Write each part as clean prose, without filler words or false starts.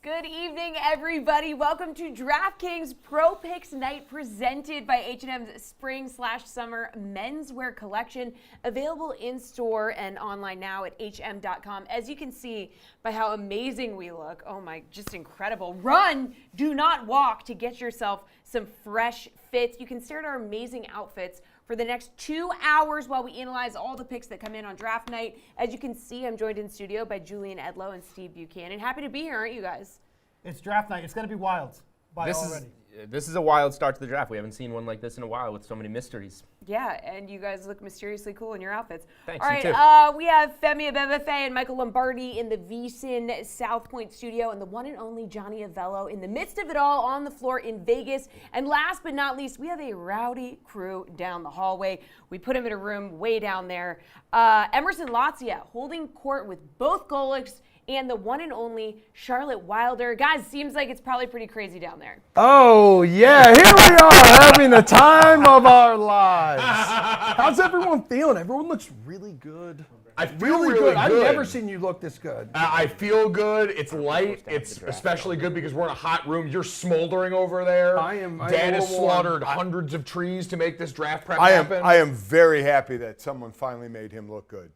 Good evening, everybody. Welcome to DraftKings Pro Picks Night presented by H&M's Spring/Summer Menswear Collection, available in-store and online now at hm.com. As you can see by how amazing we look, oh my, just incredible. Run, do not walk to get yourself some fresh fits. You can stare at our amazing outfits for the next 2 hours while we analyze all the picks that come in on draft night. As you can see, I'm joined in studio by Julian Edlow and Steve Buchanan. Happy to be here, aren't you guys? It's draft night. It's going to be wild This is a wild start to the draft. We haven't seen one like this in a while with so many mysteries. Yeah, and you guys look mysteriously cool in your outfits. Thanks, all you right, too. We have Femi Abebefe and Michael Lombardi in the VSiN South Point studio, and the one and only Johnny Avello in the midst of it all on the floor in Vegas. And last but not least, we have a rowdy crew down the hallway. We put him in a room way down there. Emerson Latzia holding court with both Golics and the one and only Charlotte Wilder. Guys, seems like it's probably pretty crazy down there. Oh, yeah. Here we are having the time of our lives. How's everyone feeling? Everyone looks really good. I feel really good. I've never seen you look this good. I feel good. It's light. It's especially good because we're in a hot room. You're smoldering over there. Dad has slaughtered hundreds of trees to make this draft prep happen. I am very happy that someone finally made him look good.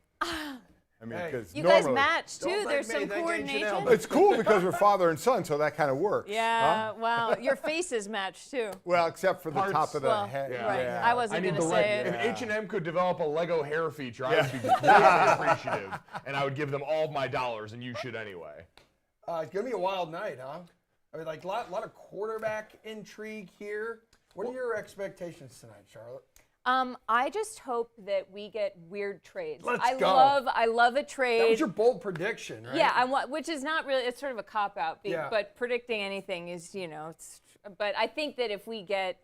I mean, because you guys match too. There's some coordination. It's cool because we're father and son, so that kind of works. Yeah, well, your faces match too. Well, except for the top of the head. Yeah. Right. Yeah. I wasn't going to say it. If H&M could develop a Lego hair feature, I would be very appreciative, and I would give them all of my dollars, and you should anyway. It's going to be a wild night, huh? I mean, like a lot of quarterback intrigue here. What are your expectations tonight, Charlotte? I just hope that we get weird trades. Let's go. I love a trade. That was your bold prediction, right? Yeah, which is not really, it's sort of a cop-out, Yeah. but predicting anything is, but I think that if we get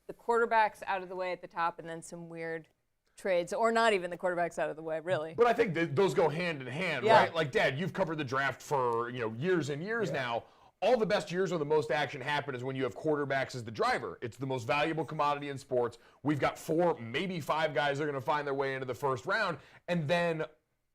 the quarterbacks out of the way at the top and then some weird trades, or not even the quarterbacks out of the way, really. But I think those go hand in hand, Yeah. right? Like, Dad, you've covered the draft for years and years now. All the best years where the most action happen is when you have quarterbacks as the driver. It's the most valuable commodity in sports. We've got 4, maybe 5 guys that are going to find their way into the first round, and then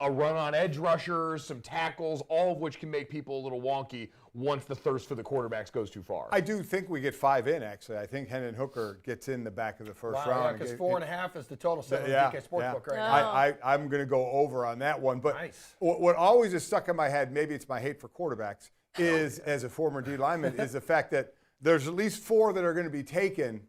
a run on edge rushers, some tackles, all of which can make people a little wonky once the thirst for the quarterbacks goes too far. I do think we get 5 in, actually. I think Hendon Hooker gets in the back of the first round. Because 4.5 is the total set on the DK Sportsbook right now. I'm going to go over on that one. But nice. What always is stuck in my head, maybe it's my hate for quarterbacks, is, as a former D lineman, is the fact that there's at least 4 that are going to be taken,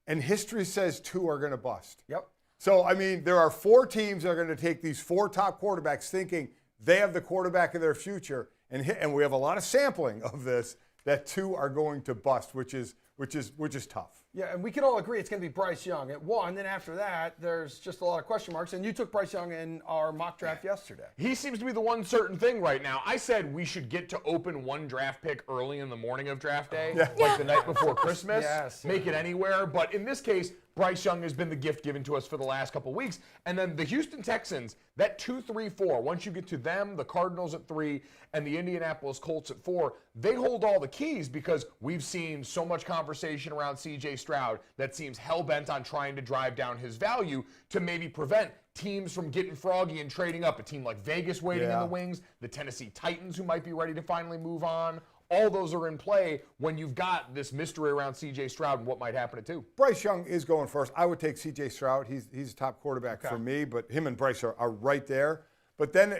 and history says 2 are going to bust. Yep. So, I mean, there are 4 teams that are going to take these 4 top quarterbacks thinking they have the quarterback of their future, and we have a lot of sampling of this, that 2 are going to bust, which is tough. Yeah, and we can all agree it's going to be Bryce Young at 1. Then after that, there's just a lot of question marks. And you took Bryce Young in our mock draft yesterday. He seems to be the one certain thing right now. I said we should get to open 1 draft pick early in the morning of draft day, like the night before Christmas. Yes. Make it anywhere. But in this case, Bryce Young has been the gift given to us for the last couple weeks. And then the Houston Texans, that 2, 3, 4, once you get to them, the Cardinals at 3, and the Indianapolis Colts at 4, they hold all the keys because we've seen so much conversation around CJ Stroud that seems hell-bent on trying to drive down his value to maybe prevent teams from getting froggy and trading up. A team like Vegas waiting in the wings, the Tennessee Titans who might be ready to finally move on. All those are in play when you've got this mystery around CJ Stroud and what might happen at 2. Bryce Young is going first. I would take CJ Stroud. He's a top quarterback for me, but him and Bryce are right there. But then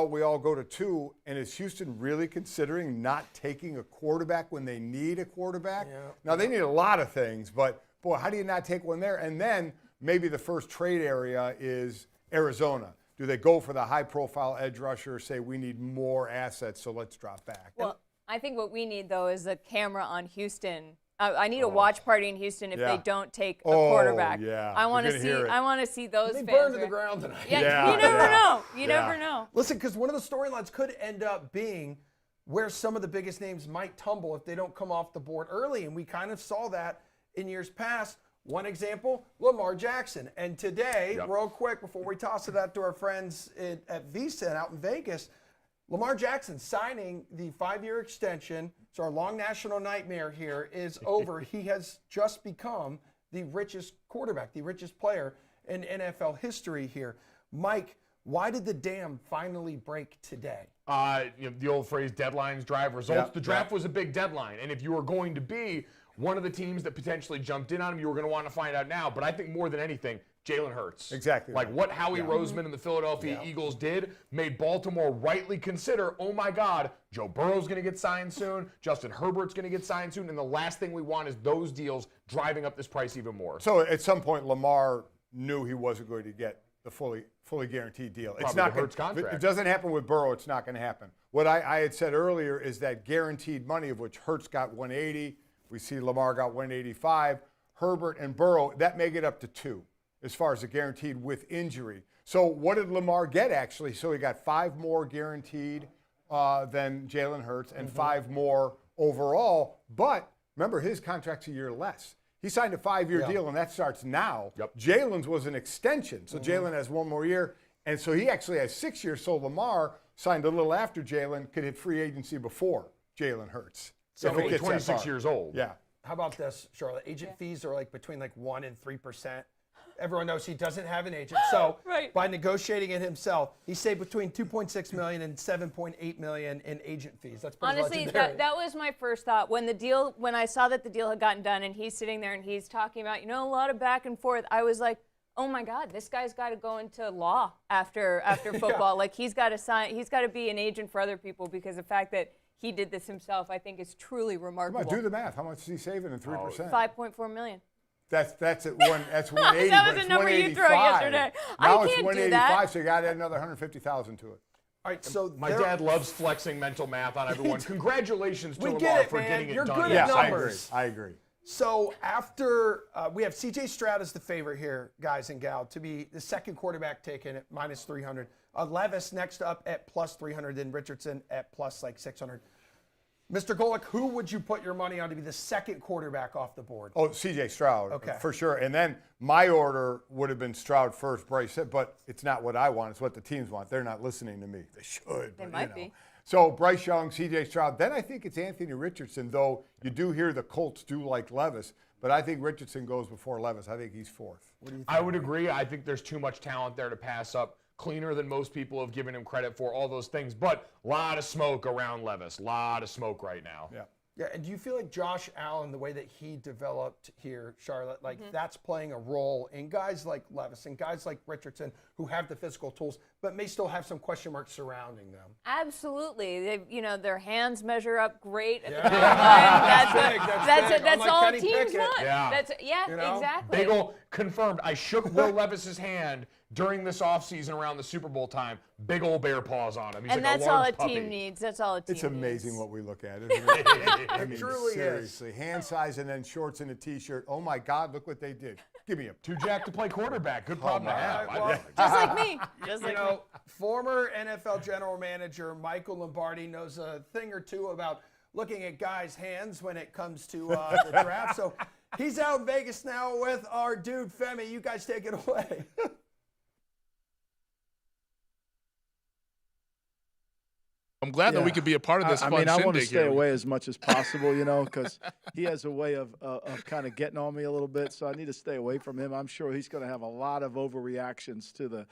we all go to 2, and is Houston really considering not taking a quarterback when they need a quarterback? Yeah. Now, they need a lot of things, but, boy, how do you not take one there? And then maybe the first trade area is Arizona. Do they go for the high-profile edge rusher or say we need more assets, so let's drop back? Well, I think what we need, though, is a camera on Houston. I need a watch party in Houston if they don't take a quarterback. Yeah. I want to see those They fans. burn to the ground tonight. Yeah, you never know. You never know. Listen, because one of the storylines could end up being where some of the biggest names might tumble if they don't come off the board early, and we kind of saw that in years past. One example, Lamar Jackson. And today, real quick, before we toss it out to our friends at VSiN out in Vegas, Lamar Jackson signing the 5-year extension. So our long national nightmare here is over. He has just become the richest quarterback, the richest player in NFL history here. Mike, Why did the dam finally break today? The old phrase, deadlines drive results. Yeah, The draft was a big deadline, and if you were going to be one of the teams that potentially jumped in on him, you were going to want to find out now. But I think more than anything, Jalen Hurts. Exactly. Like what Howie Roseman and the Philadelphia Eagles did made Baltimore rightly consider, oh my God, Joe Burrow's going to get signed soon, Justin Herbert's going to get signed soon, and the last thing we want is those deals driving up this price even more. So at some point, Lamar knew he wasn't going to get the fully guaranteed deal. It's not the Hurts gonna, contract. It doesn't happen with Burrow. It's not going to happen. What I had said earlier is that guaranteed money, of which Hurts got 180, we see Lamar got 185, Herbert and Burrow, that may get up to 2 as far as the guaranteed with injury. So what did Lamar get actually? So he got 5 more guaranteed than Jalen Hurts and 5 more overall. But remember, his contract's a year less. He signed a 5-year deal, and that starts now. Yep. Jalen's was an extension. So Jalen has 1 more year. And so he actually has 6 years. So Lamar signed a little after Jalen, could hit free agency before Jalen Hurts. So if it only gets that 26 far. years old. Yeah. How about this, Charlotte? Agent fees are like between like 1% and 3%. Everyone knows he doesn't have an agent. So Right. by negotiating it himself, he saved between $2.6 million and $7.8 million in agent fees. That's pretty Honestly, legendary. that was my first thought when I saw that the deal had gotten done and he's sitting there and he's talking about, a lot of back and forth. I was like, oh my God, this guy's got to go into law after football. Like he's got to be an agent for other people, because the fact that he did this himself, I think, is truly remarkable. Come on, do the math. How much is he saving in 3%? $5.4 million. That's at one. That's 180. That was but a it's number you threw 185. yesterday. Now I it's can't do 185, that. so you got to add another 150,000 to it. All right, so My dad loves flexing mental math on everyone. Congratulations to We Lamar get it, for man. getting You're it done. good Yeah, at numbers. I agree. So after we have CJ Stroud as the favorite here, guys and gal, to be the second quarterback taken at minus 300. Levis next up at plus 300, then Richardson at plus like 600. Mr. Golick, who would you put your money on to be the second quarterback off the board? Oh, CJ Stroud, Okay. for sure. And then my order would have been Stroud first, Bryce, but it's not what I want. It's what the teams want. They're not listening to me. They should. They but, might be. So Bryce Young, CJ Stroud. Then I think it's Anthony Richardson, though you do hear the Colts do like Levis. But I think Richardson goes before Levis. I think he's 4th. What do you think? I would agree. I think there's too much talent there to pass up. Cleaner than most people have given him credit for, all those things. But a lot of smoke around Levis. A lot of smoke right now. Yeah. Yeah, and do you feel like Josh Allen, the way that he developed here, Charlotte, like that's playing a role in guys like Levis and guys like Richardson who have the physical tools, but may still have some question marks surrounding them? Absolutely. Their hands measure up great at the Yeah. combine. That's big. That's Unlike all Kenny teams Pickett. want. Yeah. Exactly. Bagel confirmed. I shook Will Levis's hand during this offseason around the Super Bowl time. Big old bear paws on him. He's And like that's a all large a puppy. team needs. That's all a team It's amazing needs. what we look at, isn't it? I mean, truly is. seriously. Hand size and then shorts and a T-shirt. Oh, my God, look what they did. Give me a Too jacked to play quarterback. Good problem to have. Well, I- Just like me. Just like me. Former NFL general manager Michael Lombardi knows a thing or two about looking at guys' hands when it comes to the draft. So he's out in Vegas now with our dude Femi. You guys take it away. I'm glad that we could be a part of this I fun mean, I want to shindig stay here. away as much as possible, because he has a way of kind of getting on me a little bit. So I need to stay away from him. I'm sure he's going to have a lot of overreactions to the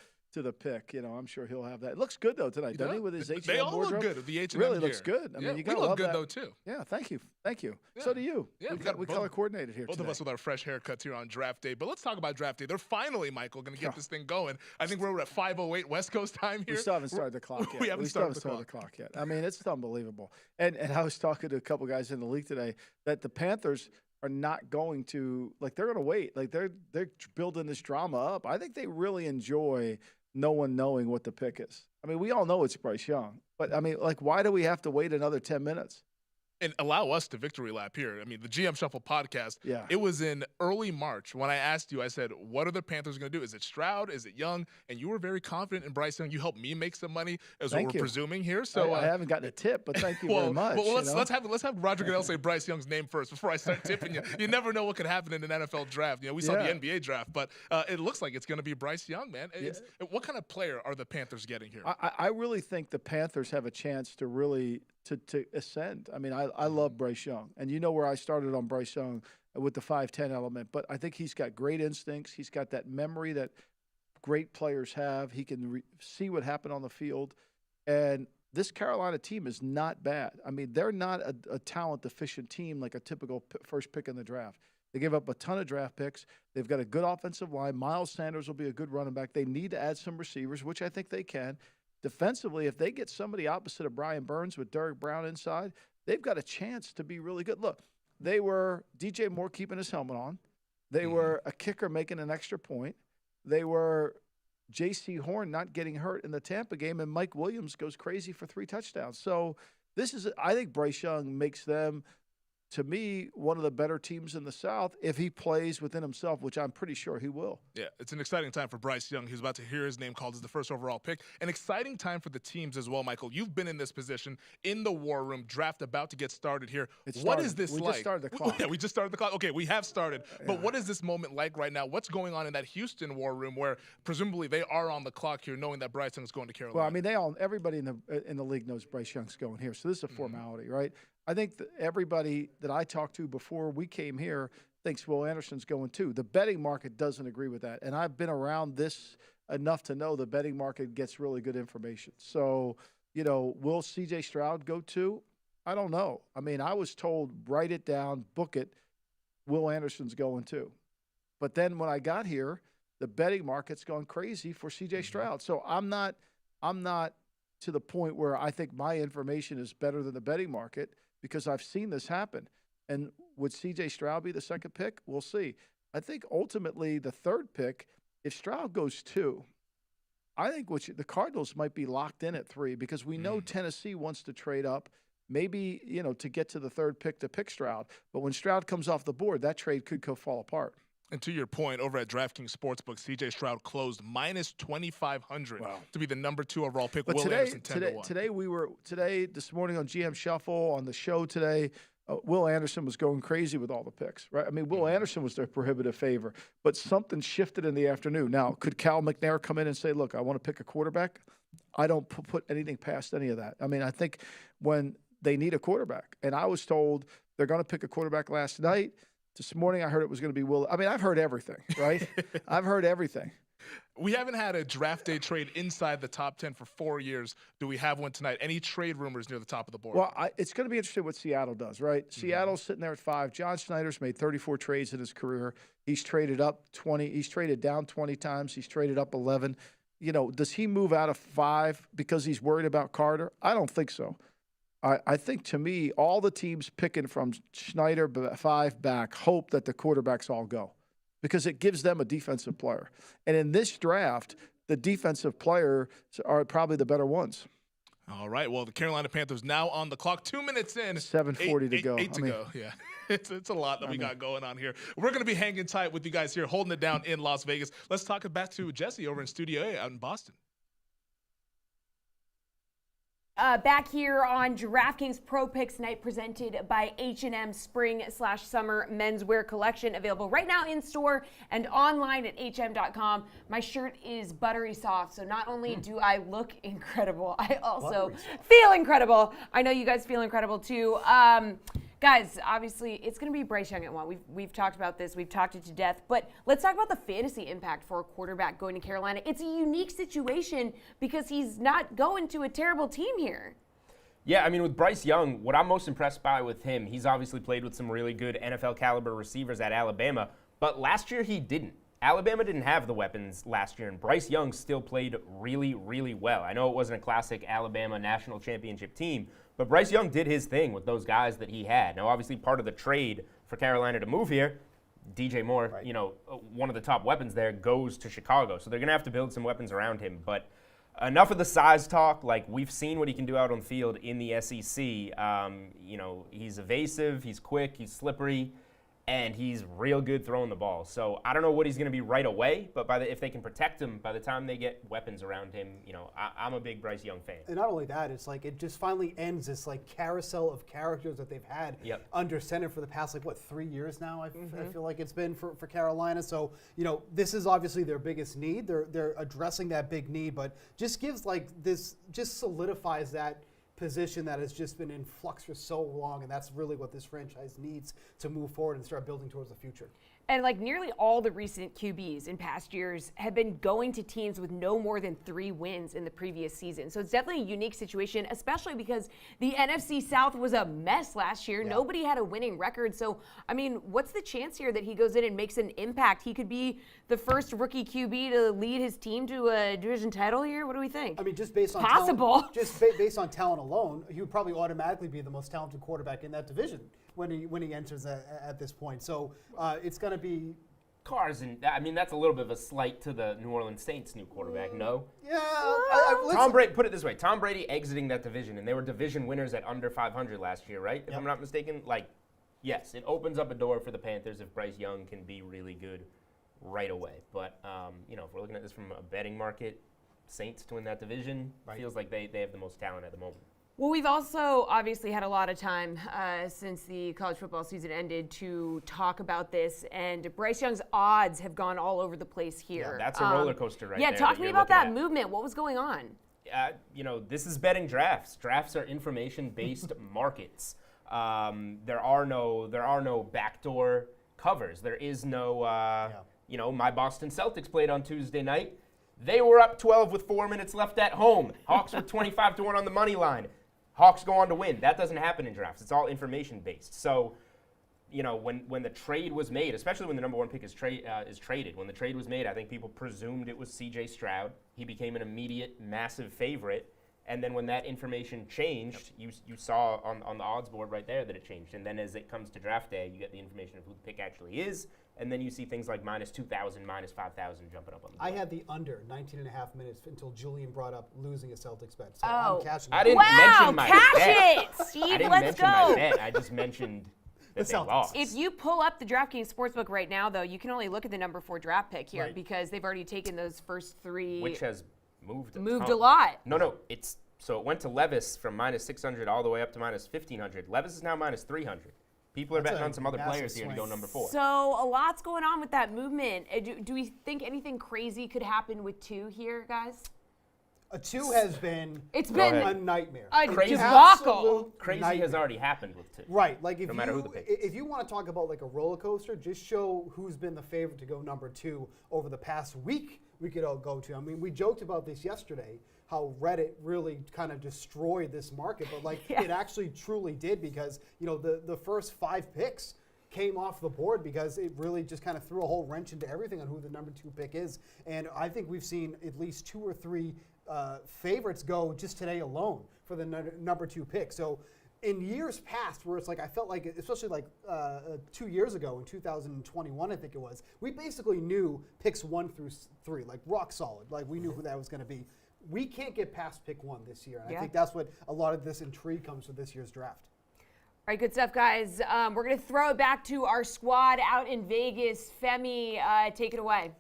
pick. I'm sure he'll have that. It looks good though tonight, doesn't he? With his H&M They all wardrobe? look good with the H&M Really gear. looks good. I Yeah, mean, we you gotta look love good that. though too. Yeah, thank you. Yeah. So do you. Yeah, we color coordinated here Both today. of us with our fresh haircuts here on draft day. But let's talk about draft day. They're finally, Michael, going to get this thing going. I think we're at 5:08 West Coast time here. We still haven't started the clock yet. We haven't still started the clock yet. I mean, it's unbelievable. And I was talking to a couple guys in the league today that the Panthers are not going to, they're going to wait. They're building this drama up. I think they really enjoy no one knowing what the pick is. I mean, we all know it's Bryce Young. But, I mean, why do we have to wait another 10 minutes? And allow us to victory lap here. I mean, the GM Shuffle podcast, it was in early March when I asked you, I said, what are the Panthers going to do? Is it Stroud? Is it Young? And you were very confident in Bryce Young. You helped me make some money, as what we're presuming here. So I haven't gotten a tip, but thank you very much. Well, let's have Roger Goodell say Bryce Young's name first before I start tipping you. You never know what could happen in an NFL draft. We saw the NBA draft, but it looks like it's going to be Bryce Young, man. What kind of player are the Panthers getting here? I really think the Panthers have a chance to really to ascend. I mean, I love Bryce Young. And you know where I started on Bryce Young with the 5'10" element. But I think he's got great instincts. He's got that memory that great players have. He can see what happened on the field. And this Carolina team is not bad. I mean, they're not a talent-deficient team like a typical first pick in the draft. They gave up a ton of draft picks. They've got a good offensive line. Miles Sanders will be a good running back. They need to add some receivers, which I think they can. Defensively, if they get somebody opposite of Brian Burns with Derrick Brown inside, they've got a chance to be really good. Look, they were DJ Moore keeping his helmet on. They were a kicker making an extra point. They were J.C. Horn not getting hurt in the Tampa game, and Mike Williams goes crazy for 3 touchdowns. So I think Bryce Young makes them, to me, one of the better teams in the South if he plays within himself, which I'm pretty sure he will. Yeah, it's an exciting time for Bryce Young. He's about to hear his name called as the first overall pick. An exciting time for the teams as well, Michael. You've been in this position in the war room, draft about to get started here. What is this like? We just started the clock. Yeah, we just started the clock. Okay, we have started. But what is this moment like right now? What's going on in that Houston war room where presumably they are on the clock here knowing that Bryce Young is going to Carolina? Well, I mean, everybody in the league knows Bryce Young's going here. So this is a formality, right? I think that everybody that I talked to before we came here thinks Will Anderson's going too. The betting market doesn't agree with that. And I've been around this enough to know the betting market gets really good information. So, will CJ Stroud go too? I don't know. I mean, I was told, write it down, book it, Will Anderson's going too. But then when I got here, the betting market's gone crazy for CJ Stroud. So I'm not to the point where I think my information is better than the betting market, because I've seen this happen. And would C.J. Stroud be the second pick? We'll see. I think ultimately the third pick, if Stroud goes 2, I think the Cardinals might be locked in at 3, because we know Tennessee wants to trade up, maybe, to get to the third pick to pick Stroud. But when Stroud comes off the board, that trade could fall apart. And to your point, over at DraftKings Sportsbook, C.J. Stroud closed minus 2,500 to be the number 2 overall pick. But Will Anderson 10-1. Today, this morning on GM Shuffle, on the show today, Will Anderson was going crazy with all the picks, right? I mean, Will Anderson was their prohibitive favor, but something shifted in the afternoon. Now, could Cal McNair come in and say, look, I want to pick a quarterback? I don't put anything past any of that. I mean, I think when they need a quarterback, and I was told they're going to pick a quarterback last night. This morning, I heard it was going to be Will. I mean, I've heard everything, right? I've heard everything. We haven't had a draft day trade inside the top 10 for 4 years. Do we have one tonight? Any trade rumors near the top of the board? Well, it's going to be interesting what Seattle does, right? Seattle's sitting there at 5. John Schneider's made 34 trades in his career. He's traded up 20. He's traded down 20 times. He's traded up 11. Does he move out of 5 because he's worried about Carter? I don't think so. I think, to me, all the teams picking from Schneider 5 back hope that the quarterbacks all go, because it gives them a defensive player. And in this draft, the defensive players are probably the better ones. All right. Well, the Carolina Panthers now on the clock. 2 minutes in. 7:40 to go. 8 to go. Yeah. It's a lot that we got going on here. We're going to be hanging tight with you guys here, holding it down in Las Vegas. Let's talk it back to Jesse over in Studio A out in Boston. Back here on DraftKings Pro Picks Night, presented by H&M Spring/Summer Menswear Collection, available right now in store and online at hm.com. My shirt is buttery soft, so not only do I look incredible, I also feel incredible. I know you guys feel incredible too. Guys, obviously, it's going to be Bryce Young at 1. We've talked about this. We've talked it to death. But let's talk about the fantasy impact for a quarterback going to Carolina. It's a unique situation because he's not going to a terrible team here. Yeah, I mean, with Bryce Young, what I'm most impressed by with him, he's obviously played with some really good NFL-caliber receivers at Alabama, but last year he didn't. Alabama didn't have the weapons last year, and Bryce Young still played really, really well. I know it wasn't a classic Alabama national championship team, but Bryce Young did his thing with those guys that he had. Now, obviously, part of the trade for Carolina to move here, DJ Moore, one of the top weapons there, goes to Chicago. So they're going to have to build some weapons around him. But enough of the size talk. Like, we've seen what he can do out on the field in the SEC. He's evasive, he's quick, he's slippery, and he's real good throwing the ball. So I don't know what he's going to be right away, but if they can protect him by the time they get weapons around him, I'm a big Bryce Young fan. And not only that, it's like it just finally ends this carousel of characters that they've had under center for the past 3 years now. I feel like it's been for Carolina. So this is obviously their biggest need. They're addressing that big need, but just gives just solidifies that position that has just been in flux for so long, and that's really what this franchise needs to move forward and start building towards the future. And like nearly all the recent QBs in past years have been going to teams with no more than 3 wins in the previous season. So it's definitely a unique situation, especially because the NFC South was a mess last year. Yeah. Nobody had a winning record. So, I mean, what's the chance here that he goes in and makes an impact? He could be the first rookie QB to lead his team to a division title here. What do we think? I mean, just based on talent, based on talent alone, he would probably automatically be the most talented quarterback in that division when he enters at this point. So it's going to be Carrs, and I mean that's a little bit of a slight to the New Orleans Saints' new quarterback. No. Yeah. Tom Brady. Put it this way: Tom Brady exiting that division, and they were division winners at under 500 last year, right? If I'm not mistaken. Like, yes, it opens up a door for the Panthers if Bryce Young can be really good right away. But if we're looking at this from a betting market, Saints to win that division feels like they have the most talent at the moment. Well, we've also obviously had a lot of time since the college football season ended to talk about this, and Bryce Young's odds have gone all over the place here. Yeah, that's a roller coaster right there. Yeah, talk to me about that movement. What was going on? This is betting drafts. Drafts are information-based markets. There are no backdoor covers. There is no, my Boston Celtics played on Tuesday night. They were up 12 with 4 minutes left at home. Hawks were 25-1 on the money line. Hawks go on to win. That doesn't happen in drafts. It's all information-based. So, when the trade was made, especially when the number 1 pick is traded, when the trade was made, I think people presumed it was CJ Stroud. He became an immediate, massive favorite. And then when that information changed, you saw on the odds board right there that it changed. And then as it comes to draft day, you get the information of who the pick actually is. And then you see things like minus 2,000, minus 5,000 jumping up on the board. I had the under 19.5 minutes until Julian brought up losing a Celtics bet. So I'm cashing I didn't mention my bet. Cash it, Steve. I didn't let's mention go. my bet. I just mentioned that they lost. If you pull up the DraftKings Sportsbook right now, though, you can only look at the number 4 draft pick here because they've already taken those first 3. Which has moved a lot. No, so it went to Levis from minus 600 all the way up to minus 1,500. Levis is now minus 300. People are betting on some other players here to go number 4. So a lot's going on with that movement. Do we think anything crazy could happen with 2 here, guys? A 2 has been a nightmare. A crazy debacle. Crazy has already happened with 2. Right. Like no matter who the pick is. If you want to talk about like a roller coaster, just show who's been the favorite to go number 2 over the past week. We could all go to. I mean, we joked about this yesterday, how Reddit really kind of destroyed this market, but it actually truly did because the first 5 picks came off the board because it really just kind of threw a whole wrench into everything on who the number 2 pick is. And I think we've seen at least 2 or 3 favorites go just today alone for the number 2 pick. So in years past, where it's like I felt like, especially like 2 years ago in 2021, I think it was, we basically knew picks 1 through 3, like rock solid. Like we knew who that was going to be. We can't get past pick 1 this year. And I think that's what a lot of this intrigue comes with this year's draft. All right, good stuff, guys. We're going to throw it back to our squad out in Vegas. Femi, take it away.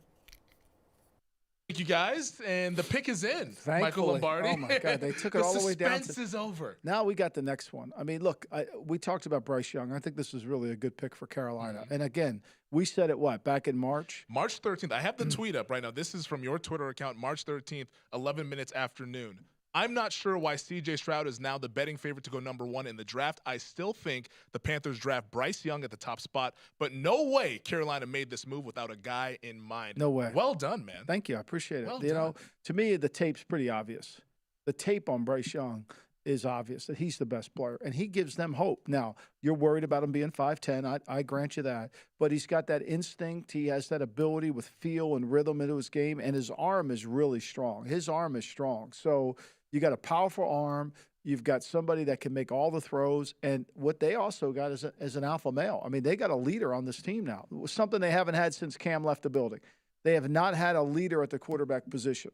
Thank you, guys. And the pick is in. Thankfully. Michael Lombardi. Oh, my God. They took it all the way down. The suspense is over. Now we got the next one. I mean, look, we talked about Bryce Young. I think this was really a good pick for Carolina. And, again, we said it, back in March? March 13th. I have the tweet up right now. This is from your Twitter account, March 13th, 11 minutes after noon. I'm not sure why CJ Stroud is now the betting favorite to go number 1 in the draft. I still think the Panthers draft Bryce Young at the top spot, but no way Carolina made this move without a guy in mind. No way. Well done, man. Thank you. I appreciate it. Well done. To me, the tape's pretty obvious. The tape on Bryce Young is obvious that he's the best player, and he gives them hope. Now, you're worried about him being 5'10". I grant you that. But he's got that instinct. He has that ability with feel and rhythm into his game, and his arm is really strong. His arm is strong. So you got a powerful arm. You've got somebody that can make all the throws. And what they also got is an alpha male. I mean, they got a leader on this team now. It was something they haven't had since Cam left the building. They have not had a leader at the quarterback position.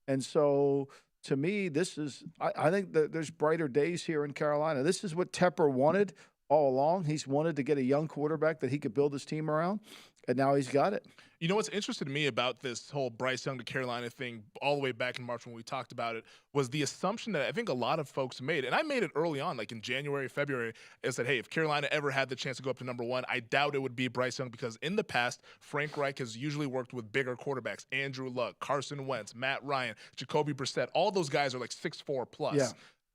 And so to me, this is I think that there's brighter days here in Carolina. This is what Tepper wanted all along. He's wanted to get a young quarterback that he could build his team around, and now he's got it. You know what's interesting to me about this whole Bryce Young to Carolina thing all the way back in March when we talked about it was the assumption that I think a lot of folks made, and I made it early on, like in January, February, is that, hey, if Carolina ever had the chance to go up to number 1, I doubt it would be Bryce Young because in the past, Frank Reich has usually worked with bigger quarterbacks. Andrew Luck, Carson Wentz, Matt Ryan, Jacoby Brissett, all those guys are like 6'4 plus. Yeah.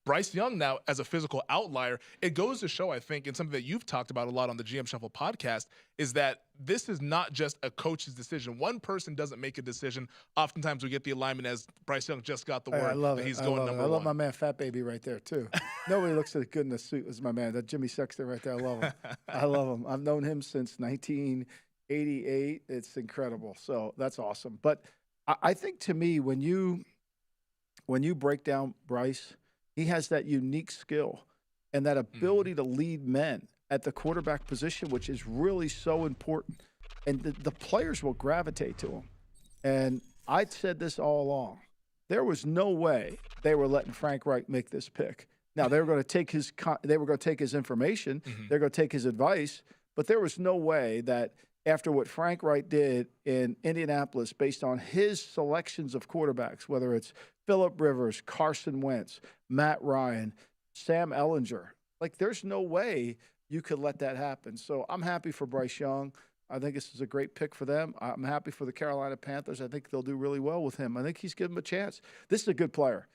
Bryce Young now as a physical outlier, it goes to show, I think, and something that you've talked about a lot on the GM Shuffle podcast, is that this is not just a coach's decision. One person doesn't make a decision. Oftentimes we get the alignment as Bryce Young just got the word that he's going number one. I love my man Fat Baby right there, too. Nobody looks as good in a suit as my man. That Jimmy Sexton right there, I love him. I love him. I've known him since 1988. It's incredible. So that's awesome. But I think, to me, when you break down Bryce, he has that unique skill and that ability to lead men at the quarterback position, which is really so important. And the players will gravitate to him. And I said this all along. There was no way they were letting Frank Reich make this pick. Now, they were going to take his information. They're going to take his advice. But there was no way that after what Frank Reich did in Indianapolis based on his selections of quarterbacks, whether it's Phillip Rivers, Carson Wentz, Matt Ryan, Sam Ehlinger, like there's no way you could let that happen. So I'm happy for Bryce Young. I think this is a great pick for them. I'm happy for the Carolina Panthers. I think they'll do really well with him. I think he's given him a chance. This is a good player.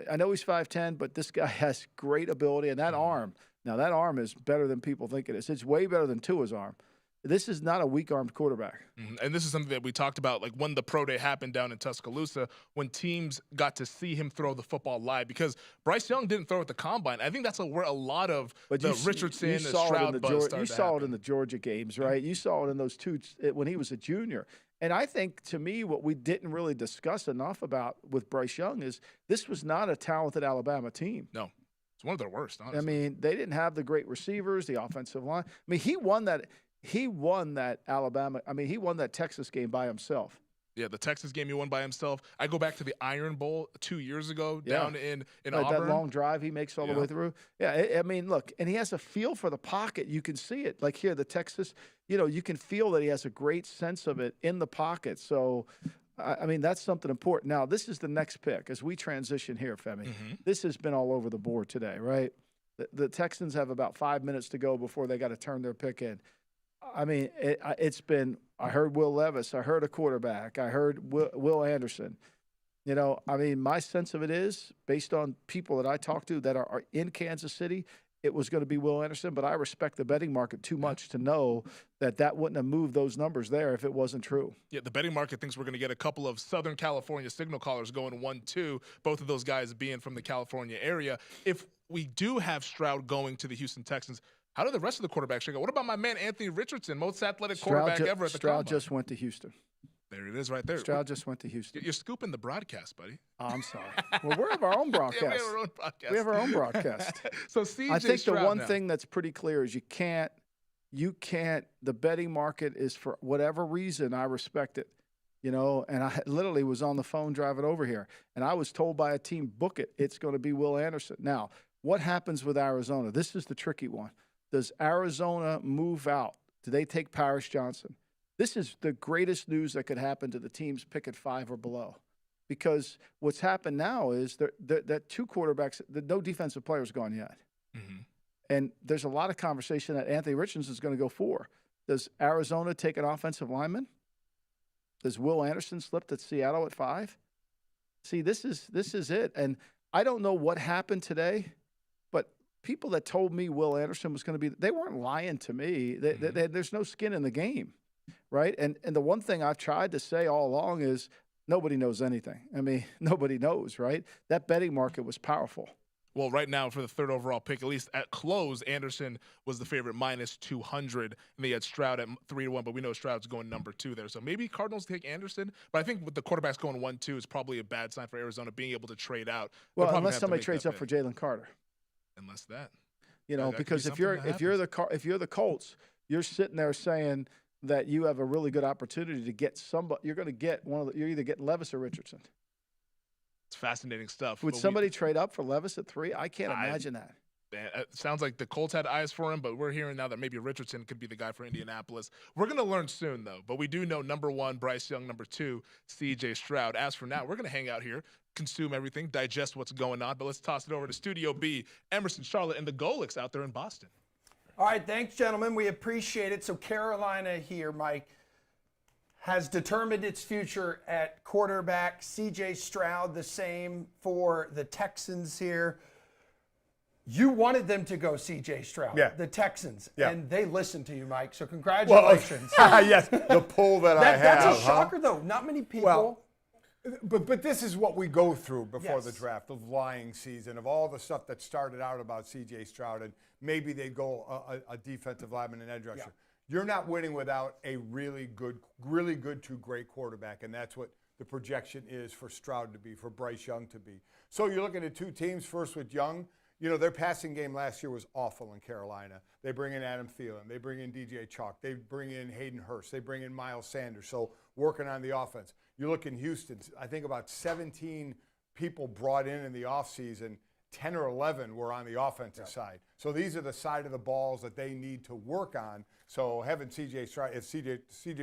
I know he's 5'10", but this guy has great ability. And that arm, now that arm is better than people think it is. It's way better than Tua's arm. This is not a weak-armed quarterback. And this is something that we talked about, like when the pro day happened down in Tuscaloosa, when teams got to see him throw the football live, because Bryce Young didn't throw at the combine. I think that's where a lot of the Richardson and Stroud buzz started to happen. You saw it in the Georgia games, right? You saw it in those two when he was a junior. And I think, to me, what we didn't really discuss enough about with Bryce Young is this was not a talented Alabama team. No. It's one of their worst, honestly. I mean, they didn't have the great receivers, the offensive line. I mean, he won that Alabama. I mean, he won that Texas game by himself. Yeah, the Texas game he won by himself. I go back to the Iron Bowl 2 years ago down in Auburn. That long drive he makes all the way through. Yeah, I mean, look, and he has a feel for the pocket. You can see it. Like here, the Texas, you can feel that he has a great sense of it in the pocket. So, I mean, that's something important. Now, this is the next pick as we transition here, Femi. This has been all over the board today, right? The Texans have about 5 minutes to go before they got to turn their pick in. I mean, it's been – I heard Will Levis. I heard a quarterback. I heard Will Anderson. I mean, my sense of it is, based on people that I talked to that are in Kansas City, it was going to be Will Anderson. But I respect the betting market too much to know that wouldn't have moved those numbers there if it wasn't true. Yeah, the betting market thinks we're going to get a couple of Southern California signal callers going 1-2, both of those guys being from the California area. If we do have Stroud going to the Houston Texans, how do the rest of the quarterbacks shake out? What about my man Anthony Richardson, most athletic quarterback ever at the Stroud combine? just went to Houston. There it is right there. Stroud just went to Houston. You're scooping the broadcast, buddy. Oh, I'm sorry. Well, we have our own broadcast. Yeah, we have our own broadcast. We have our own broadcast. So CJ I think Stroud the one now. thing that's pretty clear is you can't, the betting market is, for whatever reason, I respect it. And I literally was on the phone driving over here, and I was told by a team, book it. It's going to be Will Anderson. Now, what happens with Arizona? This is the tricky one. Does Arizona move out? Do they take Paris Johnson? This is the greatest news that could happen to the teams pick at 5 or below. Because what's happened now is that two quarterbacks, no defensive players gone yet. And there's a lot of conversation that Anthony Richardson is going to go 4. Does Arizona take an offensive lineman? Does Will Anderson slip to Seattle at 5? See, this is it. And I don't know what happened today, but people that told me Will Anderson was going to be, they weren't lying to me. There's no skin in the game, right? And the one thing I've tried to say all along is nobody knows anything. I mean, nobody knows, right? That betting market was powerful. Well, right now for the third overall pick, at least at close, Anderson was the favorite -200, and they had Stroud at 3-1, but we know Stroud's going number 2 there. So maybe Cardinals take Anderson, but I think with the quarterbacks going 1-2 is probably a bad sign for Arizona being able to trade out. Well, unless somebody trades up for Jalen Carter. Unless that. That because if you're the Colts, you're sitting there saying that you have a really good opportunity to get somebody. You're going to get you're either getting Levis or Richardson. It's fascinating stuff. Would somebody trade up for Levis at 3? I can't imagine that. It sounds like the Colts had eyes for him, but we're hearing now that maybe Richardson could be the guy for Indianapolis. We're going to learn soon, though. But we do know number 1, Bryce Young, number 2, CJ Stroud. As for now, we're going to hang out here, consume everything, digest what's going on. But let's toss it over to Studio B, Emerson, Charlotte, and the Golics out there in Boston. All right, thanks, gentlemen. We appreciate it. So Carolina here, Mike, has determined its future at quarterback. CJ Stroud, the same for the Texans here. You wanted them to go CJ Stroud, the Texans, and they listened to you, Mike. So congratulations. Yes, the pull that I have. That's a shocker, though. Not many people. Well, but this is what we go through before the draft, of lying season, of all the stuff that started out about CJ Stroud, and maybe they'd go a defensive lineman and edge rusher. Yeah. You're not winning without a really good to great quarterback, and that's what the projection is for Stroud to be, for Bryce Young to be. So you're looking at two teams, first with Young. You know, their passing game last year was awful in Carolina. They bring in Adam Thielen. They bring in DJ Chalk. They bring in Hayden Hurst. They bring in Miles Sanders. So working on the offense. You look in Houston, I think about 17 people brought in the offseason. 10 or 11 were on the offensive side. So these are the side of the balls that they need to work on. So having CJ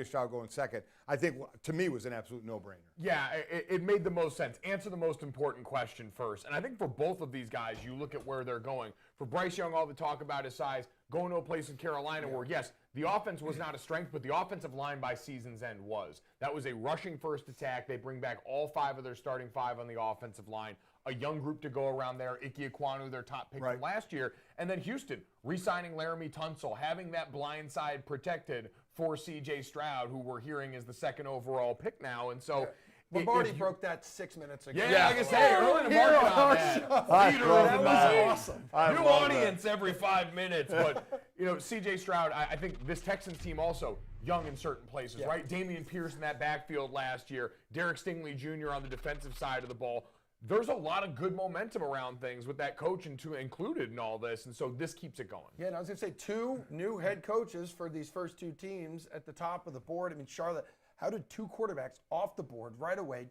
Stroud going second, I think, to me, was an absolute no-brainer. Yeah, it made the most sense. Answer the most important question first. And I think for both of these guys, you look at where they're going. For Bryce Young, all the talk about his size, going to a place in Carolina where, yes, the offense was not a strength, but the offensive line by season's end was. That was a rushing first attack. They bring back all 5 of their starting 5 on the offensive line. A young group to go around there. Ike Ekwonu, their top pick from last year. And then Houston, re-signing Laramie Tunsil, having that blind side protected for CJ Stroud, who we're hearing is the 2nd overall pick now. And so Lombardi broke that 6 minutes ago. Yeah, like I say, early in the market on that. That was awesome. New audience every 5 minutes. But, you know, CJ Stroud, I think this Texans team also young in certain places, right? Damian Pierce in that backfield last year. Derek Stingley Jr. on the defensive side of the ball. There's a lot of good momentum around things with that coach included in all this, and so this keeps it going. Yeah, and I was going to say 2 new head coaches for these first 2 teams at the top of the board. I mean, Charlotte, how did 2 quarterbacks off the board right away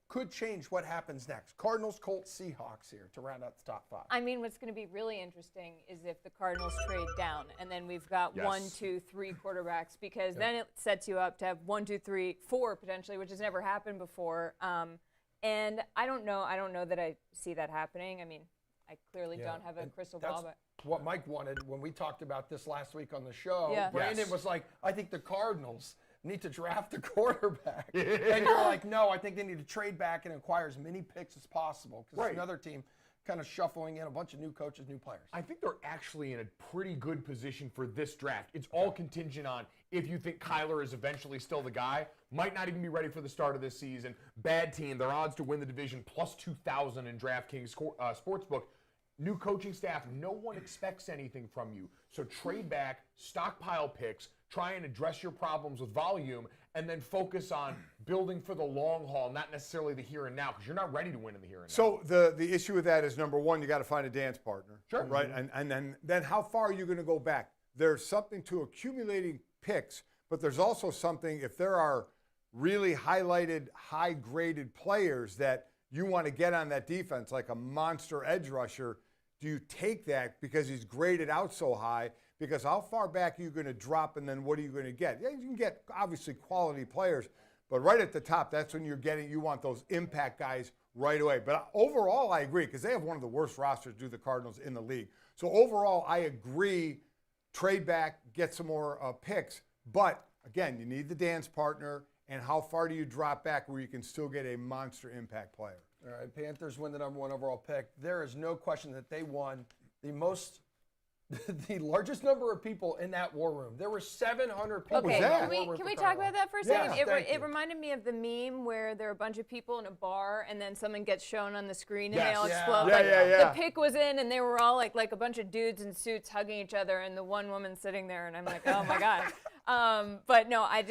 could change what happens next? Cardinals, Colts, Seahawks here to round out the top 5. I mean, what's going to be really interesting is if the Cardinals trade down, and then we've got 1, 2, 3 quarterbacks, because then it sets you up to have 1, 2, 3, 4 potentially, which has never happened before. And I don't know that I see that happening. I mean, I clearly don't have a crystal ball. But what Mike wanted when we talked about this last week on the show. Yeah. Brandon was like, I think the Cardinals need to draft a quarterback. And you're like, no, I think they need to trade back and acquire as many picks as possible. Because it's another team kind of shuffling in a bunch of new coaches, new players. I think they're actually in a pretty good position for this draft. It's all contingent on if you think Kyler is eventually still the guy. Might not even be ready for the start of this season. Bad team. Their odds to win the division plus 2,000 in DraftKings Sportsbook. New coaching staff. No one expects anything from you. So trade back, stockpile picks, try and address your problems with volume, and then focus on building for the long haul, not necessarily the here and now, because you're not ready to win in the here and now. So the issue with that is, number one, you got to find a dance partner. Sure. Right? And then how far are you going to go back? There's something to accumulating picks, but there's also something, if there are really highlighted, high-graded players that you want to get on that defense, like a monster edge rusher, do you take that because he's graded out so high? Because how far back are you going to drop, and then what are you going to get? Yeah, you can get, obviously, quality players, but right at the top, that's when you want those impact guys right away. But overall, I agree, because they have one of the worst rosters, do the Cardinals, in the league. So overall, I agree, trade back, get some more picks. But, again, you need the dance partner, and how far do you drop back where you can still get a monster impact player? All right, Panthers win the number 1 overall pick. There is no question that they won the largest number of people in that war room. There were 700 people. Okay, in that war room can for we talk Carolina. about that for a second? Yes, It reminded me of the meme where there are a bunch of people in a bar and then someone gets shown on the screen and they all explode. The pick was in and they were all like a bunch of dudes in suits hugging each other and the one woman sitting there and I'm like, oh my God. But no, I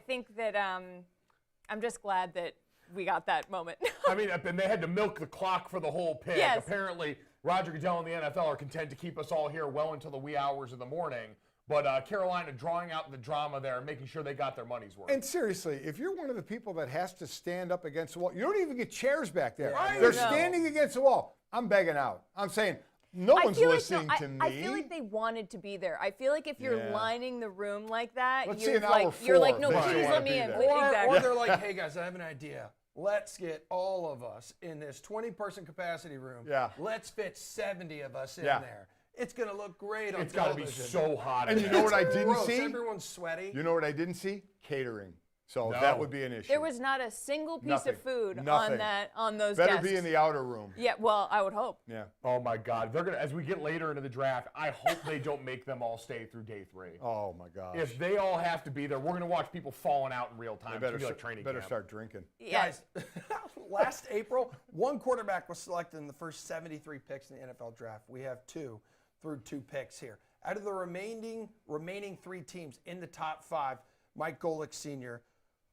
think that I'm just glad that we got that moment. I mean, and they had to milk the clock for the whole pick. Yes. Apparently, Roger Goodell and the NFL are content to keep us all here well until the wee hours of the morning. But Carolina drawing out the drama there and making sure they got their money's worth. And seriously, if you're one of the people that has to stand up against the wall, you don't even get chairs back there. Right. They're standing against the wall. I'm begging out. I'm saying, no one's listening to me. I feel like they wanted to be there. I feel like if you're lining the room like that, Let's you're see an hour you're like, four no, if they please wanna let me be in. there. Or they're like, hey guys, I have an idea. Let's get all of us in this 20-person capacity room. Yeah. Let's fit 70 of us in there. It's going to look great on It's got to television. be so hot. And you know what I didn't Gross. see? Everyone's sweaty. You know what I didn't see? Catering. So No. that would be an issue. There was not a single piece Nothing. of food Nothing. on those Better desks. be in the outer room. Yeah, well, I would hope. Yeah. Oh my God, they're gonna. As we get later into the draft, I hope they don't make them all stay through day 3. Oh my gosh. If they all have to be there, we're gonna watch people falling out in real time. They It's better, gonna be like training better camp. start drinking. Yeah. Guys, last April, one quarterback was selected in the first 73 picks in the NFL draft. We have 2 through 2 picks here. Out of the remaining 3 teams in the top 5, Mike Golick Sr.,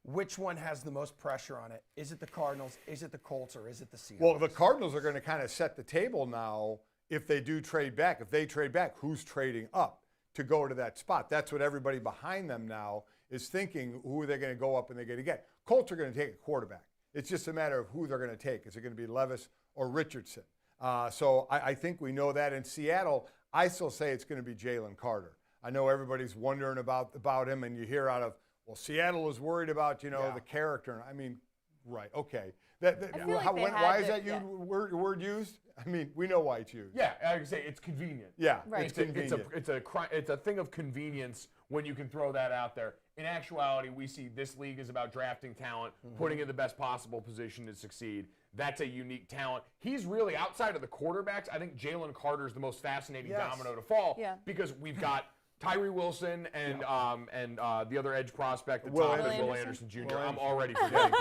which one has the most pressure on it? Is it the Cardinals? Is it the Colts? Or is it the Seahawks? Well, the Cardinals are going to kind of set the table now if they do trade back. If they trade back, who's trading up to go to that spot? That's what everybody behind them now is thinking, who are they going to go up and they're going to get? Colts are going to take a quarterback. It's just a matter of who they're going to take. Is it going to be Levis or Richardson? So I think we know that. In Seattle, I still say it's going to be Jalen Carter. I know everybody's wondering about him, and you hear out of, well, Seattle is worried about, the character. I mean, right, okay. I feel like Why is that word used? I mean, we know why it's used. Yeah, I would say it's convenient. Yeah, Right. it's convenient. It's a thing of convenience when you can throw that out there. In actuality, we see this league is about drafting talent, putting in the best possible position to succeed. That's a unique talent. He's really, outside of the quarterbacks, I think Jalen Carter is the most fascinating domino to fall because we've got Tyree Wilson and the other edge prospect at top is Will Anderson Jr. I'm already forgetting.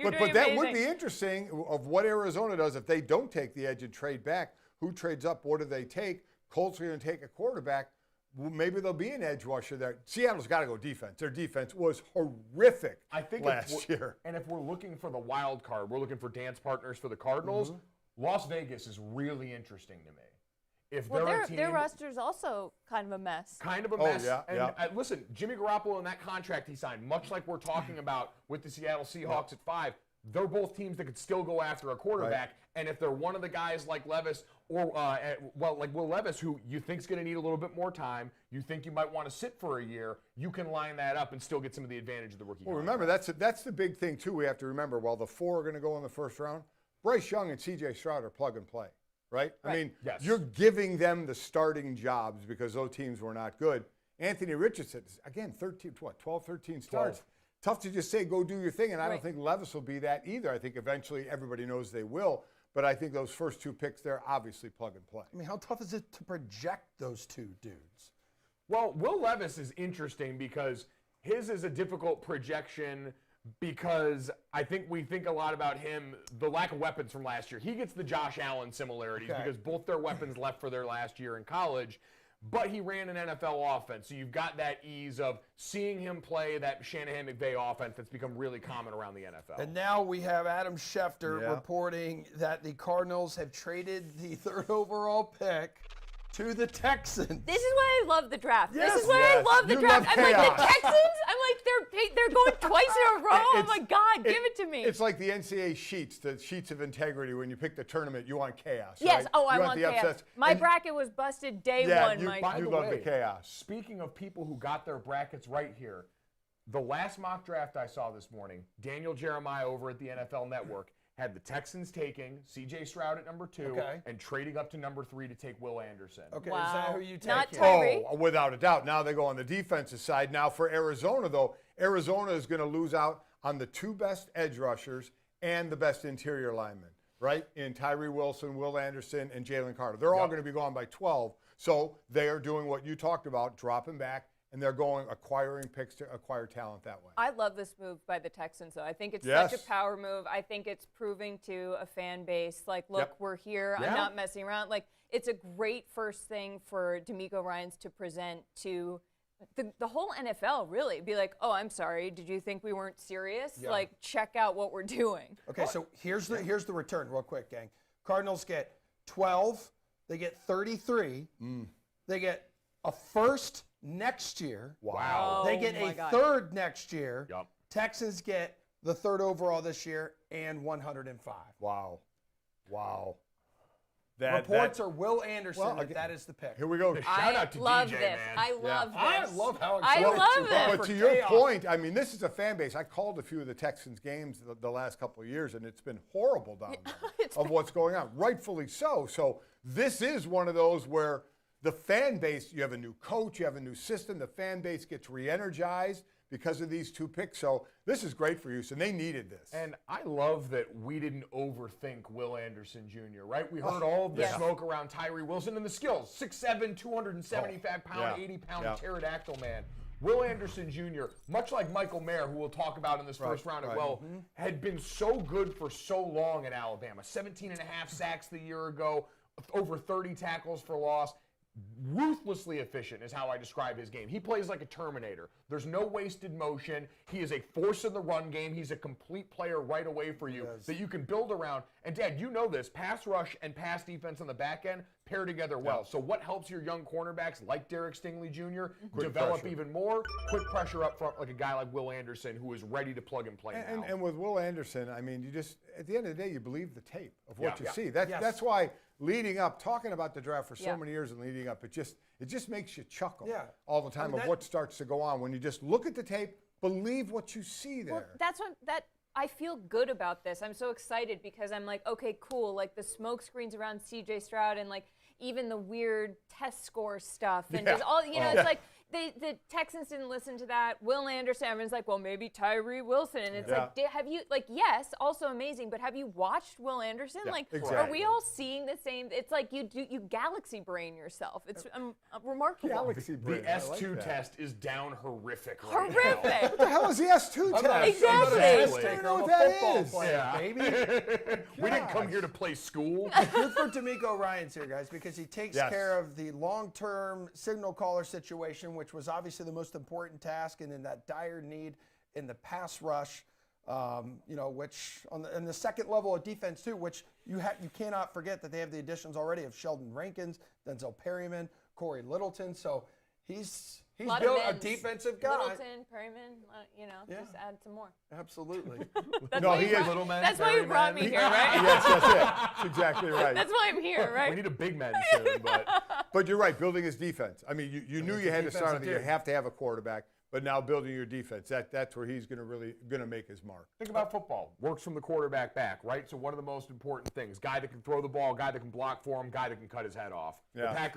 But that would be interesting of what Arizona does if they don't take the edge and trade back. Who trades up? What do they take? Colts are going to take a quarterback. Well, maybe there'll be an edge rusher there. Seattle's got to go defense. Their defense was horrific last year. And if we're looking for the wild card, we're looking for dance partners for the Cardinals. Las Vegas is really interesting to me. If their roster's also kind of a mess. Kind of a mess. Yeah, and listen, Jimmy Garoppolo and that contract he signed, much like we're talking about with the Seattle Seahawks at 5, they're both teams that could still go after a quarterback. Right. And if they're one of the guys like Levis or, like Will Levis, who you think's going to need a little bit more time, you think you might want to sit for a year, you can line that up and still get some of the advantage of the rookie. Well, remember, that's the big thing, too, we have to remember. While the 4 are going to go in the first round, Bryce Young and CJ Stroud are plug and play. Right? I mean, you're giving them the starting jobs because those teams were not good. Anthony Richardson, again, 12, 13 starts. 12. Tough to just say, go do your thing, and I don't think Levis will be that either. I think eventually everybody knows they will, but I think those first 2 picks there, obviously plug and play. I mean, how tough is it to project those 2 dudes? Well, Will Levis is interesting because his is a difficult projection because I think we think a lot about him, the lack of weapons from last year. He gets the Josh Allen similarities because both their weapons left for their last year in college, but he ran an NFL offense. So you've got that ease of seeing him play that Shanahan-McVay offense that's become really common around the NFL. And now we have Adam Schefter reporting that the Cardinals have traded the 3rd overall pick to the Texans. This is why I love the draft. Yes, this is why I love the draft. I'm like, the Texans? I'm like, they're going twice in a row. Oh my God, give it to me. It's like the NCAA sheets, the sheets of integrity. When you pick the tournament, you want chaos. Yes, right? I want the chaos. upsets. My bracket was busted day one, Mike. By the love way, the chaos. Speaking of people who got their brackets right here, the last mock draft I saw this morning, Daniel Jeremiah over at the NFL Network had the Texans taking CJ Stroud at number 2 and trading up to number 3 to take Will Anderson. Okay, is that who you take? Not Tyree. Oh, without a doubt. Now they go on the defensive side. Now for Arizona, though, Arizona is going to lose out on the 2 best edge rushers and the best interior linemen, right? In Tyree Wilson, Will Anderson, and Jalen Carter. They're all going to be gone by 12. So they are doing what you talked about, dropping back, and they're going acquiring picks to acquire talent that way. I love this move by the Texans, though. I think it's such a power move. I think it's proving to a fan base, like, look, we're here. I'm not messing around. Like, it's a great first thing for DeMeco Ryans to present to the whole NFL, really. Be like, oh, I'm sorry. Did you think we weren't serious? Like, check out what we're doing. Okay, so here's the return real quick, gang. Cardinals get 12. They get 33. They get a first next year. Wow. They get a 3rd next year. Yep. Texans get the 3rd overall this year and 105. Wow. Reports are Will Anderson, that is the pick. Here we go. Shout out to love DJ, this. man. I love this. I love how I excited love you it. are But for to your chaos. point, I mean, this is a fan base. I called a few of the Texans games the last couple of years, and it's been horrible down there of what's going on. Rightfully so. So this is one of those where the fan base, you have a new coach, you have a new system, the fan base gets re-energized because of these 2 picks. So this is great for Houston. They needed this. And I love that we didn't overthink Will Anderson Jr., right? We heard all of the smoke around Tyree Wilson and the skills. 6'7", 275-pound, 80-pound pterodactyl man. Will Anderson Jr., much like Michael Mayer, who we'll talk about in this first round as well, had been so good for so long at Alabama. 17.5 sacks the year ago, over 30 tackles for loss. Ruthlessly efficient is how I describe his game. He plays like a Terminator. There's no wasted motion. He is a force in the run game. He's a complete player right away for you that you can build around. And, Dad, you know this. Pass rush and pass defense on the back end pair together well. So what helps your young cornerbacks like Derek Stingley Jr. develop even more? Quick pressure up front like a guy like Will Anderson who is ready to plug and play now. And with Will Anderson, I mean, you just, at the end of the day, you believe the tape of what you see. That's why leading up, talking about the draft for so many years and leading up, it just makes you chuckle all the time of what starts to go on. When you just look at the tape, believe what you see there. Well, that's what I feel good about this. I'm so excited because I'm like, okay, cool. Like the smoke screens around CJ Stroud and like even the weird test score stuff and just all, it's like the Texans didn't listen to that. Will Anderson, everyone's like, well, maybe Tyree Wilson. And it's like, have you, like, yes, also amazing, but have you watched Will Anderson? Like, are we all seeing the same? It's like you galaxy brain yourself. It's remarkable. Galaxy brain. The S2 test is down horrific right Horrific. now. What the hell is the S2 test? Exactly. I don't know what that is. Baby. We didn't come here to play school. Good for D'Amico Ryans here, guys, because he takes care of the long-term signal caller situation, which was obviously the most important task and in that dire need in the pass rush, which on the second level of defense too, which you cannot forget that they have the additions already of Sheldon Rankins, Denzel Perryman, Corey Littleton. So he's built a defensive guy. Littleton, Perryman, just add some more. Absolutely. That's why you brought me here, right? Yes, that's it. That's exactly right. That's why I'm here, right? We need a big man soon, but. But you're right, building his defense. I mean, you knew you had to start on the year. You have to have a quarterback, but now building your defense, that's where he's gonna make his mark. Think about football. Works from the quarterback back, right? So one of the most important things, guy that can throw the ball, guy that can block for him, guy that can cut his head off. Yeah.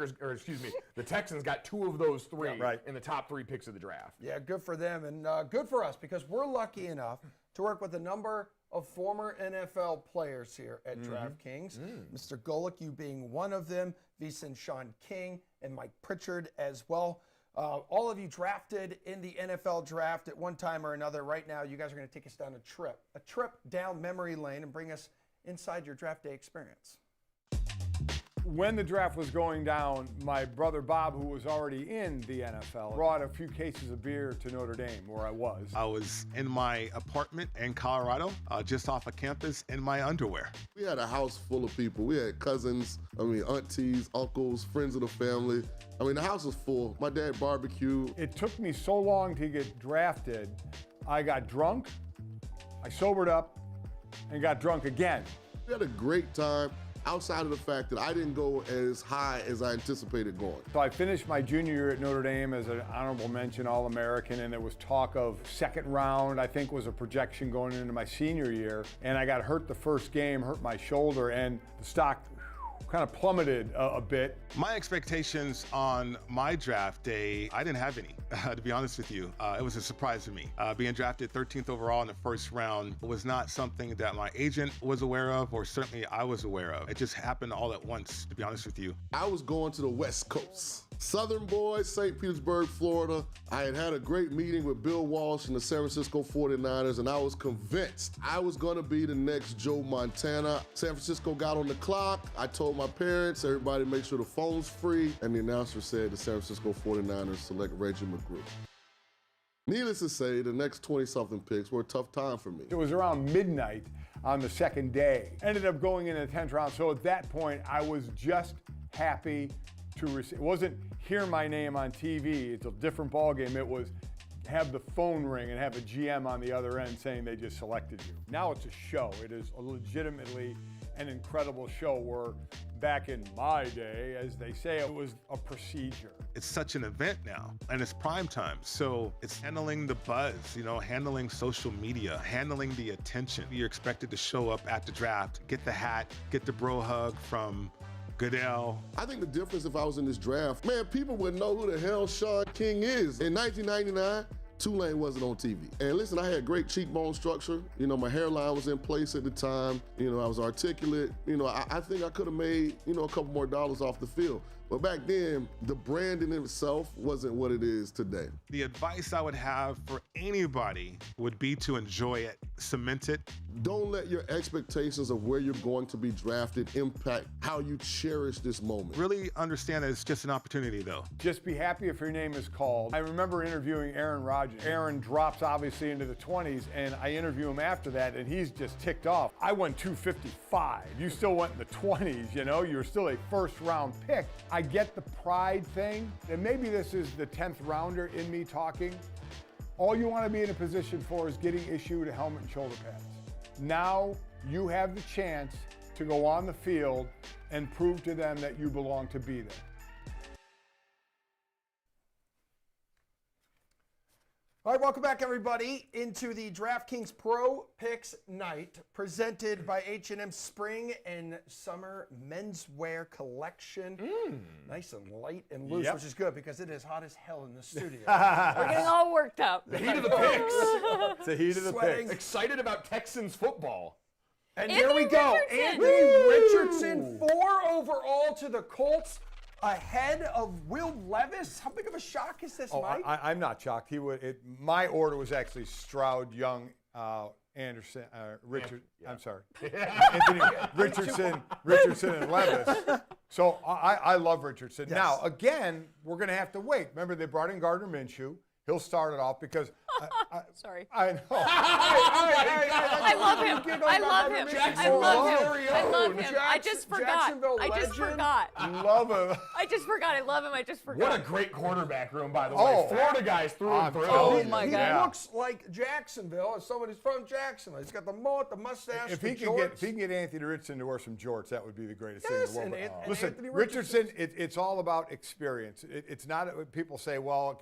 The Texans got 2 of those 3 in the top 3 picks of the draft. Yeah, good for them and good for us because we're lucky enough to work with a number of former NFL players here at DraftKings. Mr. Golick, you being one of them, VSiN Sean King, and Mike Pritchard as well. All of you drafted in the NFL draft at one time or another. Right now, you guys are going to take us down a trip down memory lane and bring us inside your draft day experience. When the draft was going down, my brother Bob, who was already in the NFL, brought a few cases of beer to Notre Dame, where I was. I was in my apartment in Colorado, just off of campus, in my underwear. We had a house full of people. We had cousins, aunties, uncles, friends of the family. The house was full. My dad barbecued. It took me so long to get drafted. I got drunk, I sobered up, and got drunk again. We had a great time. Outside of the fact that I didn't go as high as I anticipated going. So I finished my junior year at Notre Dame as an honorable mention All-American, and there was talk of second round, I think was a projection going into my senior year. And I got hurt the first game, hurt my shoulder, and the stock kind of plummeted a bit. My expectations on my draft day, I didn't have any, to be honest with you. It was a surprise to me. Being drafted 13th overall in the first round was not something that my agent was aware of, or certainly I was aware of. It just happened all at once, to be honest with you. I was going to the West Coast. Southern boy, St. Petersburg, Florida. I had a great meeting with Bill Walsh and the San Francisco 49ers, and I was convinced I was going to be the next Joe Montana. San Francisco got on the clock. I told my parents, everybody make sure the phone's free, and the announcer said the San Francisco 49ers select Reggie McGrew. Needless to say, the next 20-something picks were a tough time for me. It was around midnight on the second day. Ended up going in the 10th round, so at that point, I was just happy to receive. It wasn't hear my name on TV. It's a different ballgame. It was have the phone ring and have a GM on the other end saying they just selected you. Now it's a show. It is legitimately an incredible show where back in my day, as they say, it was a procedure. It's such an event now, and it's prime time. So it's handling the buzz, handling social media, handling the attention. You're expected to show up at the draft, get the hat, get the bro hug from Goodell. I think the difference if I was in this draft, man, people would know who the hell Sean King is. In 1999, Tulane wasn't on TV. And listen, I had great cheekbone structure. You know, my hairline was in place at the time. You know, I was articulate. You know, I think I could have made, you know, a couple more dollars off the field. But back then, the brand in itself wasn't what it is today. The advice I would have for anybody would be to enjoy it, cement it. Don't let your expectations of where you're going to be drafted impact how you cherish this moment. Really understand that it's just an opportunity, though. Just be happy if your name is called. I remember interviewing Aaron Rodgers. Aaron drops obviously into the 20s, and I interview him after that, and he's just ticked off. I went 255. You still went in the 20s, you know? You're still a first-round pick. I get the pride thing, and maybe this is the 10th rounder in me talking. All you want to be in a position for is getting issued a helmet and shoulder pads. Now you have the chance to go on the field and prove to them that you belong to be there. All right, welcome back, everybody, into the DraftKings Pro Picks Night, presented by H&M Spring and Summer Menswear Collection. Nice and light and loose, which is good because it is hot as hell in the studio. We're getting all worked up. The heat of the picks. It's the heat of the picks. Excited about Texans football. And Anthony here we go. Richardson. Anthony Richardson, 4 overall to the Colts, ahead of Will Levis. How big of a shock is this, Mike? I'm not shocked. My order was actually Stroud, Young, Anderson, Richard. I'm sorry, Anthony Richardson, and Levis. So I love Richardson. Yes. Now again, we're going to have to wait. Remember, they brought in Gardner Minshew. He'll start it off because Sorry. I know. I love him. I love him. I love him. I love him. I just forgot. I just forgot. Love him. I just forgot. I love him. I just forgot. What a great quarterback room, by the way. Florida guys through and through. Oh, my He God. looks like Jacksonville, as someone who's from Jacksonville. He's got the mullet, the mustache, If the he can get Anthony Richardson to wear some jorts, that would be the greatest thing in the world. and Listen, Anthony Richardson, it's all about experience. It's not people say, well,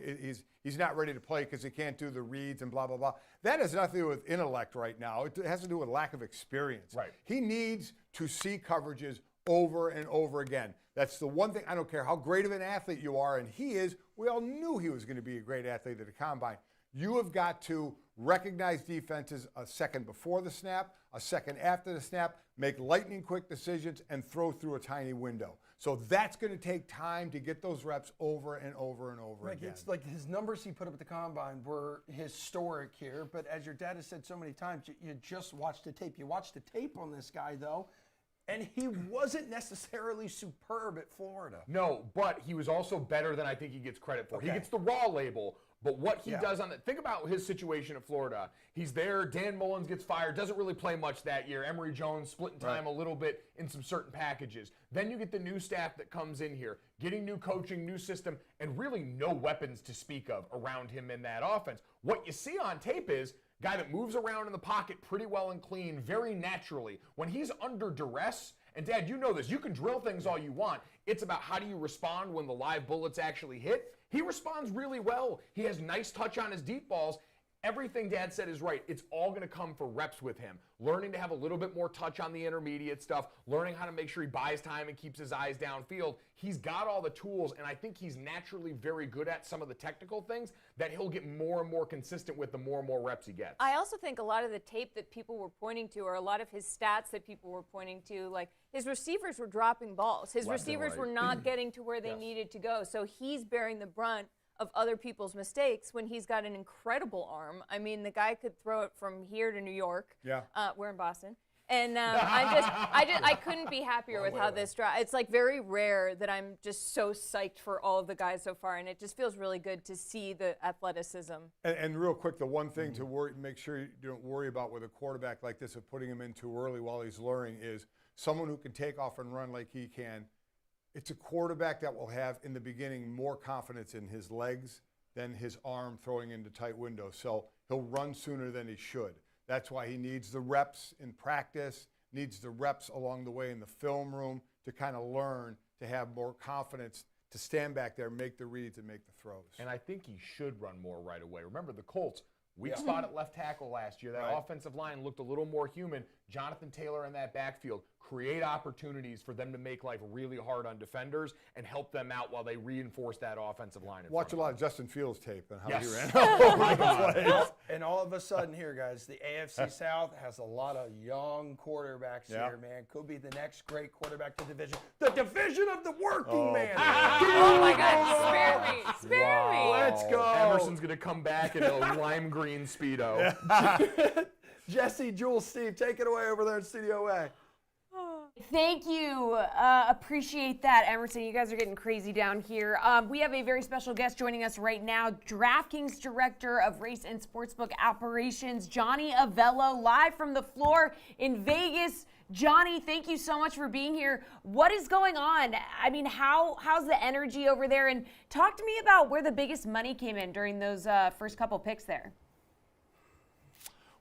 he's not ready to play because he can't do the reads and blah, blah, blah. That has nothing to do with intellect right now. It has to do with lack of experience. Right. He needs to see coverages over and over again. That's the one thing. I don't care how great of an athlete you are, and he is. We all knew he was going to be a great athlete at the combine. You have got to recognize defenses a second before the snap, a second after the snap, make lightning quick decisions, and throw through a tiny window. So that's going to take time to get those reps over and over and over again. It's like his numbers he put up at the combine were historic here, but as your dad has said so many times, you just watched the tape. You watched the tape on this guy, though, and he wasn't necessarily superb at Florida. No, but he was also better than I think he gets credit for. He gets the raw label, but what he does on think about his situation at Florida. He's there, Dan Mullins gets fired, doesn't really play much that year. Emory Jones splitting time a little bit in some certain packages. Then you get the new staff that comes in here, getting new coaching, new system, and really no weapons to speak of around him in that offense. What you see on tape is guy that moves around in the pocket pretty well and clean, very naturally. When he's under duress, and Dad, you know this, you can drill things all you want. It's about how do you respond when the live bullets actually hit. He responds really well. He has nice touch on his deep balls. Everything Dad said is right. It's all going to come for reps with him. Learning to have a little bit more touch on the intermediate stuff, learning how to make sure he buys time and keeps his eyes downfield. He's got all the tools, and I think he's naturally very good at some of the technical things that he'll get more and more consistent with the more and more reps he gets. I also think a lot of the tape that people were pointing to, or a lot of his stats that people were pointing to, like his receivers were dropping balls. His receivers were not getting to where they needed to go. So he's bearing the brunt of other people's mistakes when he's got an incredible arm. I mean, the guy could throw it from here to New York. Yeah. We're in Boston. And I couldn't be happier with how this draft. It's like very rare that I'm just so psyched for all of the guys so far, and it just feels really good to see the athleticism. And real quick, the one thing to make sure you don't worry about with a quarterback like this of putting him in too early while he's learning is someone who can take off and run like he can. It's a quarterback that will have, in the beginning, more confidence in his legs than his arm throwing into tight windows. So he'll run sooner than he should. That's why he needs the reps in practice, needs the reps along the way in the film room to kind of learn to have more confidence to stand back there, make the reads, and make the throws. And I think he should run more right away. Remember, the Colts Weak spot at left tackle last year. That offensive line looked a little more human. Jonathan Taylor in that backfield create opportunities for them to make life really hard on defenders and help them out while they reinforce that offensive line. Watch a lot of Justin Fields tape and how he ran over the plays. And all of a sudden here, guys, the AFC South has a lot of young quarterbacks here, man. Could be the next great quarterback to the division. The division of the working man. Oh my God, spare me. Spare me. Let's go. Emerson's going to come back in a lime green Speedo. Jesse, Jules, Steve, take it away over there in Studio A. Thank you. Appreciate that, Emerson. You guys are getting crazy down here. We have a very special guest joining us right now, DraftKings Director of Race and Sportsbook Operations, Johnny Avello, live from the floor in Vegas. Johnny, thank you so much for being here. What is going on? I mean, how's the energy over there? And talk to me about where the biggest money came in during those first couple picks there.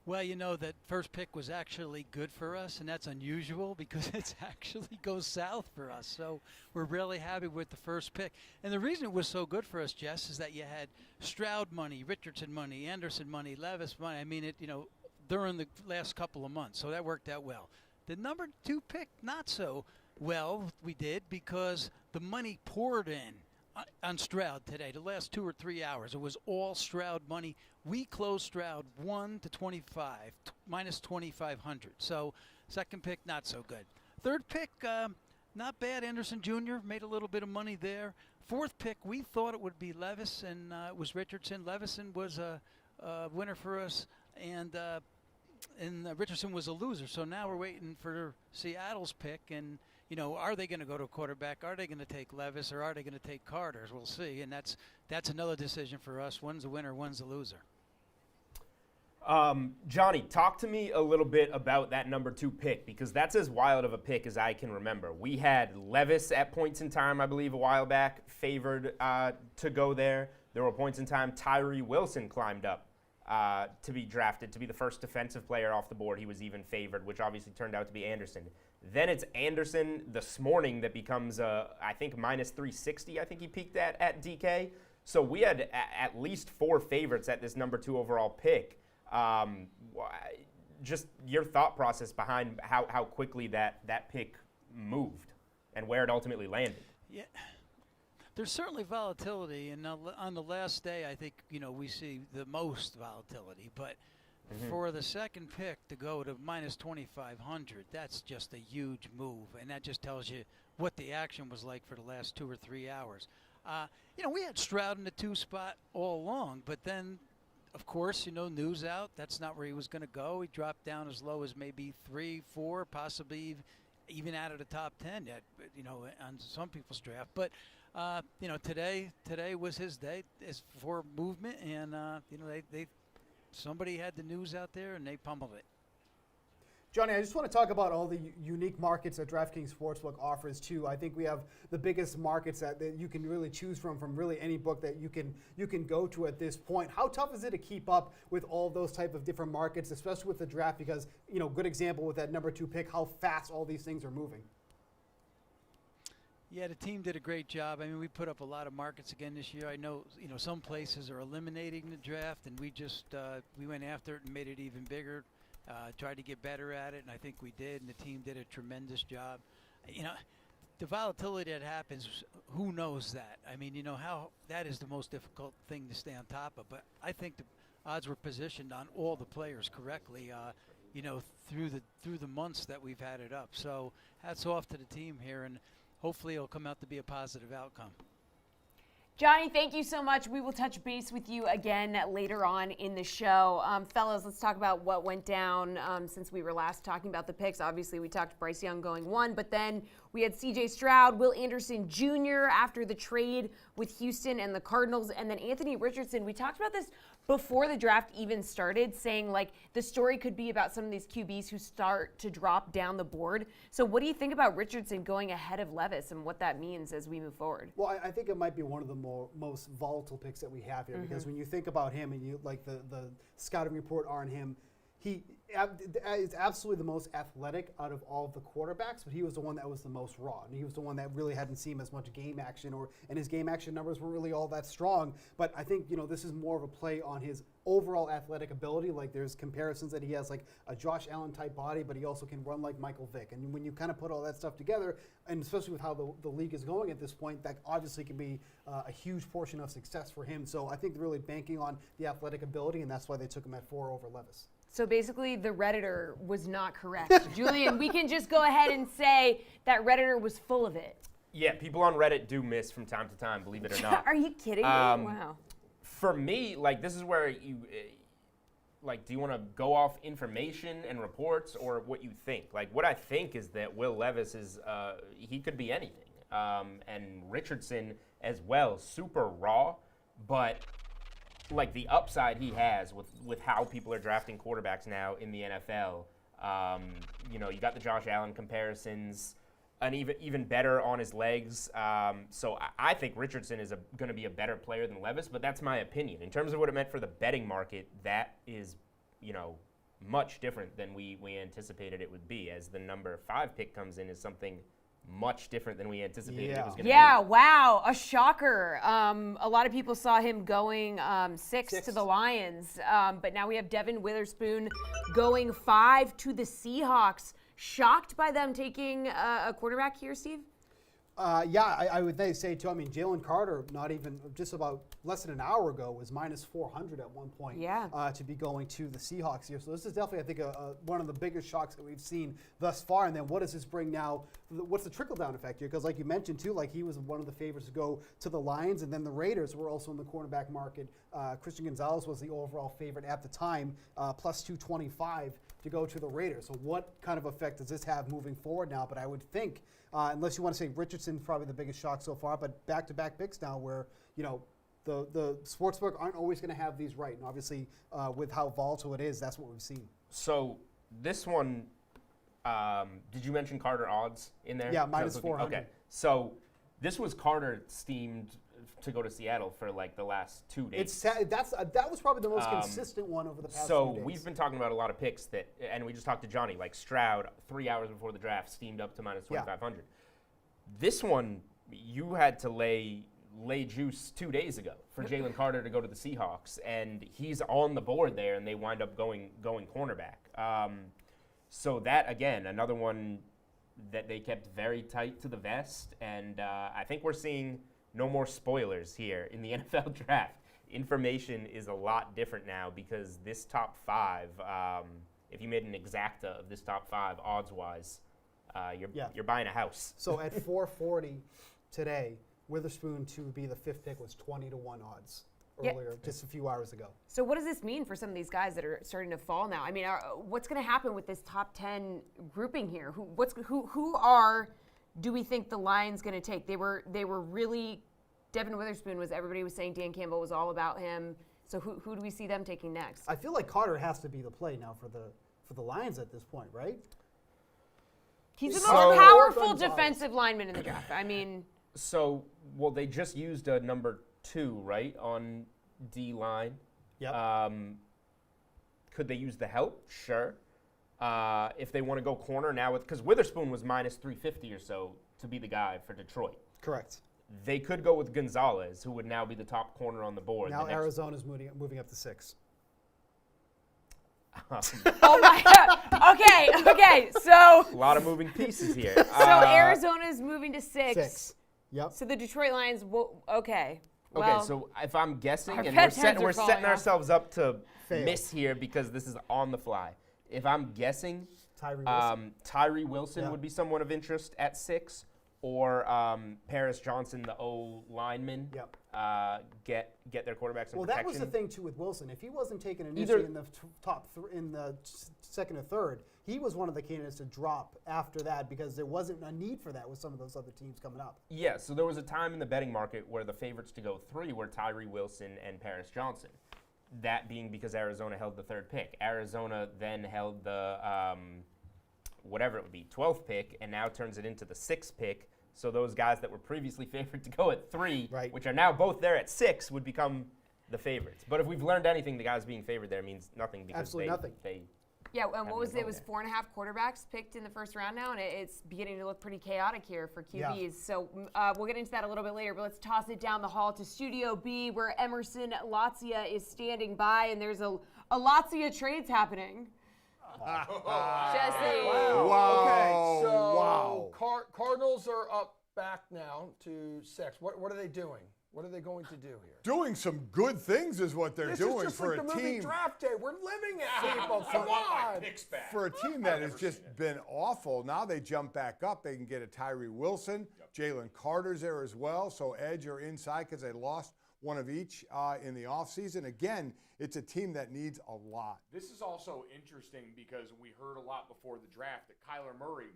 Well, you know, that first pick was actually good for us, and that's unusual because it actually goes south for us. So we're really happy with the first pick. And the reason it was so good for us, Jess, is that you had Stroud money, Richardson money, Anderson money, Levis money. I mean, during the last couple of months. So that worked out well. The number 2 pick, not so well, we did, because the money poured in on Stroud today, the last 2 or 3 hours. It was all Stroud money. We closed Stroud 1 to 25, minus 2,500. So second pick, not so good. Third pick, not bad. Anderson Jr. made a little bit of money there. Fourth pick, we thought it would be Levis, and it was Richardson. Levison was a winner for us, and Richardson was a loser. So now we're waiting for Seattle's pick, and you know, are they going to go to a quarterback? Are they going to take Levis, or are they going to take Carter? We'll see, and that's another decision for us. One's a winner, one's a loser. Johnny, talk to me a little bit about that number 2 pick, because that's as wild of a pick as I can remember. We had Levis at points in time, I believe, a while back, favored to go there. There were points in time Tyree Wilson climbed up to be drafted, to be the first defensive player off the board. He was even favored, which obviously turned out to be Anderson. Then it's Anderson this morning that becomes, I think, minus 360, I think he peaked at DK. So we had at least 4 favorites at this number 2 overall pick. Just your thought process behind how quickly that pick moved and where it ultimately landed. Yeah, there's certainly volatility, and on the last day, I think, you know, we see the most volatility. But for the second pick to go to minus 2,500, that's just a huge move, and that just tells you what the action was like for the last 2 or 3 hours. You know, we had Stroud in the 2 spot all along, but then, of course, you know, news out, that's not where he was going to go. He dropped down as low as maybe 3, 4, possibly even out of the top 10, you know, on some people's draft. But, you know, today was his day for movement, and, you know, somebody had the news out there, and they pummeled it. Johnny, I just want to talk about all the unique markets that DraftKings Sportsbook offers too. I think we have the biggest markets that you can really choose from really any book that you can go to at this point. How tough is it to keep up with all those type of different markets, especially with the draft? Because, you know, good example with that number 2 pick, how fast all these things are moving. Yeah, the team did a great job. I mean, we put up a lot of markets again this year. I know, you know, some places are eliminating the draft, and we just we went after it and made it even bigger. Tried to get better at it, and I think we did, and the team did a tremendous job. You know, the volatility that happens, who knows that? I mean, you know, how that is the most difficult thing to stay on top of, but I think the odds were positioned on all the players correctly, you know, through the months that we've had it up. So hats off to the team here, and hopefully it'll come out to be a positive outcome. Johnny, thank you so much. We will touch base with you again later on in the show. Fellas, let's talk about what went down since we were last talking about the picks. Obviously, we talked Bryce Young going 1, but then we had CJ Stroud, Will Anderson Jr. after the trade with Houston and the Cardinals, and then Anthony Richardson. We talked about this before the draft even started, saying like the story could be about some of these QBs who start to drop down the board. So what do you think about Richardson going ahead of Levis and what that means as we move forward? Well, I think it might be one of the most volatile picks that we have here, because when you think about him and you like the scouting report on him, he is absolutely the most athletic out of all of the quarterbacks, but he was the one that was the most raw. And he was the one that really hadn't seen as much game action, and his game action numbers weren't really all that strong. But I think, this is more of a play on his overall athletic ability. Like, there's comparisons that he has like a Josh Allen type body, but he also can run like Michael Vick. And when you kind of put all that stuff together, and especially with how the league is going at this point, that obviously can be a huge portion of success for him. So I think they're really banking on the athletic ability, and that's why they took him at 4 over Levis. So basically, the Redditor was not correct. Julian, we can just go ahead and say that Redditor was full of it. Yeah, people on Reddit do miss from time to time, believe it or not. Are you kidding me? Wow. For me, like, this is where you, like, do you want to go off information and reports or what you think? Like, what I think is that Will Levis is, he could be anything. And Richardson as well, super raw, but like the upside he has with how people are drafting quarterbacks now in the NFL. You got the Josh Allen comparisons, and even better on his legs. So I think Richardson is going to be a better player than Levis, but that's my opinion. In terms of what it meant for the betting market, that is, much different than we anticipated it would be, as the number 5 pick comes in is something much different than we anticipated it was going to be. Yeah, wow, a shocker. A lot of people saw him going 6 to the Lions, but now we have Devin Witherspoon going 5 to the Seahawks. Shocked by them taking a quarterback here, Steve? I would say too. I mean, Jalen Carter, not even just about less than an hour ago, was minus 400 at one point. To be going to the Seahawks here. So this is definitely, I think, one of the biggest shocks that we've seen thus far. And then what does this bring now? What's the trickle down effect here? Because like you mentioned too, like he was one of the favorites to go to the Lions, and then the Raiders were also in the cornerback market. Christian Gonzalez was the overall favorite at the time, plus 225 to go to the Raiders. So what kind of effect does this have moving forward now? But I would think, unless you want to say Richardson's probably the biggest shock so far, but back-to-back picks now where, the sportsbook aren't always going to have these right. And obviously, with how volatile it is, that's what we've seen. So this one, did you mention Carter odds in there? Yeah, minus 400. Okay, so this was Carter steamed to go to Seattle for like the last 2 days. That was probably the most consistent one over the past few days. So we've been talking about a lot of picks that, and we just talked to Johnny, like Stroud, 3 hours before the draft, steamed up to minus 2,500. This one, you had to lay juice 2 days ago for Jalen Carter to go to the Seahawks, and he's on the board there, and they wind up going cornerback. So that, again, another one that they kept very tight to the vest, and I think we're seeing no more spoilers here in the NFL draft. Information is a lot different now because this top 5, if you made an exacta of this top 5 odds-wise, you're buying a house. So at 440 today, Witherspoon to be the 5th pick was 20 to 1 odds earlier, just a few hours ago. So what does this mean for some of these guys that are starting to fall now? I mean, what's going to happen with this top 10 grouping here? Do we think the Lions going to take? They were really, Devin Witherspoon everybody was saying Dan Campbell was all about him. So who do we see them taking next? I feel like Carter has to be the play now for the Lions at this point, right? He's the most powerful defensive lineman in the draft. I mean. So, they just used a number 2, right, on D-line. Yep. Could they use the help? Sure. If they want to go corner now, because Witherspoon was minus 350 or so to be the guy for Detroit. Correct. They could go with Gonzalez, who would now be the top corner on the board. Now Arizona's moving up to 6. Oh my God. Okay. So a lot of moving pieces here. So Arizona's moving to 6. Yep. So the Detroit Lions Okay, so if I'm guessing, and we're setting ourselves up to miss here because this is on the fly. If I'm guessing, Tyree Wilson would be someone of interest at 6, or Paris Johnson, the O lineman, get their quarterbacks in protection. Well, that was the thing too with Wilson. If he wasn't taken initially in the top in the second or third, he was one of the candidates to drop after that because there wasn't a need for that with some of those other teams coming up. Yeah, so there was a time in the betting market where the favorites to go 3 were Tyree Wilson and Paris Johnson. That being because Arizona held the 3rd pick. Arizona then held the whatever it would be, 12th pick, and now turns it into the 6th pick. So those guys that were previously favored to go at 3, which are now both there at 6, would become the favorites. But if we've learned anything, the guys being favored there means nothing because absolutely nothing. They Yeah, and what was it? It was 4.5 quarterbacks picked in the first round now, and it's beginning to look pretty chaotic here for QBs. Yeah. So we'll get into that a little bit later, but let's toss it down the hall to Studio B, where Emerson Latzia is standing by, and there's a Latzia trades happening. Jesse. Wow. Okay, so Cardinals are up back now to 6. What are they doing? What are they going to do here? Doing some good things is what they're doing is just for like a the movie team. Draft Day. We're living it, people. Come on. For a team that has just been awful, now they jump back up. They can get a Tyree Wilson. Jalen Carter's there as well. So edge or inside because they lost one of each in the offseason. Again, it's a team that needs a lot. This is also interesting because we heard a lot before the draft that Kyler Murray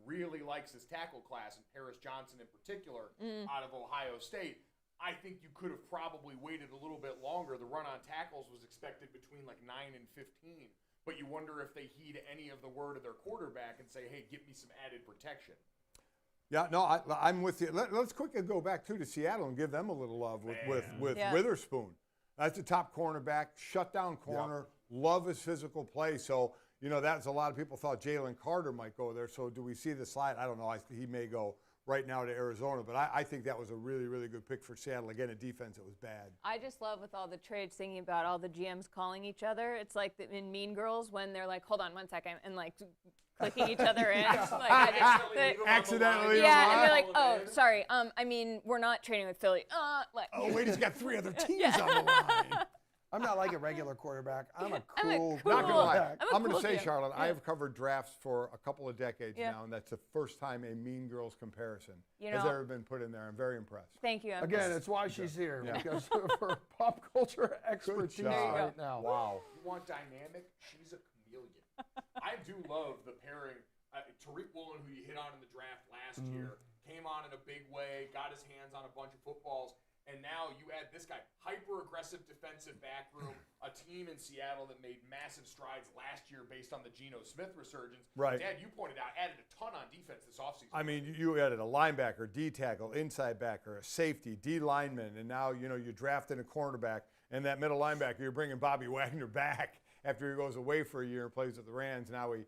really likes his tackle class, and Paris Johnson in particular out of Ohio State. I think you could have probably waited a little bit longer. The run on tackles was expected between like 9 and 15. But you wonder if they heed any of the word of their quarterback and say, hey, give me some added protection. Yeah, no, I'm with you. Let's quickly go back to Seattle and give them a little love with Witherspoon. That's a top cornerback, shutdown corner, love his physical play. So, that's a lot of people thought Jalen Carter might go there. So do we see the slide? I don't know. He may go right now to Arizona, but I think that was a really, really good pick for Seattle. Again, a defense that was bad. I just love with all the trades thinking about all the GMs calling each other. It's like in Mean Girls when they're like, hold on 1 second, and like clicking each other in. Accidentally. Yeah, and they're like, oh, sorry. I mean, we're not trading with Philly. Oh, wait, he's got 3 other teams on the line. I'm not like a regular quarterback. I'm a cool not gonna lie. I'm going to say, Charlotte, I have covered drafts for a couple of decades now, and that's the first time a Mean Girls comparison has ever been put in there. I'm very impressed. Thank you. Again, it's why she's here, because of her pop culture expertise right now. Wow. You want dynamic? She's a chameleon. I do love the pairing. Tariq Woolen, who you hit on in the draft last year, came on in a big way, got his hands on a bunch of footballs. And now you add this guy, hyper-aggressive defensive back room, a team in Seattle that made massive strides last year based on the Geno Smith resurgence. Right. Dad, you pointed out, added a ton on defense this offseason. I mean, you added a linebacker, D tackle, inside backer, a safety, D lineman, and now, you're drafting a cornerback. And that middle linebacker, you're bringing Bobby Wagner back after he goes away for a year and plays with the Rams. Now he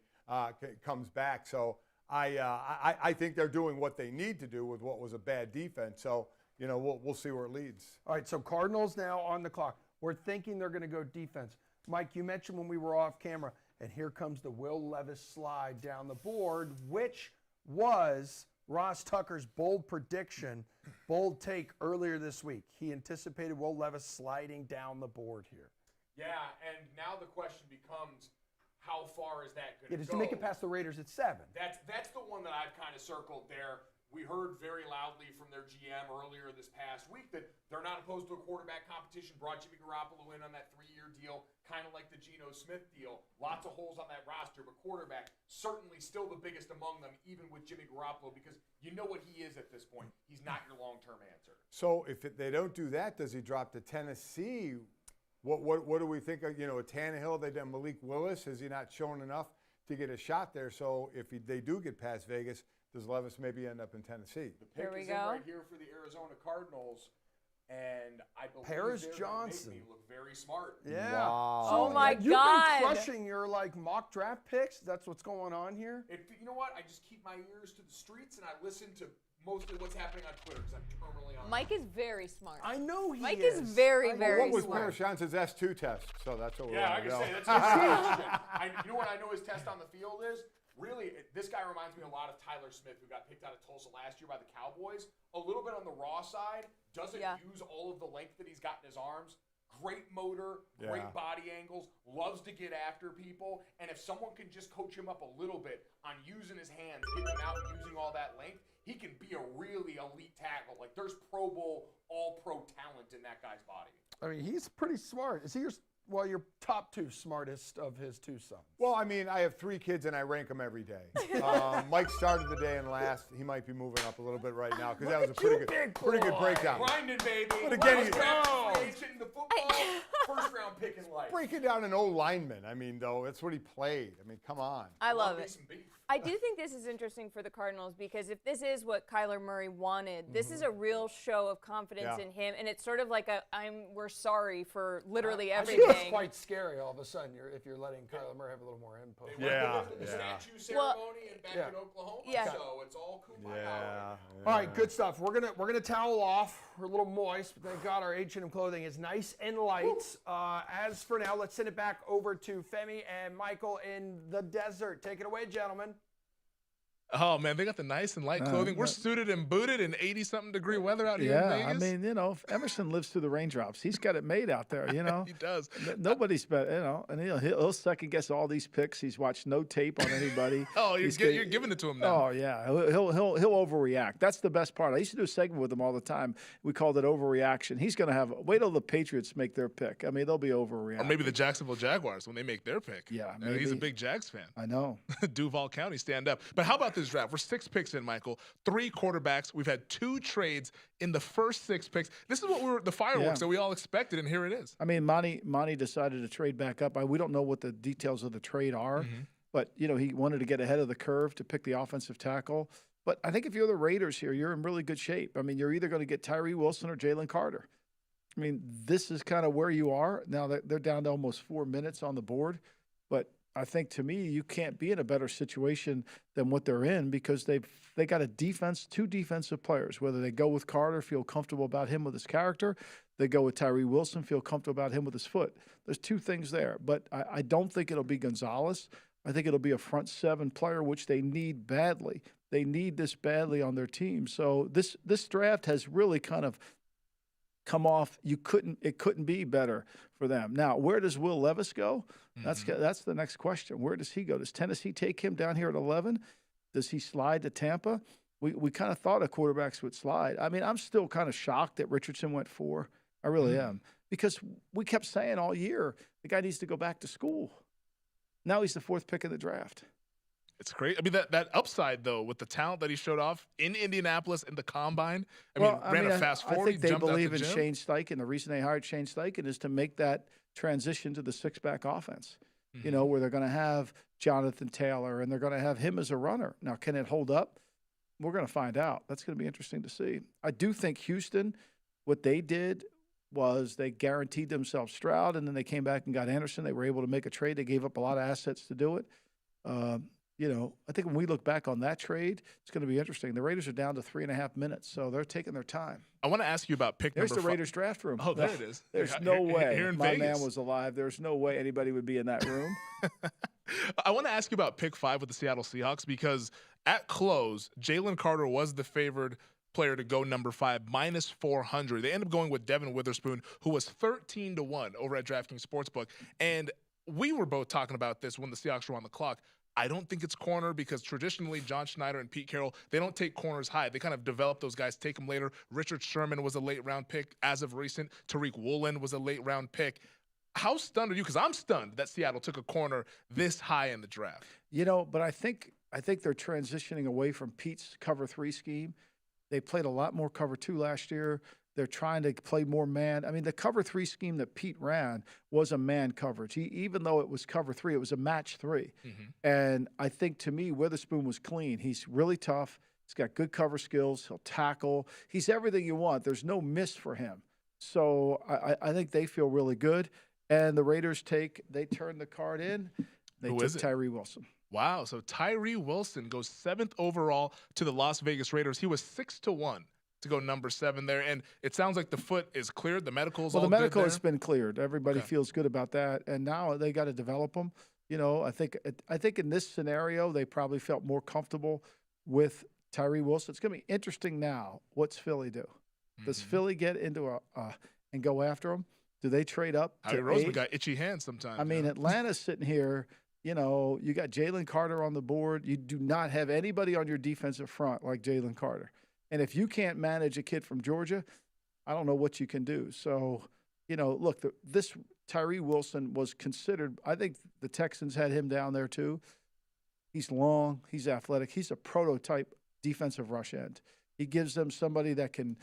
comes back. So I think they're doing what they need to do with what was a bad defense. So, we'll see where it leads. All right, so Cardinals now on the clock. We're thinking they're going to go defense. Mike, you mentioned when we were off camera, and here comes the Will Levis slide down the board, which was Ross Tucker's bold prediction, bold take earlier this week. He anticipated Will Levis sliding down the board here. Yeah, and now the question becomes, how far is that going to go? Does he make it past the Raiders at 7? That's the one that I've kind of circled there. We heard very loudly from their GM earlier this past week that they're not opposed to a quarterback competition, brought Jimmy Garoppolo in on that 3-year deal, kind of like the Geno Smith deal. Lots of holes on that roster, but quarterback certainly still the biggest among them, even with Jimmy Garoppolo, because you know what he is at this point. He's not your long-term answer. So if they don't do that, does he drop to Tennessee? What do we think of, a Tannehill? They done Malik Willis. Has he not shown enough to get a shot there? So if they do get past Vegas, does Levis maybe end up in Tennessee? The pick is in right here for the Arizona Cardinals, and I believe Paris they're Johnson make me look very smart. Yeah. Wow. Oh my You've God. been crushing your mock draft picks. That's what's going on here. You know what? I just keep my ears to the streets and I listen to mostly what's happening on Twitter because I'm terminally on. Mike is very smart. I know he Mike is. is very, very What was smart. Paris Johnson's S2 test? So that's what we're I can say that's his question. You know what I know his test on the field is? Really, this guy reminds me a lot of Tyler Smith, who got picked out of Tulsa last year by the Cowboys. A little bit on the raw side, doesn't use all of the length that he's got in his arms. Great motor, great body angles, loves to get after people. And if someone can just coach him up a little bit on using his hands, getting him out and using all that length, he can be a really elite tackle. Like, there's Pro Bowl, all-pro talent in that guy's body. I mean, he's pretty smart. Is he your top 2 smartest of his 2 sons? Well, I mean, I have 3 kids and I rank them every day. Mike started the day in last. He might be moving up a little bit right now because that was a pretty good breakdown. Grinding, baby. But again, in the football, first-round pick in life. Breaking down an old lineman. I mean, though, that's what he played. I mean, come on. I love it. Some beef. I do think this is interesting for the Cardinals because if this is what Kyler Murray wanted, this is a real show of confidence in him, and it's sort of like we're sorry for literally everything. I think it's quite scary all of a sudden if you're letting Kyler Murray have a little more input. Yeah. The statue ceremony back in Oklahoma. Yeah. So it's all kumbaya. All right, good stuff. We're gonna towel off. We're a little moist, but thank God our H&M clothing is nice and light. As for now, let's send it back over to Femi and Michael in the desert. Take it away, gentlemen. Oh, man, they got the nice and light clothing. We're suited and booted in 80-something degree weather out here in Vegas. I mean, if Emerson lives through the raindrops, he's got it made out there, He does. Nobody's better, and he'll second guess all these picks. He's watched no tape on anybody. You're giving it to him now. Oh, yeah. He'll overreact. That's the best part. I used to do a segment with him all the time. We called it overreaction. He's going to wait till the Patriots make their pick. I mean, they'll be overreacting. Or maybe the Jacksonville Jaguars when they make their pick. Yeah, maybe. He's a big Jags fan. I know. Duval County, stand up. But how about this draft? We're 6 picks in, Michael. 3 quarterbacks. We've had 2 trades in the first 6 picks. This is the fireworks that we all expected, and here it is. I mean, Monty decided to trade back up. We don't know what the details of the trade are, but he wanted to get ahead of the curve to pick the offensive tackle. But I think if you're the Raiders here, you're in really good shape. I mean, you're either going to get Tyree Wilson or Jalen Carter. I mean, this is kind of where you are. Now they're down to almost 4 minutes on the board, but I think to me, you can't be in a better situation than what they're in because they got 2 defensive players. Whether they go with Carter, feel comfortable about him with his character, they go with Tyree Wilson, feel comfortable about him with his foot. There's 2 things there, but I don't think it'll be Gonzalez. I think it'll be a front 7 player, which they need badly. They need this badly on their team. So this draft has really kind of come off. It couldn't be better for them. Now, where does Will Levis go? That's the next question. Where does he go? Does Tennessee take him down here at 11? Does he slide to Tampa? We kind of thought quarterbacks would slide. I mean, I'm still kind of shocked that Richardson went 4. I really am. Because we kept saying all year, the guy needs to go back to school. Now he's the 4th pick of the draft. It's great. I mean, that upside, though, with the talent that he showed off in Indianapolis in the Combine. Ran a fast 40, I think they jumped believe out in the gym. Shane Steichen. The reason they hired Shane Steichen is to make that transition to the 6-back offense, where they're going to have Jonathan Taylor and they're going to have him as a runner. Now, can it hold up? We're going to find out. That's going to be interesting to see. I do think Houston, what they did was they guaranteed themselves Stroud, and then they came back and got Anderson. They were able to make a trade. They gave up a lot of assets to do it. I think when we look back on that trade, it's going to be interesting. The Raiders are down to 3.5 minutes, so they're taking their time. I want to ask you about pick There's number 5. the Raiders draft room. Oh, there it is. There's no way here in my Vegas. man was alive. There's no way anybody would be in that room. I want to ask you about pick 5 with the Seattle Seahawks because at close, Jalen Carter was the favored player to go number 5, minus 400. They ended up going with Devin Witherspoon, who was 13-1 over at DraftKings Sportsbook. And we were both talking about this when the Seahawks were on the clock. I don't think it's corner because traditionally John Schneider and Pete Carroll, they don't take corners high. They kind of develop those guys, take them later. Richard Sherman was a late-round pick as of recent. Tariq Woolen was a late-round pick. How stunned are you? Because I'm stunned that Seattle took a corner this high in the draft. But I think they're transitioning away from Pete's cover 3 scheme. They played a lot more cover 2 last year. They're trying to play more man. I mean, the cover 3 scheme that Pete ran was a man coverage. Even though it was cover 3, it was a match 3. And I think, to me, Witherspoon was clean. He's really tough. He's got good cover skills. He'll tackle. He's everything you want. There's no miss for him. So I think they feel really good. And the Raiders they turn the card in. They took Tyree Wilson. Wow. So Tyree Wilson goes 7th overall to the Las Vegas Raiders. He was 6-1. To go number 7 there, and it sounds like the foot is cleared. The medical's all good there. The medical has been cleared. Everybody feels good about that, and now they got to develop them. I think in this scenario they probably felt more comfortable with Tyree Wilson. It's going to be interesting now. What's Philly do? Does Philly get into and go after him? Do they trade up? Howie Roseman got itchy hands sometimes. I mean, Atlanta's sitting here. You got Jalen Carter on the board. You do not have anybody on your defensive front like Jalen Carter. And if you can't manage a kid from Georgia, I don't know what you can do. So, look, this Tyree Wilson was considered, I think the Texans had him down there too. He's long, he's athletic, he's a prototype defensive rush end. He gives them somebody that can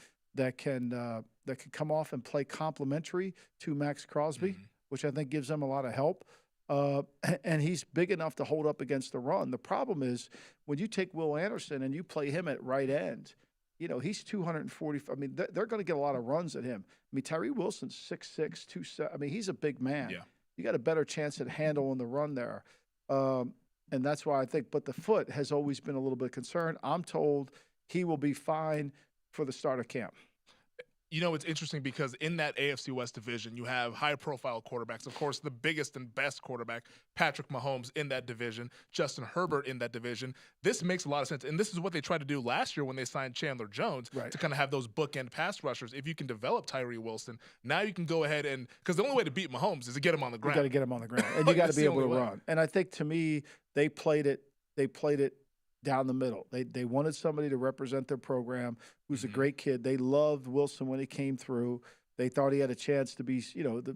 come off and play complementary to Max Crosby, which I think gives them a lot of help. And he's big enough to hold up against the run. The problem is when you take Will Anderson and you play him at right end, he's 240. I mean, they're going to get a lot of runs at him. I mean, Tyree Wilson's 6'6", 270. I mean, he's a big man. Yeah. You got a better chance at handling the run there. And that's why I think, but the foot has always been a little bit concerned. I'm told he will be fine for the start of camp. It's interesting because in that AFC West division, you have high-profile quarterbacks. Of course, the biggest and best quarterback, Patrick Mahomes, in that division, Justin Herbert in that division. This makes a lot of sense, and this is what they tried to do last year when they signed Chandler Jones to kind of have those bookend pass rushers. If you can develop Tyree Wilson, now you can go ahead and – because the only way to beat Mahomes is to get him on the ground. You got to get him on the ground, and you got to be able to run. And I think, to me, they played it down the middle. They wanted somebody to represent their program who's a great kid. They loved Wilson when he came through. They thought he had a chance to be,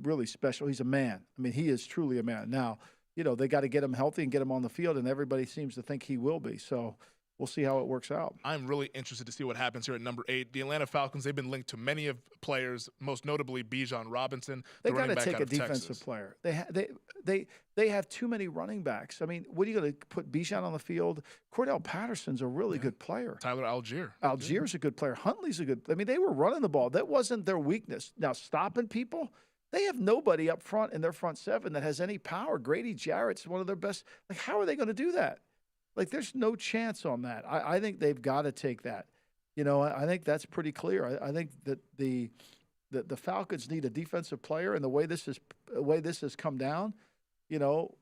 really special. He's a man. I mean, he is truly a man. Now, they got to get him healthy and get him on the field, and everybody seems to think he will be. So we'll see how it works out. I'm really interested to see what happens here at number 8. The Atlanta Falcons, they've been linked to many of players, most notably Bijan Robinson. They got to take a defensive player. They have too many running backs. I mean, what are you going to put Bijan on the field? Cordell Patterson's a really good player. Tyler Algier. Algier's a good player. Huntley's a good – I mean, they were running the ball. That wasn't their weakness. Now, stopping people, they have nobody up front in their front seven that has any power. Grady Jarrett's one of their best – like, how are they going to do that? Like, there's no chance on that. I think they've got to take that. I think that's pretty clear. I think that the Falcons need a defensive player, and the way this has come down,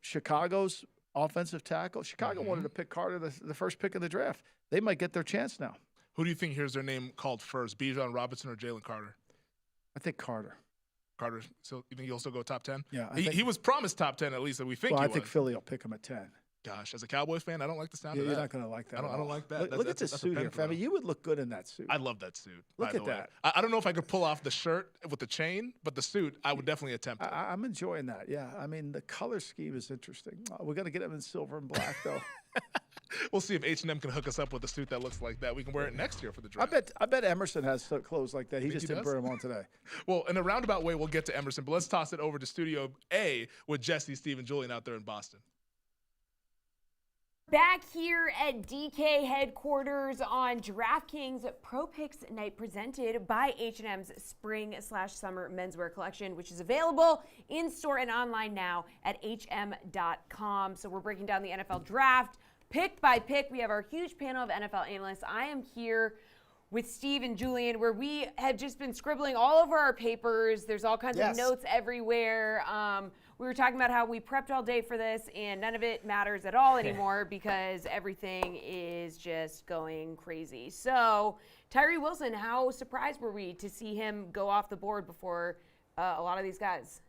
Chicago's offensive tackle. Chicago wanted to pick Carter the first pick in the draft. They might get their chance now. Who do you think hears their name called first, Bijan Robinson or Jalen Carter? I think Carter. Carter, so you think he'll still go top 10? Yeah. He was promised top 10 at least, that we think I think Philly will pick him at 10. Gosh, as a Cowboys fan, I don't like the sound of that. You're not going to like that. I don't like that. Look at this suit here, family. You would look good in that suit. I love that suit. Look at that. I don't know if I could pull off the shirt with the chain, but the suit, I would definitely attempt it. I'm enjoying that. Yeah. I mean, the color scheme is interesting. We're going to get him in silver and black, though. We'll see if H&M can hook us up with a suit that looks like that. We can wear it next year for the draft. I bet Emerson has clothes like that. He just didn't put them on today. Well, in a roundabout way, we'll get to Emerson, but let's toss it over to Studio A with Jesse, Steve, and Julian out there in Boston. Back here at DK headquarters on DraftKings Pro Picks Night presented by H&M's Spring/Summer Menswear Collection, which is available in-store and online now at hm.com. So we're breaking down the NFL Draft pick by pick. We have our huge panel of NFL analysts. I am here with Steve and Julian, where we have just been scribbling all over our papers. There's all kinds of notes everywhere. We were talking about how we prepped all day for this, and none of it matters at all anymore because everything is just going crazy. So, Tyree Wilson, how surprised were we to see him go off the board before a lot of these guys?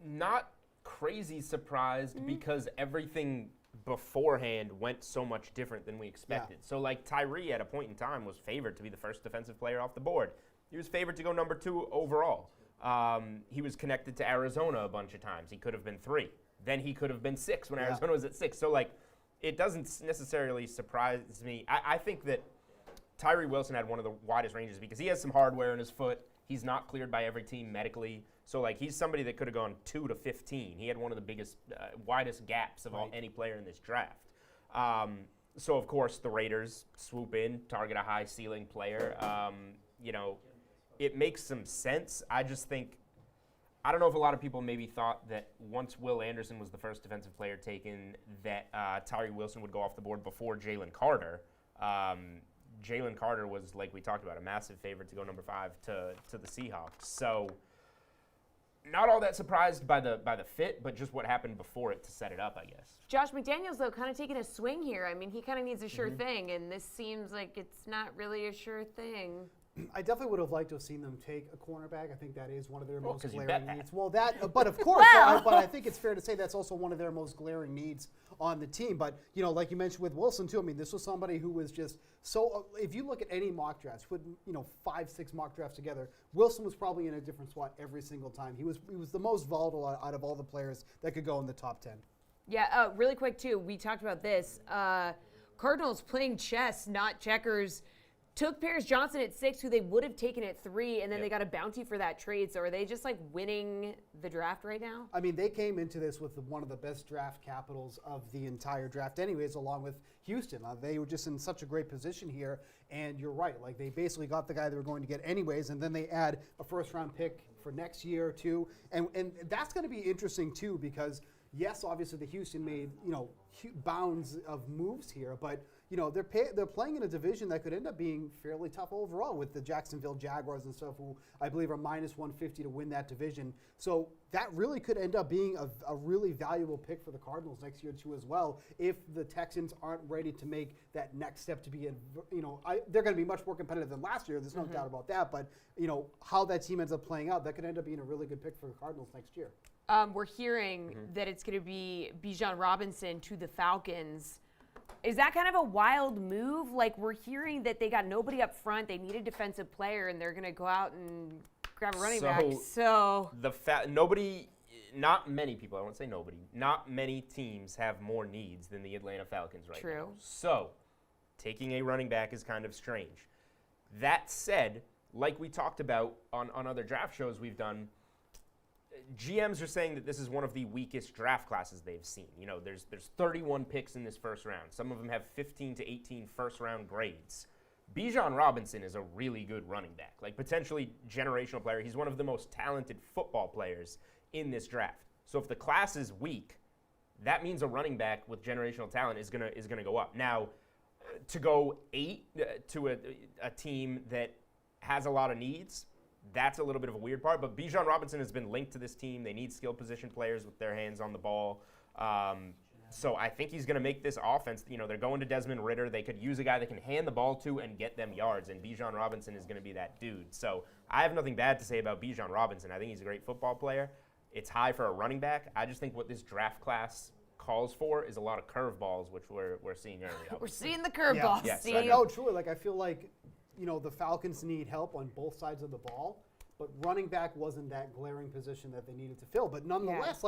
Not crazy surprised because everything beforehand went so much different than we expected. Yeah. So, like, Tyree at a point in time was favored to be the first defensive player off the board. He was favored to go number 2 overall. He was connected to Arizona a bunch of times. He could have been 3. Then he could have been 6 when Arizona was at 6. So, like, it doesn't necessarily surprise me. I think that Tyree Wilson had one of the widest ranges because he has some hardware in his foot. He's not cleared by every team medically. So, like, he's somebody that could have gone 2 to 15. He had one of the biggest, widest gaps of any player in this draft. So, of course, the Raiders swoop in, target a high ceiling player. It makes some sense. I just think, I don't know if a lot of people maybe thought that once Will Anderson was the first defensive player taken, that Tyree Wilson would go off the board before Jalen Carter. Jalen Carter was, like we talked about, a massive favorite to go number 5 to the Seahawks. So, not all that surprised by the fit, but just what happened before it to set it up, I guess. Josh McDaniels, though, kind of taking a swing here. I mean, he kind of needs a sure thing, and this seems like it's not really a sure thing. I definitely would have liked to have seen them take a cornerback. I think that is one of their most glaring needs. Well, but of course, but I think it's fair to say that's also one of their most glaring needs on the team. But, like you mentioned with Wilson, too, I mean, this was somebody who was just so, if you look at any mock drafts, put, 5-6 mock drafts together, Wilson was probably in a different spot every single time. He was the most volatile out of all the players that could go in the top 10. Yeah, really quick, too, we talked about this. Cardinals playing chess, not checkers, took Paris Johnson at 6, who they would have taken at 3, and then they got a bounty for that trade. So are they just like winning the draft right now? I mean, they came into this with one of the best draft capitals of the entire draft anyways, along with Houston. They were just in such a great position here, and you're right. Like, they basically got the guy they were going to get anyways, and then they add a first-round pick for next year, too. And that's going to be interesting, too, because, yes, obviously the Houston made, bounds of moves here, but they're playing in a division that could end up being fairly tough overall with the Jacksonville Jaguars and stuff, who I believe are minus 150 to win that division. So that really could end up being a really valuable pick for the Cardinals next year too as well, if the Texans aren't ready to make that next step to be, they're going to be much more competitive than last year. There's no doubt about that. But how that team ends up playing out, that could end up being a really good pick for the Cardinals next year. We're hearing that it's going to be Bijan Robinson to the Falcons. Is that kind of a wild move? Like, we're hearing that they got nobody up front. They need a defensive player, and they're going to go out and grab a running back. So not many people, I won't say nobody, not many teams have more needs than the Atlanta Falcons right now. True. So taking a running back is kind of strange. That said, like we talked about on other draft shows we've done, GMs are saying that this is one of the weakest draft classes they've seen. There's 31 picks in this first round. Some of them have 15 to 18 first-round grades. Bijan Robinson is a really good running back, like potentially generational player. He's one of the most talented football players in this draft. So if the class is weak, that means a running back with generational talent is gonna go up. Now, to go 8 to a team that has a lot of needs, that's a little bit of a weird part, but Bijan Robinson has been linked to this team. They need skill position players with their hands on the ball. So I think he's going to make this offense, they're going to Desmond Ridder. They could use a guy they can hand the ball to and get them yards, and Bijan Robinson is going to be that dude. So I have nothing bad to say about Bijan Robinson. I think he's a great football player. It's high for a running back. I just think what this draft class calls for is a lot of curveballs, which we're seeing early. We're seeing the curveballs. Yes, no, truly. Like, I feel like the Falcons need help on both sides of the ball, but running back wasn't that glaring position that they needed to fill. But nonetheless,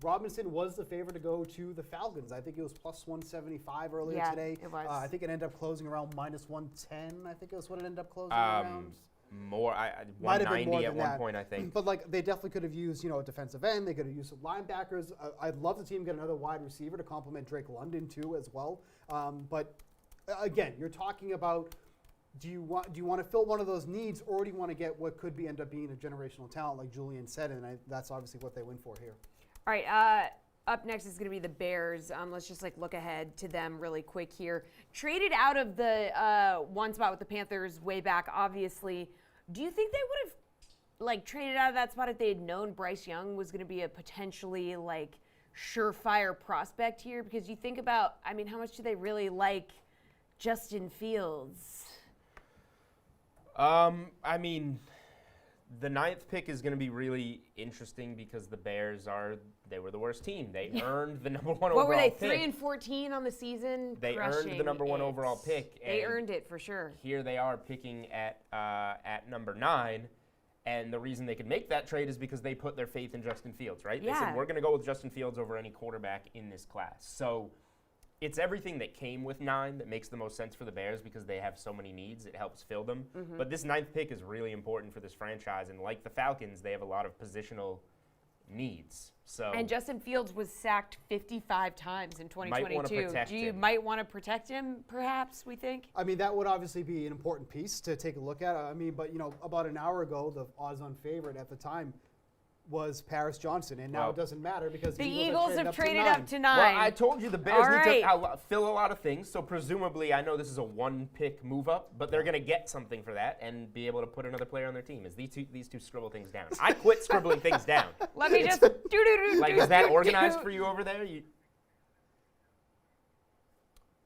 Robinson was the favorite to go to the Falcons. I think it was plus 175 earlier today. It was. I think it ended up closing around minus 110. I think it was what it ended up closing around. More, 190 at one point, I think. But they definitely could have used, a defensive end. They could have used some linebackers. I'd love the team get another wide receiver to complement Drake London too, as well. But again, you're talking about. Do you want to fill one of those needs, or do you want to get what could end up being a generational talent, like Julian said, and that's obviously what they went for here. All right, up next is going to be the Bears. Let's just look ahead to them really quick here. Traded out of the one spot with the Panthers way back, obviously. Do you think they would have traded out of that spot if they had known Bryce Young was going to be a potentially surefire prospect here? Because you think about, how much do they really like Justin Fields? The 9th pick is going to be really interesting because the Bears were the worst team. They earned the number 1 overall pick. What were they, 3-14 on the season? They earned the number 1 overall pick. They earned it for sure. Here they are picking at number 9, and the reason they could make that trade is because they put their faith in Justin Fields, right? Yeah. They said, we're going to go with Justin Fields over any quarterback in this class. So it's everything that came with 9 that makes the most sense for the Bears because they have so many needs. It helps fill them. Mm-hmm. But this 9th pick is really important for this franchise. And like the Falcons, they have a lot of positional needs. And Justin Fields was sacked 55 times in 2022. You might want to protect him, perhaps, we think? That would obviously be an important piece to take a look at. But, about an hour ago, the odds-on favorite at the time was Paris Johnson, and now it doesn't matter because the Eagles have traded up to 9. Well, I told you the Bears need to fill a lot of things, so presumably I know this is a 1-pick move up, but they're going to get something for that and be able to put another player on their team. As these two scribble things down. I quit scribbling things down. Let me just is that organized for you over there?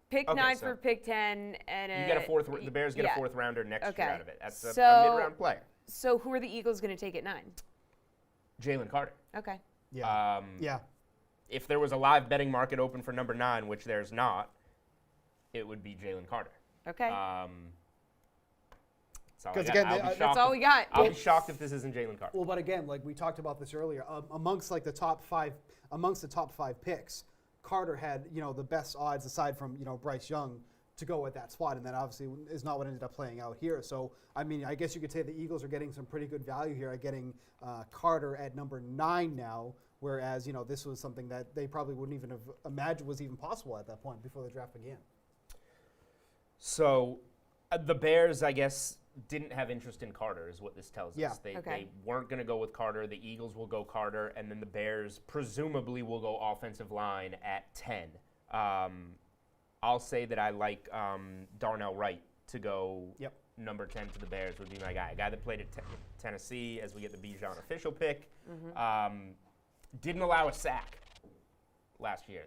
Pick 9 for pick 10, and you get a 4th. The Bears get a 4th rounder next year out of it. That's a mid-round player. So who are the Eagles going to take at 9? Jalen Carter. Okay. Yeah. If there was a live betting market open for number 9, which there's not, it would be Jalen Carter. Okay. That's all we got. I'll be shocked if this isn't Jalen Carter. Well, but again, we talked about this earlier, amongst the top 5 picks, Carter had the best odds aside from Bryce Young to go at that spot, and that obviously is not what ended up playing out here. So, I mean, I guess you could say the Eagles are getting some pretty good value here, getting Carter at number 9 now, whereas, this was something that they probably wouldn't even have imagined was even possible at that point before the draft began. So, the Bears, I guess, didn't have interest in Carter is what this tells us. They weren't going to go with Carter. The Eagles will go Carter, and then the Bears presumably will go offensive line at 10. I'll say that I like Darnell Wright to go number 10 to the Bears would be my guy. A guy that played at Tennessee as we get the Bijan official pick. Didn't allow a sack last year.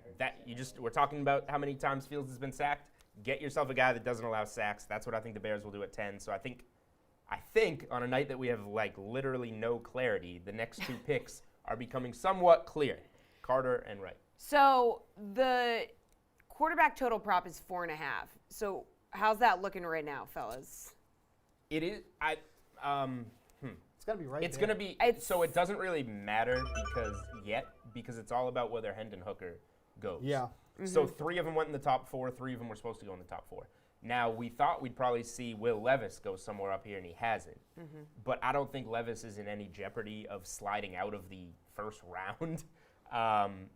We're talking about how many times Fields has been sacked. Get yourself a guy that doesn't allow sacks. That's what I think the Bears will do at 10. So I think on a night that we have literally no clarity, the next 2 picks are becoming somewhat clear. Carter and Wright. So the quarterback total prop is 4.5. So how's that looking right now, fellas? It is. It's gonna be right. It's gonna be. So it doesn't really matter because it's all about whether Hendon Hooker goes. Yeah. So 3 of them went in the top 4. 3 of them were supposed to go in the top 4. Now we thought we'd probably see Will Levis go somewhere up here, and he hasn't. But I don't think Levis is in any jeopardy of sliding out of the first round.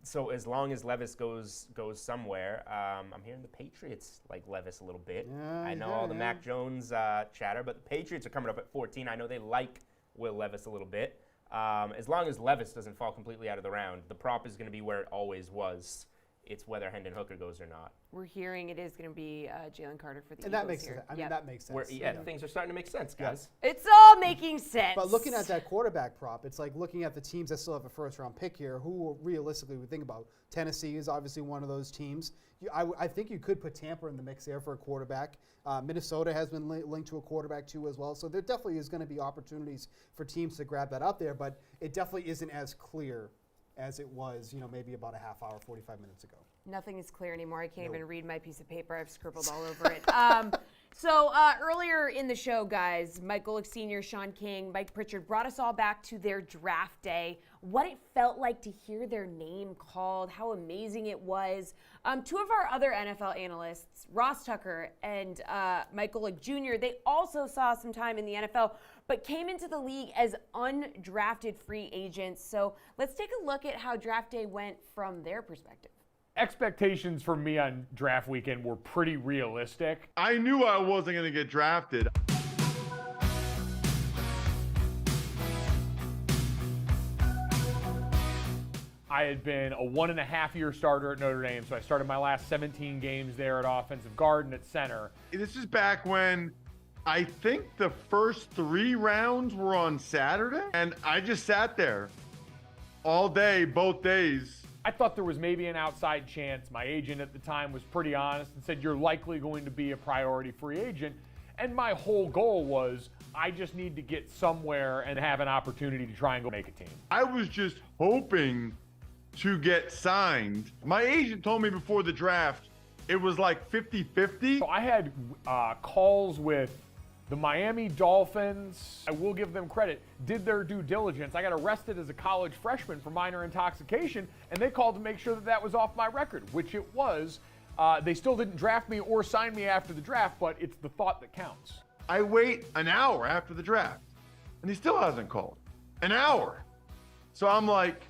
So as long as Levis goes somewhere, I'm hearing the Patriots like Levis a little bit. I know all the Mac Jones chatter, but the Patriots are coming up at 14. I know they like Will Levis a little bit. As long as Levis doesn't fall completely out of the round, the prop is going to be where it always was. It's whether Hendon Hooker goes or not. We're hearing it is going to be Jalen Carter for the Eagles. And that makes here. sense. I mean, that makes sense. Things are starting to make sense, guys. It's all making sense. But looking at that quarterback prop, it's like looking at the teams that still have a first-round pick here, who realistically we think about. Tennessee is obviously one of those teams. I think you could put Tampa in the mix there for a quarterback. Minnesota has been linked to a quarterback too as well. So there definitely is going to be opportunities for teams to grab that up there, but it definitely isn't as clear as it was, maybe about a half hour, 45 minutes ago. Nothing is clear anymore. I can't even read my piece of paper. I've scribbled all over it. So earlier in the show, guys, Mike Golick Sr., Sean King, Mike Pritchard brought us all back to their draft day, what it felt like to hear their name called, how amazing it was. 2 of our other NFL analysts, Ross Tucker and Mike Golick Jr., they also saw some time in the NFL, but came into the league as undrafted free agents. So let's take a look at how draft day went from their perspective. Expectations for me on draft weekend were pretty realistic. I knew I wasn't going to get drafted. I had been a 1.5-year starter at Notre Dame, so I started my last 17 games there at offensive guard and at center. This is back when I think the first 3 rounds were on Saturday, and I just sat there all day, both days. I thought there was maybe an outside chance. My agent at the time was pretty honest and said, you're likely going to be a priority free agent. And my whole goal was, I just need to get somewhere and have an opportunity to try and go make a team. I was just hoping to get signed. My agent told me before the draft, it was like 50-50. So I had calls with the Miami Dolphins. I will give them credit, did their due diligence. I got arrested as a college freshman for minor intoxication, and they called to make sure that that was off my record, which it was. They still didn't draft me or sign me after the draft, but it's the thought that counts. I wait an hour after the draft, and he still hasn't called. An hour. So I'm like,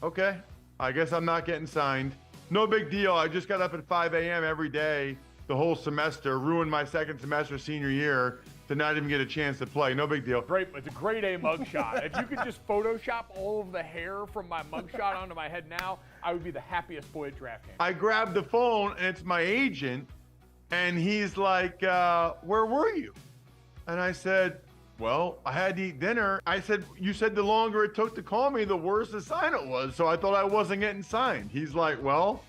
okay, I guess I'm not getting signed. No big deal. I just got up at 5 a.m. every day the whole semester, ruined my second semester senior year to not even get a chance to play. No big deal. Great, it's a grade A mugshot. If you could just Photoshop all of the hair from my mugshot onto my head now, I would be the happiest boy at DraftKings. I grabbed the phone, and it's my agent, and he's like, where were you? And I said, well, I had to eat dinner. I said, you said the longer it took to call me, the worse the sign it was, so I thought I wasn't getting signed. He's like, well,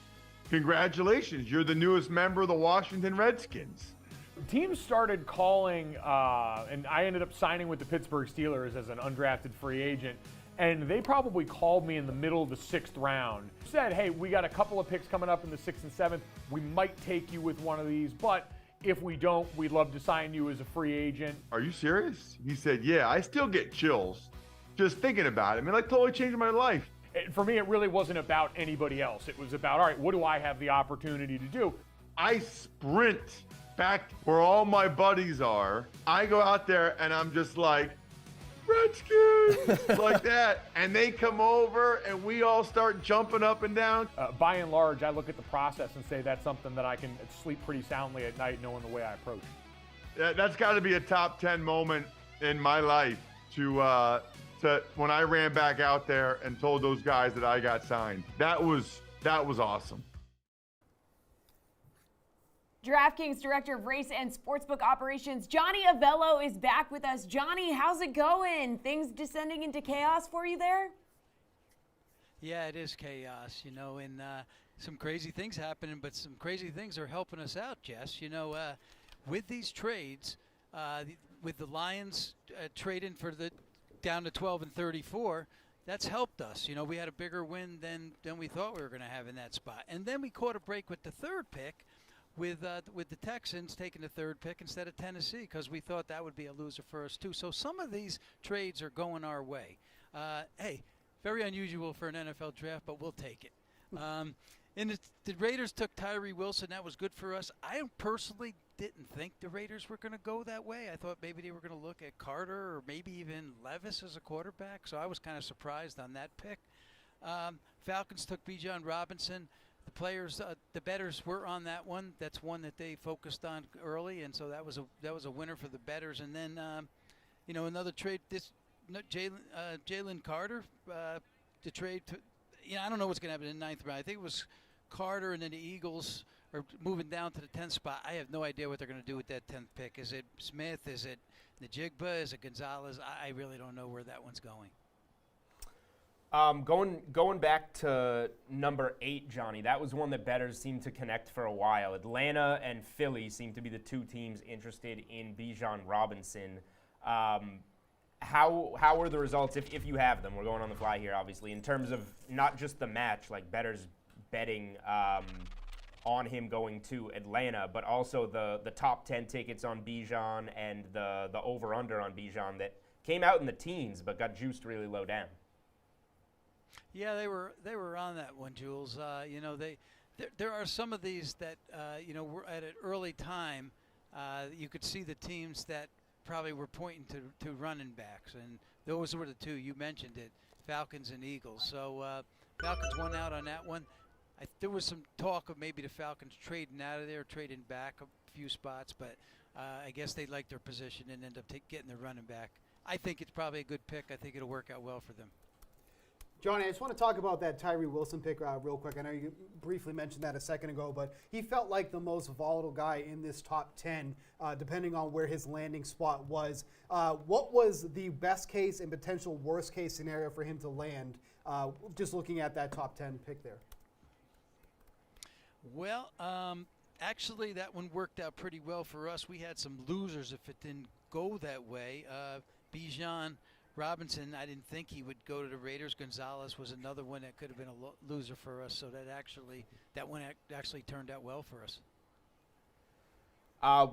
congratulations, you're the newest member of the Washington Redskins. Teams started calling, and I ended up signing with the Pittsburgh Steelers as an undrafted free agent, and they probably called me in the middle of the 6th round. Said, hey, we got a couple of picks coming up in the 6th and 7th. We might take you with one of these, but if we don't, we'd love to sign you as a free agent. Are you serious? He said, yeah, I still get chills just thinking about it. I mean, like, totally changed my life. For me, it really wasn't about anybody else. It was about, all right, what do I have the opportunity to do? I sprint back where all my buddies are. I go out there and I'm just like, Redskins, like that. And they come over and we all start jumping up and down. By and large, I look at the process and say that's something that I can sleep pretty soundly at night knowing the way I approach it. That's got to be a top 10 moment in my life to when I ran back out there and told those guys that I got signed. That was awesome. DraftKings Director of Race and Sportsbook Operations, Johnny Avello, is back with us. Johnny, how's it going? Things descending into chaos for you there? Yeah, it is chaos, and some crazy things happening, but some crazy things are helping us out, Jess. With these trades, with the Lions trading for the down to 12 and 34, that's helped us. We had a bigger win than we thought we were going to have in that spot. And then we caught a break with the third pick, with the Texans taking the third pick instead of Tennessee, because we thought that would be a loser for us too. So some of these trades are going our way. Hey, very unusual for an NFL draft, but we'll take it. And the Raiders took Tyree Wilson. That was good for us. I personally didn't think the Raiders were going to go that way. I thought maybe they were going to look at Carter or maybe even Levis as a quarterback. So I was kind of surprised on that pick. Falcons took Bijan Robinson. The players, the bettors were on that one. That's one that they focused on early, and so that was a winner for the bettors. And then, another trade. Jalen Carter, the trade. I don't know what's going to happen in the 9th round. I think it was Carter, and then the Eagles are moving down to the 10th spot. I have no idea what they're going to do with that 10th pick. Is it Smith? Is it Najigba? Is it Gonzalez? I really don't know where that one's going. Going back to number 8, Johnny, that was one that bettors seemed to connect for a while. Atlanta and Philly seem to be the two teams interested in Bijan Robinson. How were the results, if you have them? We're going on the fly here, obviously, in terms of not just the match, like bettors betting on him going to Atlanta, but also the top 10 tickets on Bijan and the over-under on Bijan that came out in the teens but got juiced really low down. Yeah, they were on that one, Jules. There are some of these that were at an early time. You could see the teams that probably were pointing to running backs, and those were the two you mentioned it, Falcons and Eagles. So Falcons won out on that one. There was some talk of maybe the Falcons trading out of there, trading back a few spots, but I guess they liked their position and ended up getting their running back. I think it's probably a good pick. I think it'll work out well for them. Johnny, I just want to talk about that Tyree Wilson pick real quick. I know you briefly mentioned that a second ago, but he felt like the most volatile guy in this top 10, depending on where his landing spot was. What was the best case and potential worst case scenario for him to land, just looking at that top 10 pick there? Well, actually, that one worked out pretty well for us. We had some losers if it didn't go that way. Bijan Robinson, I didn't think he would go to the Raiders. Gonzalez was another one that could have been a loser for us. So that one actually turned out well for us.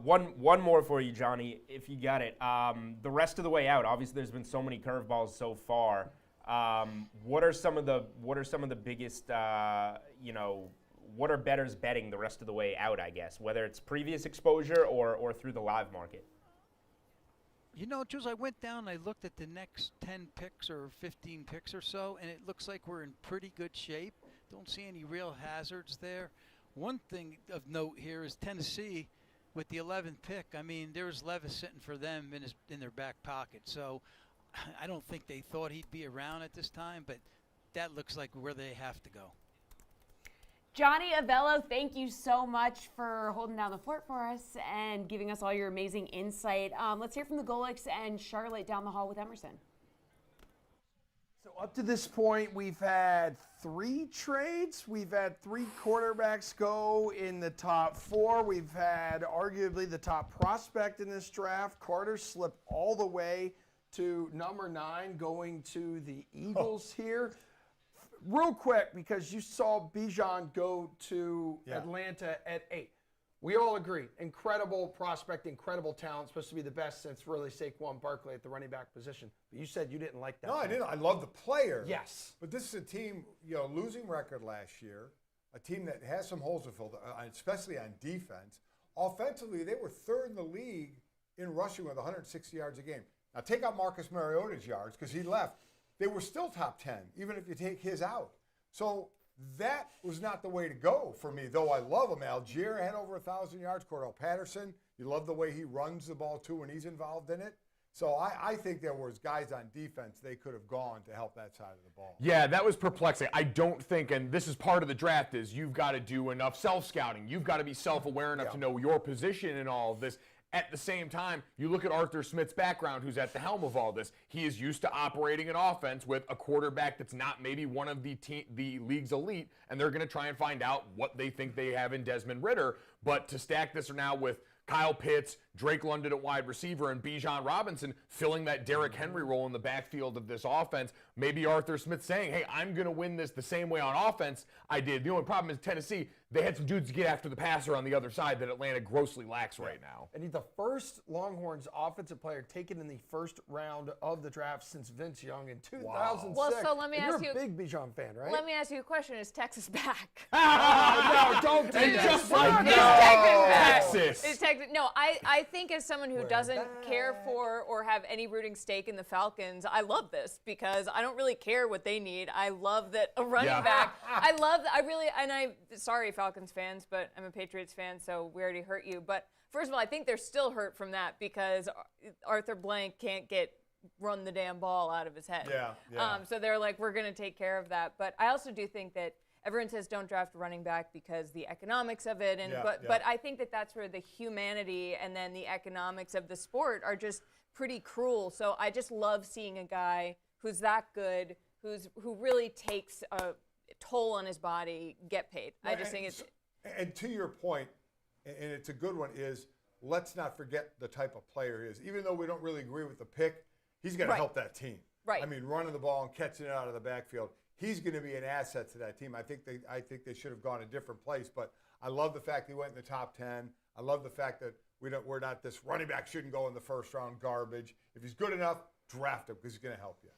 One more for you, Johnny, if you got it. The rest of the way out, obviously, there's been so many curveballs so far. What are some of the biggest? What are bettors betting the rest of the way out? I guess whether it's previous exposure or through the live market. Jules, I went down and I looked at the next 10 picks or 15 picks or so, and it looks like we're in pretty good shape. Don't see any real hazards there. One thing of note here is Tennessee with the 11th pick. I mean, there's Levis sitting for them in their back pocket. So I don't think they thought he'd be around at this time, but that looks like where they have to go. Johnny Avello, thank you so much for holding down the fort for us and giving us all your amazing insight. Let's hear from the Golics and Charlotte down the hall with Emerson. So up to this point, we've had 3 trades. We've had 3 quarterbacks go in the top 4. We've had arguably the top prospect in this draft. Carter slipped all the way to number 9, going to the Eagles here. Real quick, because you saw Bijan go to Atlanta at 8. We all agree. Incredible prospect, incredible talent. Supposed to be the best since really Saquon Barkley at the running back position. But you said you didn't like that. No, I didn't. I love the player. Yes. But this is a team, losing record last year. a team that has some holes to fill, especially on defense. Offensively, they were 3rd in the league in rushing with 160 yards a game. Now, take out Marcus Mariota's yards because he left. They were still top 10, even if you take his out. So that was not the way to go for me, though I love him. Algier had over 1,000 yards. Cordell Patterson, you love the way he runs the ball, too, when he's involved in it. So I think there was guys on defense they could have gone to help that side of the ball. Yeah, that was perplexing. I don't think, and this is part of the draft, is you've got to do enough self-scouting. You've got to be self-aware enough to know your position in all of this. At the same time, you look at Arthur Smith's background, who's at the helm of all this. He is used to operating an offense with a quarterback that's not maybe one of the league's elite, and they're going to try and find out what they think they have in Desmond Ridder. But to stack this now with Kyle Pitts, Drake London at wide receiver, and Bijan Robinson filling that Derrick Henry role in the backfield of this offense. Maybe Arthur Smith saying, hey, I'm going to win this the same way on offense I did. The only problem is Tennessee, they had some dudes to get after the passer on the other side that Atlanta grossly lacks right now. And he's the first Longhorns offensive player taken in the first round of the draft since Vince Young in 2006. Well, so let me ask you. You're a big Bijan fan, right? Let me ask you a question. Is Texas back? No, don't do that. Just like Texas. Is Texas? No, I think as someone who doesn't care for or have any rooting stake in the Falcons, I love this because I don't really care what they need. I love that a running back. Sorry, Falcons fans, but I'm a Patriots fan, so we already hurt you. But first of all, I think they're still hurt from that because Arthur Blank can't run the damn ball out of his head. So they're like, we're going to take care of that. But I also do think that everyone says don't draft a running back because the economics of it. But I think that that's where the humanity and then the economics of the sport are just pretty cruel. So I just love seeing a guy who's that good, who really takes a toll on his body, get paid. I just think it's... And to your point, and it's a good one, is let's not forget the type of player he is. Even though we don't really agree with the pick, he's going to help that team. Right. I mean, running the ball and catching it out of the backfield. He's going to be an asset to that team. I think they should have gone a different place, but I love the fact he went in the top 10. I love the fact that we're not this running back shouldn't go in the first round garbage. If he's good enough, draft him because he's going to help you.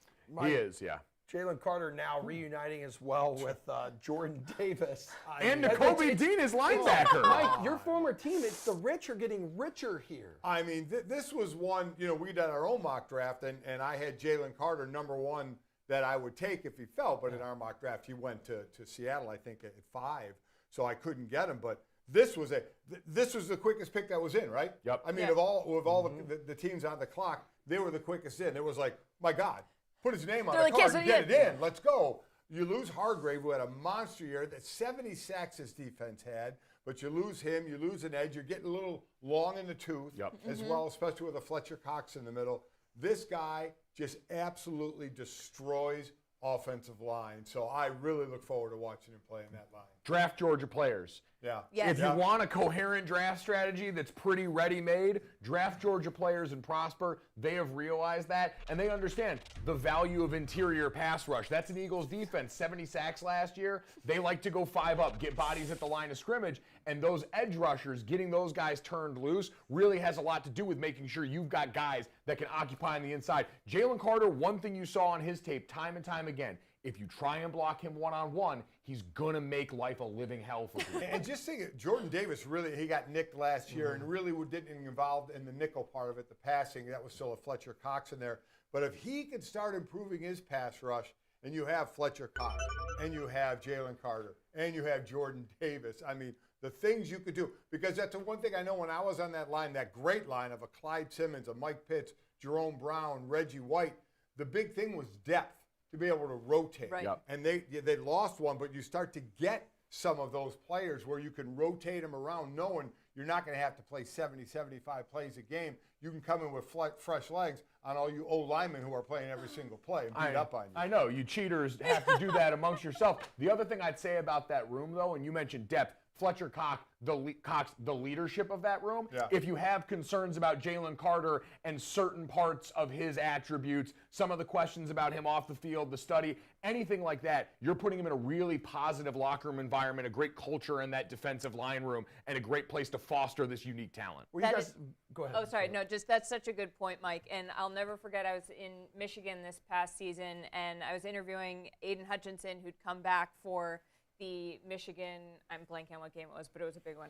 He is, yeah. Jalen Carter now reuniting as well with Jordan Davis. And Nakobe Dean is linebacker. Mike, your former team, it's the rich are getting richer here. I mean, this was one, we did our own mock draft, and I had Jalen Carter #1 that I would take if he fell, but in our mock draft, he went to Seattle, I think, at 5, so I couldn't get him. But this was the quickest pick that was in, right? Yep. I mean, of all the teams on the clock, they were the quickest in. It was like, my God, put his name on the card and get it in. Let's go. You lose Hargrave, who had a monster year. That 70 sacks his defense had, but you lose him. You lose an edge. You're getting a little long in the tooth as well, especially with a Fletcher Cox in the middle. This guy just absolutely destroys offensive line. So I really look forward to watching him play in that line. Draft Georgia players. Yeah. Yes. If you want a coherent draft strategy that's pretty ready-made, draft Georgia players and prosper. They have realized that, and they understand the value of interior pass rush. That's an Eagles defense. 70 sacks last year. They like to go 5 up, get bodies at the line of scrimmage, and those edge rushers, getting those guys turned loose, really has a lot to do with making sure you've got guys that can occupy on the inside. Jalen Carter, one thing you saw on his tape time and time again, if you try and block him one-on-one, he's going to make life a living hell for you. And just think, Jordan Davis he got nicked last year and really didn't get involved in the nickel part of it, the passing. That was still a Fletcher Cox in there. But if he could start improving his pass rush, and you have Fletcher Cox, and you have Jalen Carter, and you have Jordan Davis, I mean, the things you could do. Because that's the one thing I know when I was on that line, that great line of a Clyde Simmons, a Mike Pitts, Jerome Brown, Reggie White, the big thing was depth. To be able to rotate. Right. Yep. And they lost one, but you start to get some of those players where you can rotate them around knowing you're not going to have to play 70, 75 plays a game. You can come in with fresh legs on all you old linemen who are playing every single play and beat up on you. I know. You cheaters have to do that amongst yourself. The other thing I'd say about that room, though, and you mentioned depth, Fletcher Cox, the leadership of that room. Yeah. If you have concerns about Jalen Carter and certain parts of his attributes, some of the questions about him off the field, the study, anything like that, you're putting him in a really positive locker room environment, a great culture in that defensive line room, and a great place to foster this unique talent. Go ahead. Oh, sorry. No, that's such a good point, Mike. And I'll never forget, I was in Michigan this past season, and I was interviewing Aiden Hutchinson, who'd come back for the Michigan. I'm blanking on what game it was, but it was a big one.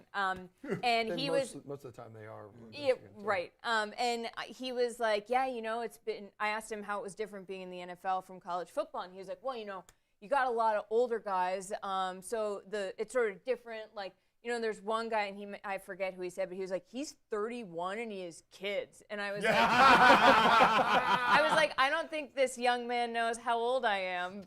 And he was most of the time they are. Yeah, right. And he was like, yeah, it's been. I asked him how it was different being in the NFL from college football, and he was like, well, you got a lot of older guys, so it's sort of different. Like, there's one guy, and I forget who he said, but he was like, he's 31 and he has kids, and I was like, I don't think this young man knows how old I am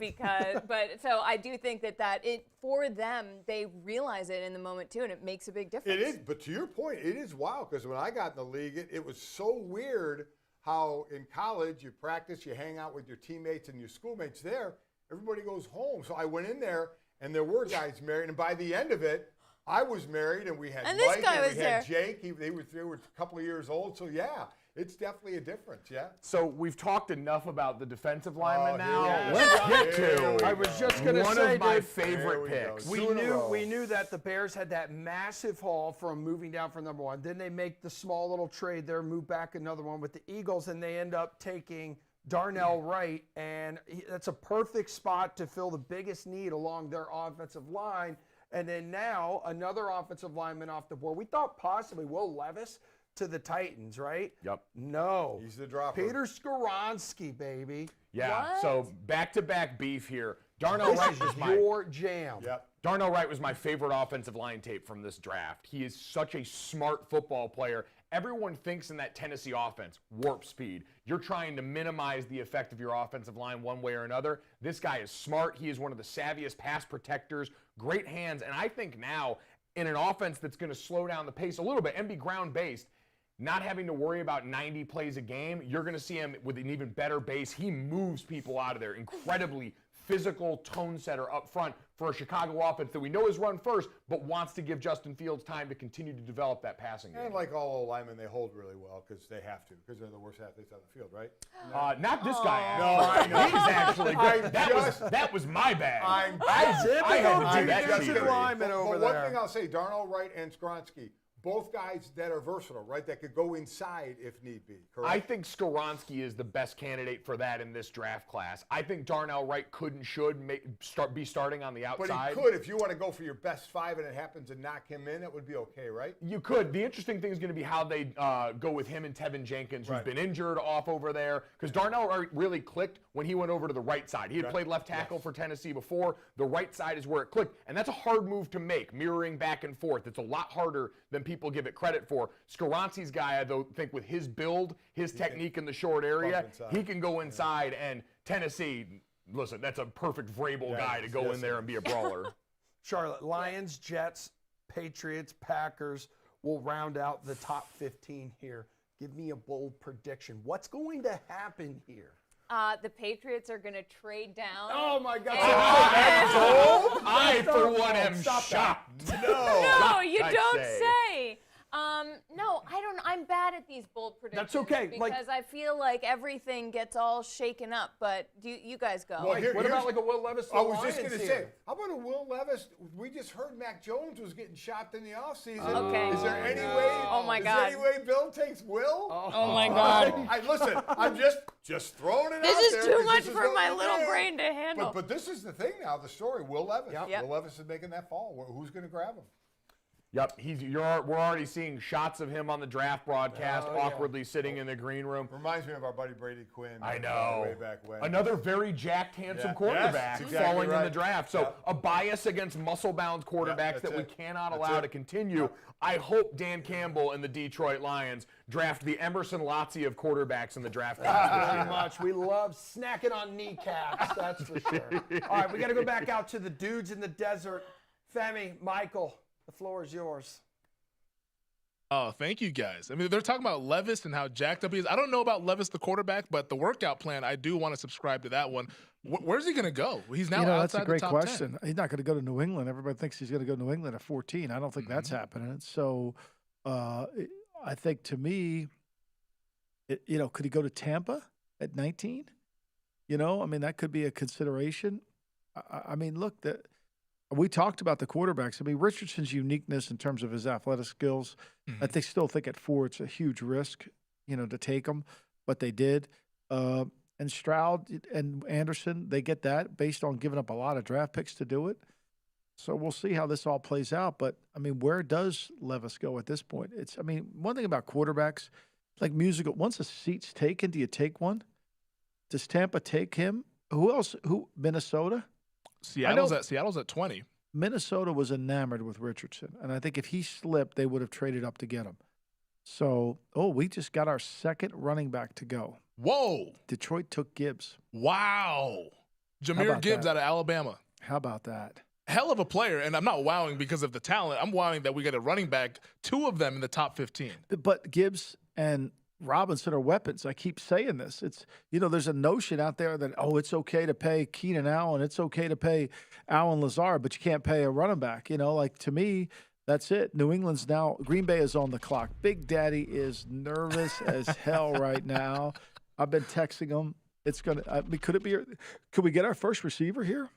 so I do think that for them, they realize it in the moment too, and it makes a big difference. It is, but to your point, it is wild because when I got in the league, it was so weird how in college you practice, you hang out with your teammates and your schoolmates there. Everybody goes home. So I went in there, and there were guys married, and by the end of it, I was married, and we had Mike, and we had Jake. They were a couple of years old. So, yeah, it's definitely a difference, yeah. So we've talked enough about the defensive linemen now. Yeah. Let's get to I was just going to say, one of my Dave, favorite picks. We knew that the Bears had that massive haul from moving down from number 1. Then they make the small little trade there, move back another one with the Eagles, and they end up taking Darnell Wright, and that's a perfect spot to fill the biggest need along their offensive line. And then now another offensive lineman off the board. We thought possibly Will Levis to the Titans, right? Yep. No. He's the dropper. Peter Skoronski, baby. Yeah. What? So back-to-back beef here. Darnell Wright was your jam. Yep. Darnell Wright was my favorite offensive line tape from this draft. He is such a smart football player. Everyone thinks in that Tennessee offense, warp speed. You're trying to minimize the effect of your offensive line one way or another. This guy is smart. He is one of the savviest pass protectors, great hands. And I think now in an offense that's going to slow down the pace a little bit and be ground-based, not having to worry about 90 plays a game, you're going to see him with an even better base. He moves people out of there. Incredibly physical tone setter up front for a Chicago offense that we know is run first, but wants to give Justin Fields time to continue to develop that passing game. And like all linemen, they hold really well because they have to, because they're the worst athletes on the field, right? Not this guy, No, actually. I know. He's actually good. That was my bad. I'm defensive lineman over but there. one thing I'll say, Darnell Wright and Skoronski, both guys that are versatile, right? That could go inside if need be, correct? I think Skoronski is the best candidate for that in this draft class. I think Darnell Wright could and should be starting on the outside. But he could, if you want to go for your best 5 and it happens to knock him in, that would be okay, right? You could. The interesting thing is going to be how they go with him and Tevin Jenkins, who's been injured off over there. Because Darnell Wright really clicked when he went over to the right side. He had played left tackle for Tennessee before. The right side is where it clicked. And that's a hard move to make, mirroring back and forth. It's a lot harder than people give it credit for. Skoronski's guy, I think with his build, his technique in the short area, he can go inside. And Tennessee, listen, that's a perfect Vrabel guy to go in there and be a brawler. Charlotte, Lions, Jets, Patriots, Packers will round out the top 15 here. Give me a bold prediction. What's going to happen here? The Patriots are going to trade down. Oh, my God. I, for one, am shocked. No, you don't say. No, I don't. I'm bad at these bold predictions. That's okay. Because I feel like everything gets all shaken up. But you guys go. Well, what about like a Will Levis? I was just going to say, how about a Will Levis? We just heard Mac Jones was getting shopped in the offseason. Okay. Is there any way? Oh my God. Is there any way Bill takes Will? Oh my God. Listen, I'm just throwing it This out is there. too much this is for what my we little do. brain to handle. But this is the thing now, the story. Will Levis. Yep. Will Levis is making that fall. Who's going to grab him? Yep, we're already seeing shots of him on the draft broadcast, awkwardly sitting in the green room. Reminds me of our buddy Brady Quinn. I know. Way back when. Another very jacked, handsome quarterback falling in the draft. So a bias against muscle-bound quarterbacks that we cannot allow to continue. I hope Dan Campbell and the Detroit Lions draft the Emerson Lotzie of quarterbacks in the draft. Very much. We love snacking on kneecaps, that's for sure. All right, we got to go back out to the dudes in the desert. Femi, Michael, the floor is yours. Oh, thank you guys. I mean, they're talking about Levis and how jacked up he is. I don't know about Levis, the quarterback, but the workout plan, I do want to subscribe to that one. Where's he going to go? He's now outside the top 10. That's a great question. He's not going to go to New England. Everybody thinks he's going to go to New England at 14. I don't think that's happening. So I think to me, could he go to Tampa at 19? I mean, that could be a consideration. I mean, look, we talked about the quarterbacks. I mean, Richardson's uniqueness in terms of his athletic skills, I still think at 4 it's a huge risk, to take him, but they did. And Stroud and Anderson, they get that based on giving up a lot of draft picks to do it. So we'll see how this all plays out. But, I mean, where does Levis go at this point? One thing about quarterbacks, like musical, once a seat's taken, do you take one? Does Tampa take him? Who else? Minnesota? Seattle's at 20. Minnesota was enamored with Richardson. And I think if he slipped, they would have traded up to get him. So, we just got our second running back to go. Whoa. Detroit took Gibbs. Wow. Jameer Gibbs out of Alabama. How about that? Hell of a player, and I'm not wowing because of the talent. I'm wowing that we got a running back, 2 of them in the top 15. But Gibbs and Robinson are weapons. I keep saying this. It's, there's a notion out there that, it's okay to pay Keenan Allen. It's okay to pay Allen Lazard, but you can't pay a running back. To me, that's it. New England's now, Green Bay is on the clock. Big Daddy is nervous as hell right now. I've been texting him. It's going to, could we get our first receiver here?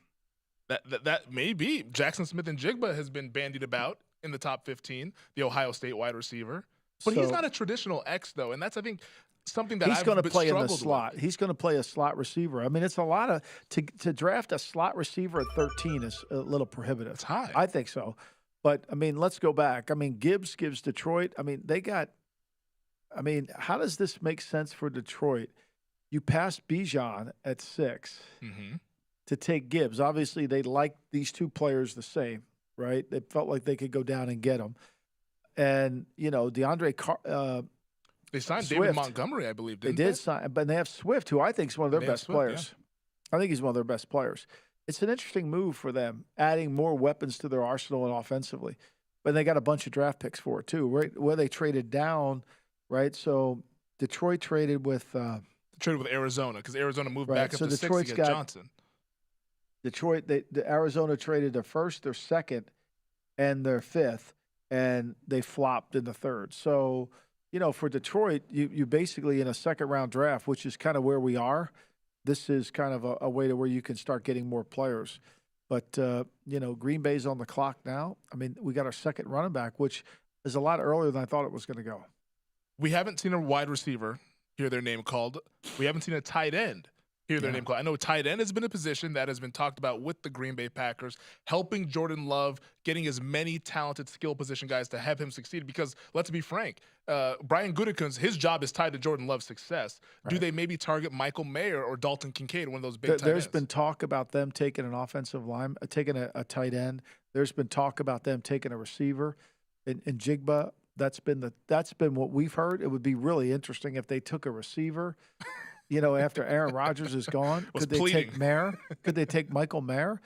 That may be. Jackson Smith-Njigba has been bandied about in the top 15, the Ohio State wide receiver. But he's not a traditional X, though, and that's, I think, something that he's going to play in the struggled slot. with. He's going to play a slot receiver. I mean, it's a lot of to draft a slot receiver at 13 is a little prohibitive. It's high. I think so. But, let's go back. Gibbs gives Detroit. How does this make sense for Detroit? You passed Bijan at 6 to take Gibbs. Obviously, they like these 2 players the same, right? They felt like they could go down and get them. And, DeAndre they signed Swift, David Montgomery, I believe, didn't they? They did sign, but they have Swift, who I think is one of their best players. Yeah. I think he's one of their best players. It's an interesting move for them, adding more weapons to their arsenal and offensively. But they got a bunch of draft picks for it, too, right? Where they traded down, right? So Detroit traded with Arizona because Arizona moved back up to Detroit's 6 to get Johnson. Detroit, the Arizona traded their first, their second, and their 5th, and they flopped in the 3rd. So, for Detroit, you basically in a second-round draft, which is kind of where we are, this is kind of a way to where you can start getting more players. But, Green Bay's on the clock now. We got our second running back, which is a lot earlier than I thought it was going to go. We haven't seen a wide receiver hear their name called. We haven't seen a tight end hear their name called. I know tight end has been a position that has been talked about with the Green Bay Packers, helping Jordan Love, getting as many talented skill position guys to have him succeed. Because let's be frank, Brian Gutekunst, his job is tied to Jordan Love's success. Right. Do they maybe target Michael Mayer or Dalton Kincaid, one of those big tight ends? There's been talk about them taking an offensive line, taking a tight end. There's been talk about them taking a receiver. In Jigba, that's been what we've heard. It would be really interesting if they took a receiver. After Aaron Rodgers is gone, could they take Mayer? Could they take Michael Mayer?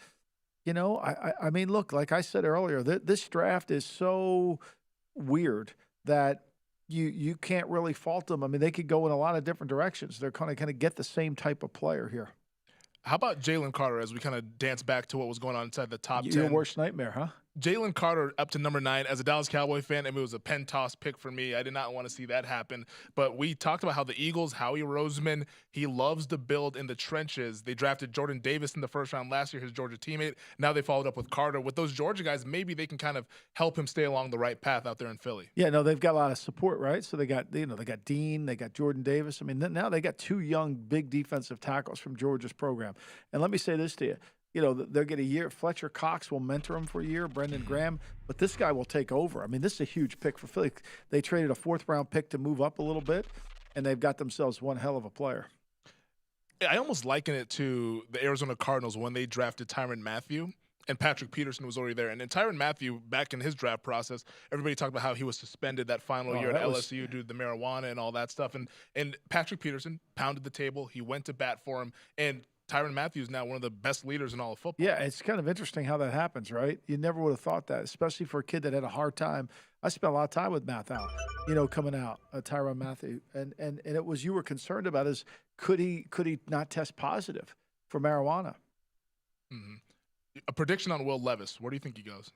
Look, like I said earlier, this draft is so weird that you can't really fault them. They could go in a lot of different directions. They're kind of get the same type of player here. How about Jalen Carter as we kind of dance back to what was going on inside the top 10? Your worst nightmare, huh? Jalen Carter up to number 9. As a Dallas Cowboy fan, it was a pen toss pick for me. I did not want to see that happen. But we talked about how the Eagles, Howie Roseman, he loves to build in the trenches. They drafted Jordan Davis in the first round last year, his Georgia teammate. Now they followed up with Carter. With those Georgia guys, maybe they can kind of help him stay along the right path out there in Philly. Yeah, no, they've got a lot of support, right? So they got Dean, they got Jordan Davis. Now they got 2 young, big defensive tackles from Georgia's program. And let me say this to you. They'll get a year. Fletcher Cox will mentor him for a year, Brendan Graham, but this guy will take over. This is a huge pick for Philly. They traded a 4th-round pick to move up a little bit, and they've got themselves one hell of a player. I almost liken it to the Arizona Cardinals when they drafted Tyrann Mathieu, and Patrick Peterson was already there. And then Tyrann Mathieu, back in his draft process, everybody talked about how he was suspended that final year at LSU due to the marijuana and all that stuff. And Patrick Peterson pounded the table. He went to bat for him, and Tyrann Mathieu is now one of the best leaders in all of football. Yeah, it's kind of interesting how that happens, right? You never would have thought that, especially for a kid that had a hard time. I spent a lot of time with Mathieu, coming out, Tyrann Mathieu. And it was you were concerned about is could he not test positive for marijuana? Mm-hmm. A prediction on Will Levis. Where do you think he goes?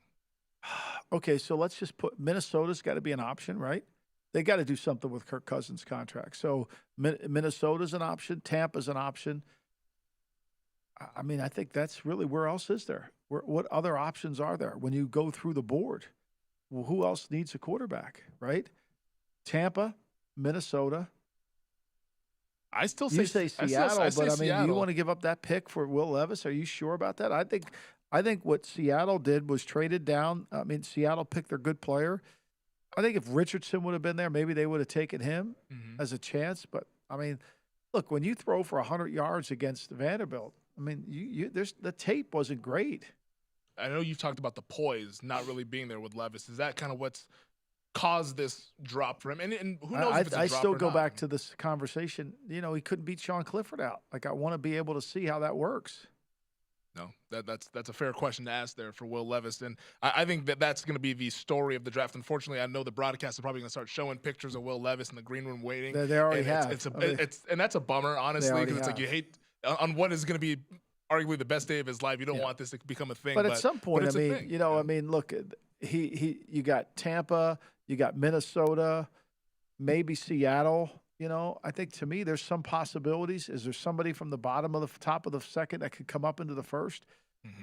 Okay, so let's just put Minnesota's got to be an option, right? They got to do something with Kirk Cousins' contract. So Minnesota's an option. Tampa's an option. I think that's really where else is there? What other options are there when you go through the board? Well, who else needs a quarterback, right? Tampa, Minnesota. I still say you say Seattle, I say but Seattle. do you want to give up that pick for Will Levis? Are you sure about that? I think I think what Seattle did was traded down. I mean, Seattle picked their good player. I think if Richardson would have been there, maybe they would have taken him as a chance. But, I mean, look, when you throw for 100 yards against Vanderbilt, I mean, the tape wasn't great. I know you've talked about the poise not really being there with Levis. Is that kind of what's caused this drop for him? And who knows if it's a drop I still or go not. back to this conversation. You know, he couldn't beat Sean Clifford out. Like, I want to be able to see how that works. No, that's a fair question to ask there for Will Levis, and I think that's going to be the story of the draft. Unfortunately, I know the broadcast are probably going to start showing pictures of Will Levis in the green room waiting. They already have. And that's a bummer, honestly, because it's like you hate on what is going to be arguably the best day of his life. You don't want this to become a thing. But at some point, I mean, you know, I mean, look, you got Tampa, you got Minnesota, maybe Seattle. You know, I think to me, there's some possibilities. Is there somebody from the bottom of the top of the second that could come up into the first?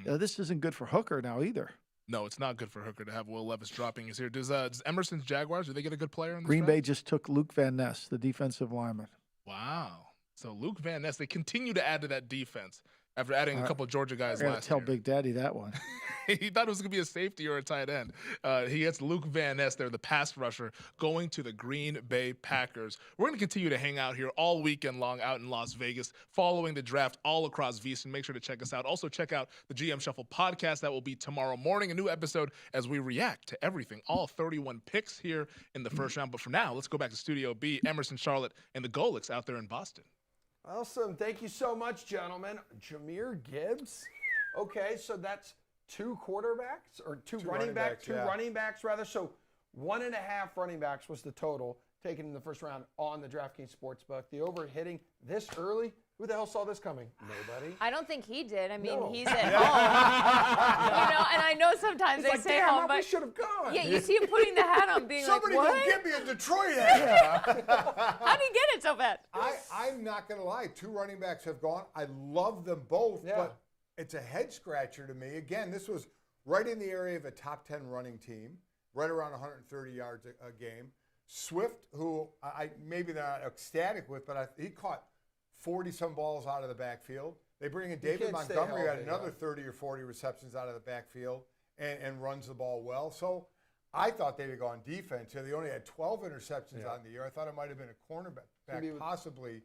This isn't good for Hooker now either. No, it's not good for Hooker to have Will Levis dropping his here. Does Emerson's Jaguars, do they get a good player in this Green draft? Bay just took Luke Van Ness, the defensive lineman. Wow. So Luke Van Ness, they continue to add to that defense after adding a couple of Georgia guys I gotta last tell year. Big Daddy that one. He thought it was going to be a safety or a tight end. He gets Luke Van Ness there, the pass rusher, going to the Green Bay Packers. We're going to continue to hang out here all weekend long out in Las Vegas, following the draft all across VSiN. Make sure to check us out. Also, check out the GM Shuffle podcast. That will be tomorrow morning, a new episode as we react to everything, all 31 picks here in the first round. But for now, let's go back to Studio B, Emerson, Charlotte, and the Golics out there in Boston. Awesome. Thank you so much, gentlemen. Jahmyr Gibbs. Okay, so that's two quarterbacks or two running backs, running backs rather. So 1.5 running backs was the total taken in the first round on the DraftKings Sportsbook. The over hitting this early. Who the hell saw this coming? Nobody. I don't think he did. I mean, he's at home. You know, and I know sometimes they say home, but we should have gone. Yeah, you see him putting the hat on, being Somebody like, go what? get me a Detroit hat. How do you get it so bad? I'm not going to lie. Two running backs have gone. I love them both, but it's a head scratcher to me. Again, this was right in the area of a top 10 running team, right around 130 yards a game. Swift, who I maybe not ecstatic with, but he caught 40-some balls out of the backfield. They bring in David Montgomery, got another 30 or 40 receptions out of the backfield and runs the ball well. So I thought they'd have gone defense. They only had 12 interceptions on the year. I thought it might have been a cornerback possibly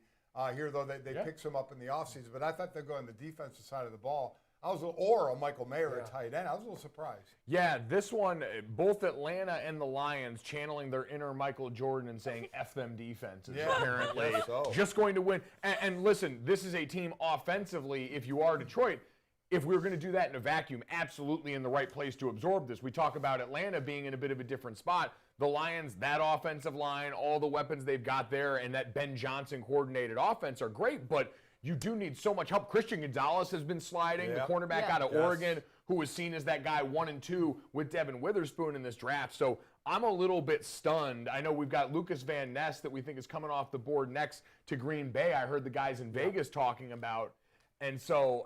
here, though they picked some up in the offseason. But I thought they'd go on the defensive side of the ball. Or a Michael Mayer at tight end. I was a little surprised. Yeah, this one, both Atlanta and the Lions channeling their inner Michael Jordan and saying F them defenses, apparently. Just going to win. And listen, this is a team offensively, if you are Detroit, if we were going to do that in a vacuum, absolutely in the right place to absorb this. We talk about Atlanta being in a bit of a different spot. The Lions, that offensive line, all the weapons they've got there, and that Ben Johnson coordinated offense are great, but you do need so much help. Christian Gonzalez has been sliding, the cornerback out of Oregon, who was seen as that guy 1 and 2 with Devin Witherspoon in this draft. So I'm a little bit stunned. I know we've got Lucas Van Ness that we think is coming off the board next to Green Bay. I heard the guys in Vegas talking about. And so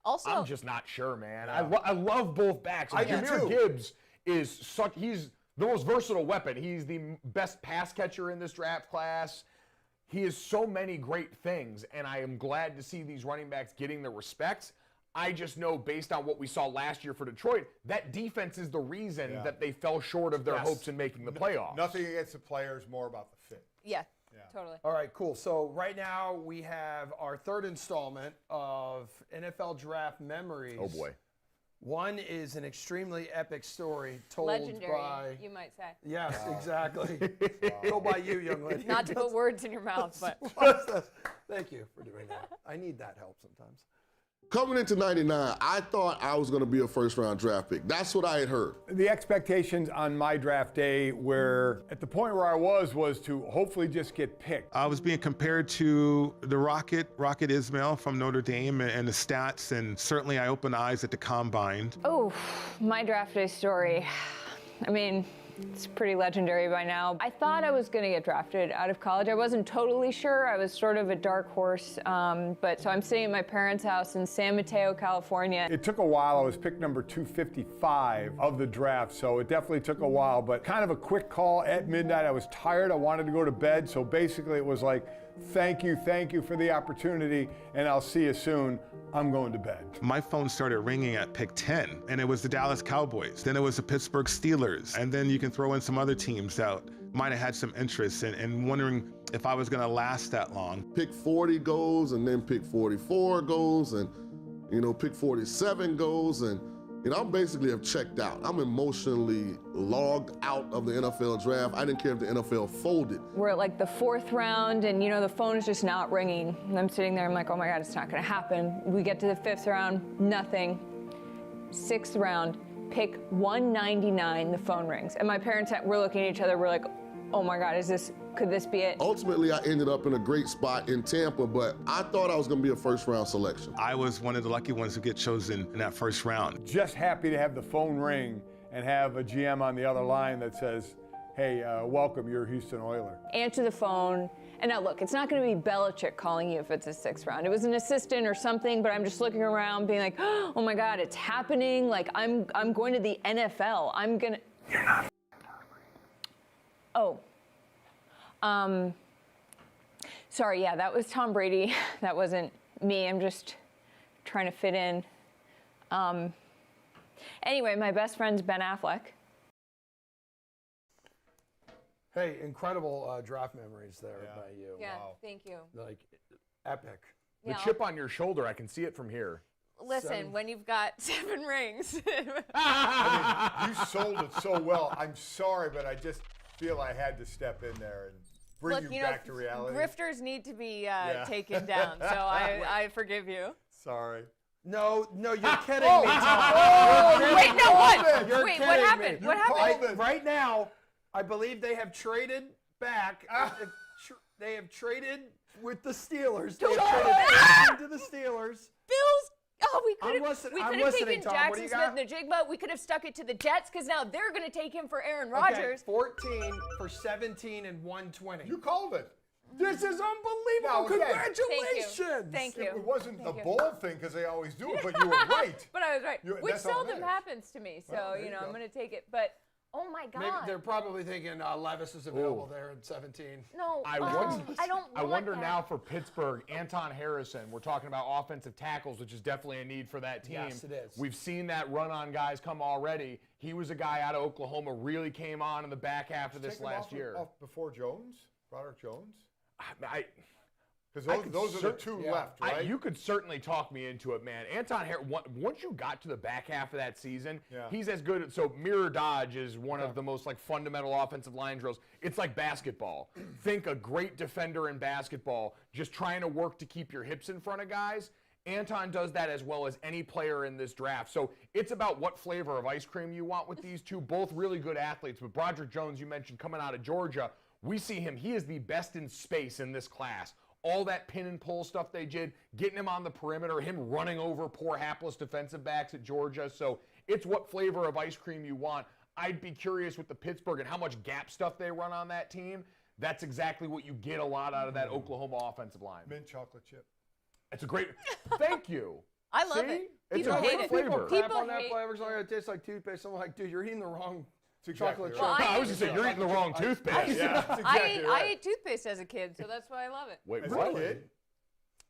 also, I'm just not sure, man. I love both backs. Jahmyr Gibbs is he's the most versatile weapon. He's the best pass catcher in this draft class. He has so many great things, and I am glad to see these running backs getting the respect. I just know, based on what we saw last year for Detroit, that defense is the reason that they fell short of their hopes in making the playoffs. Nothing against the players, more about the fit. Yeah, totally. All right, cool. So right now we have our third installment of NFL Draft Memories. Oh, boy. One is an extremely epic story told Legendary, by... you might say. Yes, exactly. Told by you, young lady. Not to put words in your mouth, but... Thank you for doing that. I need that help sometimes. Coming into 99, I thought I was going to be a first-round draft pick. That's what I had heard. The expectations on my draft day were, at the point where I was to hopefully just get picked. I was being compared to the Rocket Ismail from Notre Dame and the stats, and certainly I opened eyes at the combine. Oh, my draft day story. I mean, it's pretty legendary by now. I thought I was going to get drafted out of college. I wasn't totally sure. I was sort of a dark horse. But so I'm sitting at my parents' house in San Mateo, California. It took a while. I was picked number 255 of the draft, so it definitely took a while, but kind of a quick call at midnight. I was tired. I wanted to go to bed, so basically it was like Thank you for the opportunity, and I'll see you soon. I'm going to bed. My phone started ringing at pick 10, and it was the Dallas Cowboys. Then it was the Pittsburgh Steelers. And then you can throw in some other teams that might have had some interest and wondering if I was going to last that long. Pick 40 goes, and then pick 44 goes, and, pick 47 goes, and, I basically have checked out. I'm emotionally logged out of the NFL draft. I didn't care if the NFL folded. We're at like the 4th round, and the phone is just not ringing. And I'm sitting there, I'm like, oh my God, it's not gonna happen. We get to the 5th round, nothing. 6th round, pick 199, the phone rings. And my parents, we're looking at each other, we're like, oh my God, could this be it? Ultimately, I ended up in a great spot in Tampa, but I thought I was gonna be a first-round selection. I was one of the lucky ones to get chosen in that first round. Just happy to have the phone ring and have a GM on the other line that says, hey, welcome, you're a Houston Oiler. Answer the phone. And now look, it's not going to be Belichick calling you if it's a 6th round. It was an assistant or something, but I'm just looking around being like, oh my God, it's happening. Like, I'm going to the NFL. You're not. Oh. Sorry, yeah, that was Tom Brady. That wasn't me. I'm just trying to fit in. Anyway, my best friend's Ben Affleck. Hey, incredible draft memories there by you. Yeah, thank you. Like, epic. The chip on your shoulder, I can see it from here. Listen, when you've got 7 rings. You sold it so well. I'm sorry, but I just feel I had to step in there and bring you back to reality. Grifters need to be taken down, so I forgive you. Sorry. No, you're kidding me, Tom. Wait, no, what? You're Wait, kidding what happened? me. What happened? Right now, I believe they have traded back. They have traded with the Steelers. They have traded to the Steelers. Bills. Oh, we could I'm have listening, taken Tom. What do Jackson you Smith got? and the Jigba. We could have stuck it to the Jets because now they're going to take him for Aaron Okay, Rodgers. 14 for 17 and 120. You called it. This is unbelievable. Now, again, Congratulations. Thank you. It wasn't the bowl thing because they always do it, but you were right. But I was right, which that's all that seldom matters. happens to me. So, Well, I'm going to take it. But, oh my God. Maybe they're probably thinking Levis is available there at 17. No, I don't wonder want now that. for Pittsburgh, Anton Harrison, we're talking about offensive tackles, which is definitely a need for that team. Yes, it is. We've seen that run on guys come already. He was a guy out of Oklahoma, really came on in the back half of this last year. Off before Jones? Broderick Jones? Because those are the two left, right? You could certainly talk me into it, man. Anton Harrison, once you got to the back half of that season, he's as good. So mirror dodge is one of the most fundamental offensive line drills. It's like basketball. Think a great defender in basketball, just trying to work to keep your hips in front of guys. Anton does that as well as any player in this draft. So it's about what flavor of ice cream you want with these two. Both really good athletes. But Broderick Jones, you mentioned coming out of Georgia, we see him. He is the best in space in this class. All that pin and pull stuff they did, getting him on the perimeter, him running over poor hapless defensive backs at Georgia. So it's what flavor of ice cream you want. I'd be curious with the Pittsburgh and how much gap stuff they run on that team. That's exactly what you get a lot out of that Oklahoma offensive line. Mint chocolate chip. It's a great, thank you. I love it. It's People a great hate it. flavor. People on that hate- flavor, so it tastes like toothpaste. I'm like, dude, you're eating the wrong exactly chocolate right. chip. Well, I was just saying, you're eating the wrong toothpaste. I ate toothpaste as a kid, so that's why I love it. Wait, As a what? kid?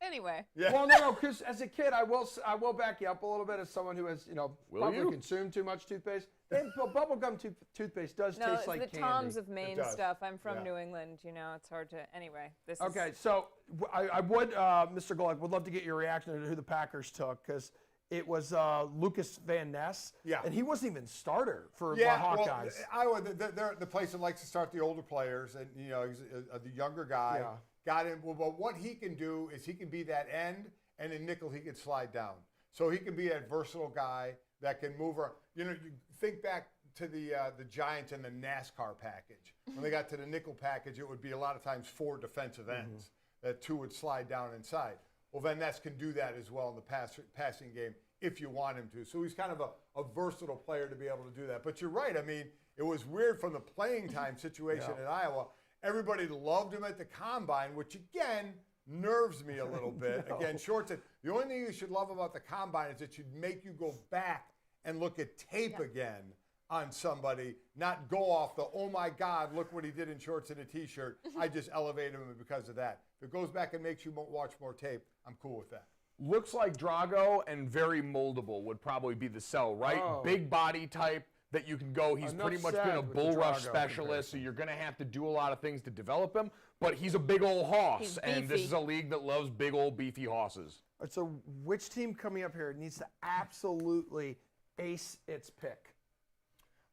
Anyway. Yeah. Well, no, because as a kid, I will back you up a little bit as someone who has, probably you? consumed too much toothpaste. And bubblegum toothpaste does No, taste it's like the candy. Toms of Maine does. stuff. I'm from Yeah. New England, it's hard to, anyway. This Okay, is, so I would, Mr. Golick, would love to get your reaction to who the Packers took, because it was Lucas Van Ness. Yeah. And he wasn't even starter for the Yeah, Hawkeyes. Iowa, they're the place that likes to start the older players, and he's the younger guy. Yeah. Got him. Well, but what he can do is he can be that end, and in nickel he can slide down. So he can be that versatile guy that can move around. You think back to the Giants and the NASCAR package. When they got to the nickel package, it would be a lot of times 4 defensive ends. That 2 would slide down inside. Well, Van Ness can do that as well in the passing game if you want him to. So he's kind of a versatile player to be able to do that. But you're right. I mean, it was weird from the playing time situation at Iowa. Everybody loved him at the combine, which again nerves me a little bit. Again, Short said the only thing you should love about the combine is it should make you go back and look at tape again on somebody, not go off the, oh my God, look what he did in shorts and a T-shirt. I just elevated him because of that. If it goes back and makes you watch more tape, I'm cool with that. Looks like Drago and very moldable would probably be the sell, right? Oh. Big body type that you can go. He's Enough pretty much said been a with the bull rush Drago specialist, so you're going to have to do a lot of things to develop him. But he's a big old hoss, He's and this beefy. is a league that loves big old beefy hosses. All right, so which team coming up here needs to absolutely ace its pick?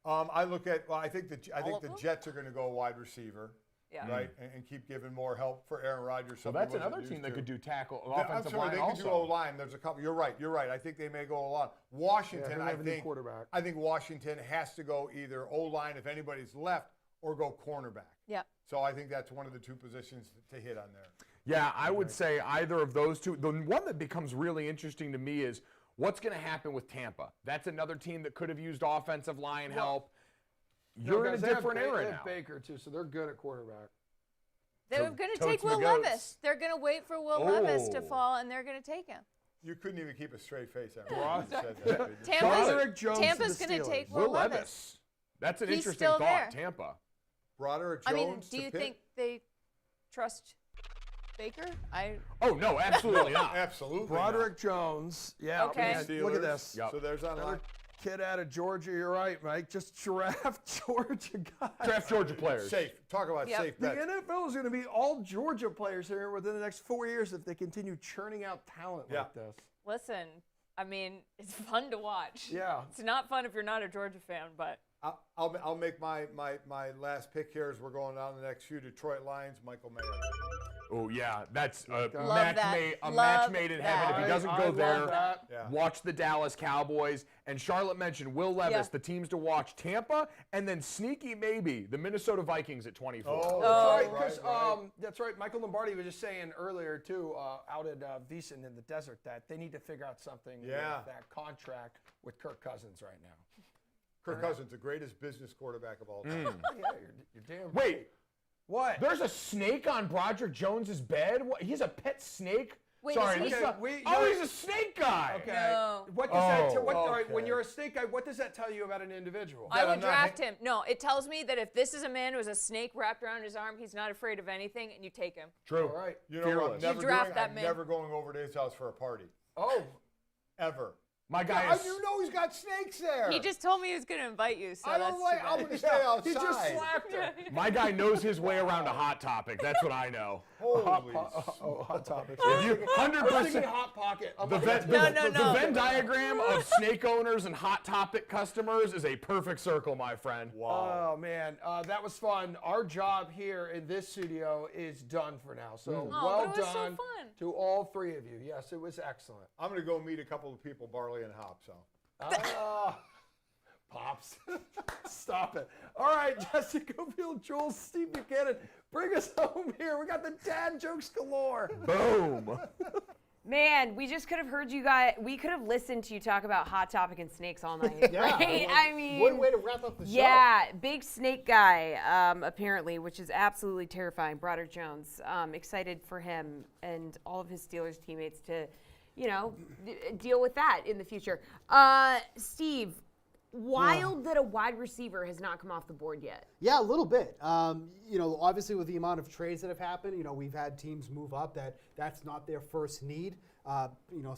I think the Jets are going to go wide receiver. Yeah. Right, and keep giving more help for Aaron Rodgers. So that's another team that could do tackle, I'm offensive sorry, line they also. could do O-line. There's a couple. You're right. I think they may go O-line. Washington, Yeah, I have a new think. quarterback. I think Washington has to go either O-line if anybody's left, or go cornerback. Yeah. So I think that's one of the two positions to hit on there. Yeah, I would say either of those two. The one that becomes really interesting to me is what's going to happen with Tampa. That's another team that could have used offensive line help. You're in a different era They now. have Baker, too, so they're good at quarterback. They're going to totes take my Will goats. Levis. They're going to wait for Will Levis to Oh. fall, and they're going to take him. You couldn't even keep a straight face, Aaron. You said that. Broderick Jones to Tampa's the going to Steelers. take Will Will Levis. Levis. That's an He's interesting still thought, there. Tampa. Broderick I Jones mean, do you to pick? think they trust Baker? Oh, no, absolutely not. Absolutely. Broderick Jones. Yeah. Okay. Man, look at this. Yep. So there's online. Another kid out of Georgia. You're right, Mike. Just draft Georgia guys. Draft Georgia players. Safe. Talk about Yep. safe The bets. NFL is going to be all Georgia players here within the next 4 years if they continue churning out talent Yeah. like this. Listen, I mean, it's fun to watch. Yeah. It's not fun if you're not a Georgia fan, but I'll make my last pick here as we're going down the next few. Detroit Lions, Michael Mayer. Oh, yeah. That's a Love match that. made, a Love match made in heaven. If he that. doesn't I go love there, that. Yeah. watch the Dallas Cowboys. And Charlotte mentioned Will Levis, Yeah. the teams to watch. Tampa, and then sneaky maybe the Minnesota Vikings at 24. That's right. Because that's right. Michael Lombardi was just saying earlier too, out at Wiesen in the desert, that they need to figure out something with that contract with Kirk Cousins right now. Kirk Cousins, the greatest business quarterback of all time. Yeah, you're damn. Wait, right. What? there's a snake on Broderick Jones's bed? What, he's a pet snake? Wait, Sorry, is he- this is Okay, oh, he's a snake guy. Okay. No. What does that? Oh, All right, when okay. you're a snake guy, what does that tell you about an individual? I would I'm not draft him. No, it tells me that if this is a man who has a snake wrapped around his arm, he's not afraid of anything, and you take him. True. All right. You know what I'm Fearless. never draft doing? that I'm man. never going over to his house for a party. Oh, Ever. My guy How is. do you know he's got snakes there? He just told me he was going to invite you, so I that's don't too like. bad. I'm going to stay outside. he just slapped her. My guy knows his way around a hot topic. That's what I know. Holy Hot topic. If you I was thinking 100%. Hot Pocket. I'm The like, Venn, No, the no. Venn diagram of snake owners and hot topic customers is a perfect circle, my friend. Oh man, that was fun. Our job here in this studio is done for now. So Oh, well but it was so done fun. to all three of you. Yes, it was excellent. I'm going to go meet a couple of people, Barley and Hop. So. Pops. Stop it. All right, Jessica Field, Jules, Steve Buchanan, bring us home here. We got the dad jokes galore. Boom. Man, we just could have heard you guys. We could have listened to you talk about Hot Topic and snakes all night. Right? I mean, what a way to wrap up the show. yeah, big snake guy, apparently, which is absolutely terrifying. Broderick Jones. Excited for him and all of his Steelers teammates to, deal with that in the future. Steve, wild that a wide receiver has not come off the board yet. Yeah, a little bit. Obviously with the amount of trades that have happened, we've had teams move up that's not their first need.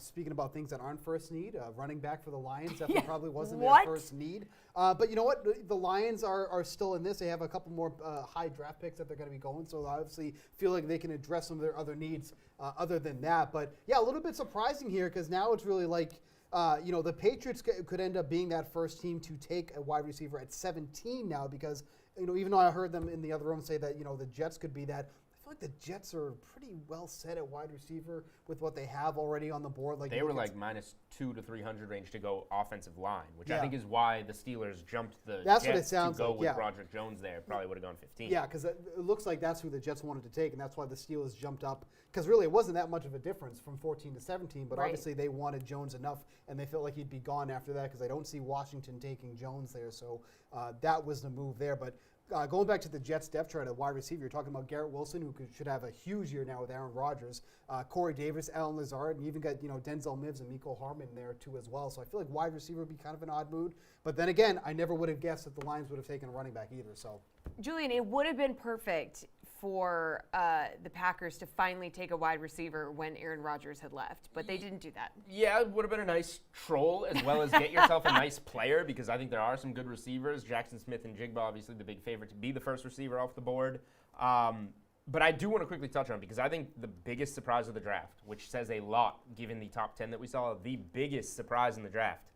Speaking about things that aren't first need, running back for the Lions definitely probably wasn't their first need. But you know what? The Lions are still in this. They have a couple more high draft picks that they're going to be going, so they obviously feel like they can address some of their other needs other than that. But yeah, a little bit surprising here because now it's really like, the Patriots could end up being that first team to take a wide receiver at 17 now because, even though I heard them in the other room say that, the Jets could be that, I feel like the Jets are pretty well set at wide receiver with what they have already on the board. Like They were like minus 200 to 300 range to go offensive line, which I Yeah. think is why the Steelers jumped the That's what it Jets sounds to go like, with yeah. Broderick Jones there. Probably would have gone 15. Yeah, because it looks like that's who the Jets wanted to take, and that's why the Steelers jumped up. Because really, it wasn't that much of a difference from 14 to 17, but Right. obviously they wanted Jones enough, and they felt like he'd be gone after that because I don't see Washington taking Jones there. So that was the move there. But going back to the Jets depth chart at wide receiver, you're talking about Garrett Wilson, who should have a huge year now with Aaron Rodgers, Corey Davis, Allen Lazard, and you even got Denzel Mims and Mecole Hardman there too as well. So I feel like wide receiver would be kind of an odd mood. But then again, I never would have guessed that the Lions would have taken a running back either. So, Julian, it would have been perfect for the Packers to finally take a wide receiver when Aaron Rodgers had left, but they didn't do that. Yeah, it would have been a nice troll as well as get yourself a nice player, because I think there are some good receivers. Jackson Smith and Jigba, obviously the big favorite to be the first receiver off the board. But I do want to quickly touch on, because I think the biggest surprise of the draft, which says a lot given the top 10 that we saw, the biggest surprise in the draft,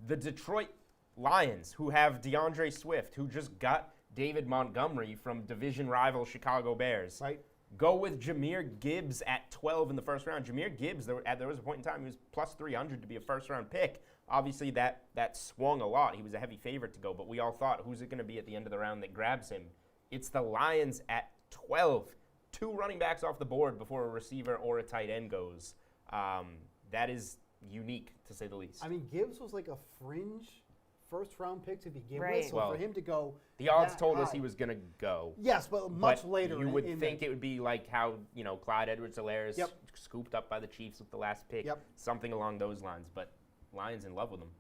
the Detroit Lions, who have DeAndre Swift, who just got David Montgomery from division rival Chicago Bears. Right. Go with Jahmyr Gibbs at 12 in the first round. Jahmyr Gibbs, there was a point in time he was plus 300 to be a first-round pick. Obviously, that swung a lot. He was a heavy favorite to go, but we all thought, who's it going to be at the end of the round that grabs him? It's the Lions at 12. 2 running backs off the board before a receiver or a tight end goes. That is unique, to say the least. I mean, Gibbs was like a fringe first-round pick to begin Right. with, so for him to go the odds that told us high- he was going to go. Yes, but much later. You would in think it would be like how, Clyde Edwards-Helaire Yep. scooped up by the Chiefs with the last pick. Yep. Something along those lines, but Lions in love with him.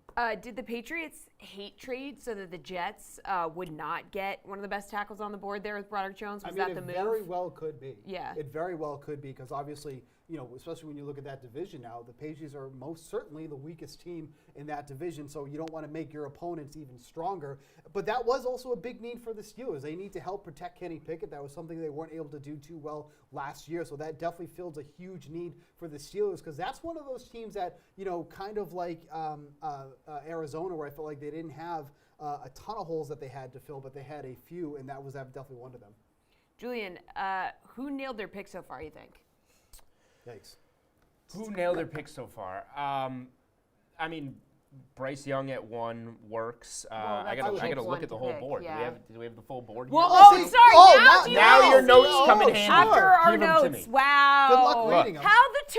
Did the Patriots hate trade so that the Jets would not get one of the best tackles on the board there with Broderick Jones? Was that the it move? very well could be. Yeah. It very well could be, because obviously, especially when you look at that division now, the Patriots are most certainly the weakest team in that division, so you don't want to make your opponents even stronger. But that was also a big need for the Steelers. They need to help protect Kenny Pickett. That was something they weren't able to do too well last year, so that definitely fills a huge need for the Steelers, because that's one of those teams that, kind of like Arizona, where I felt like they didn't have a ton of holes that they had to fill, but they had a few, and that was definitely one of them. Julian, who nailed their pick so far, you think? Yikes. Who nailed their pick so far? I mean, Bryce Young at 1 works. I gotta look at the whole board. Yeah. Do we have the full board? Well, here? sorry. Now your notes come in handy. After our Give 'em to notes. me. Wow. Good luck reading them. How the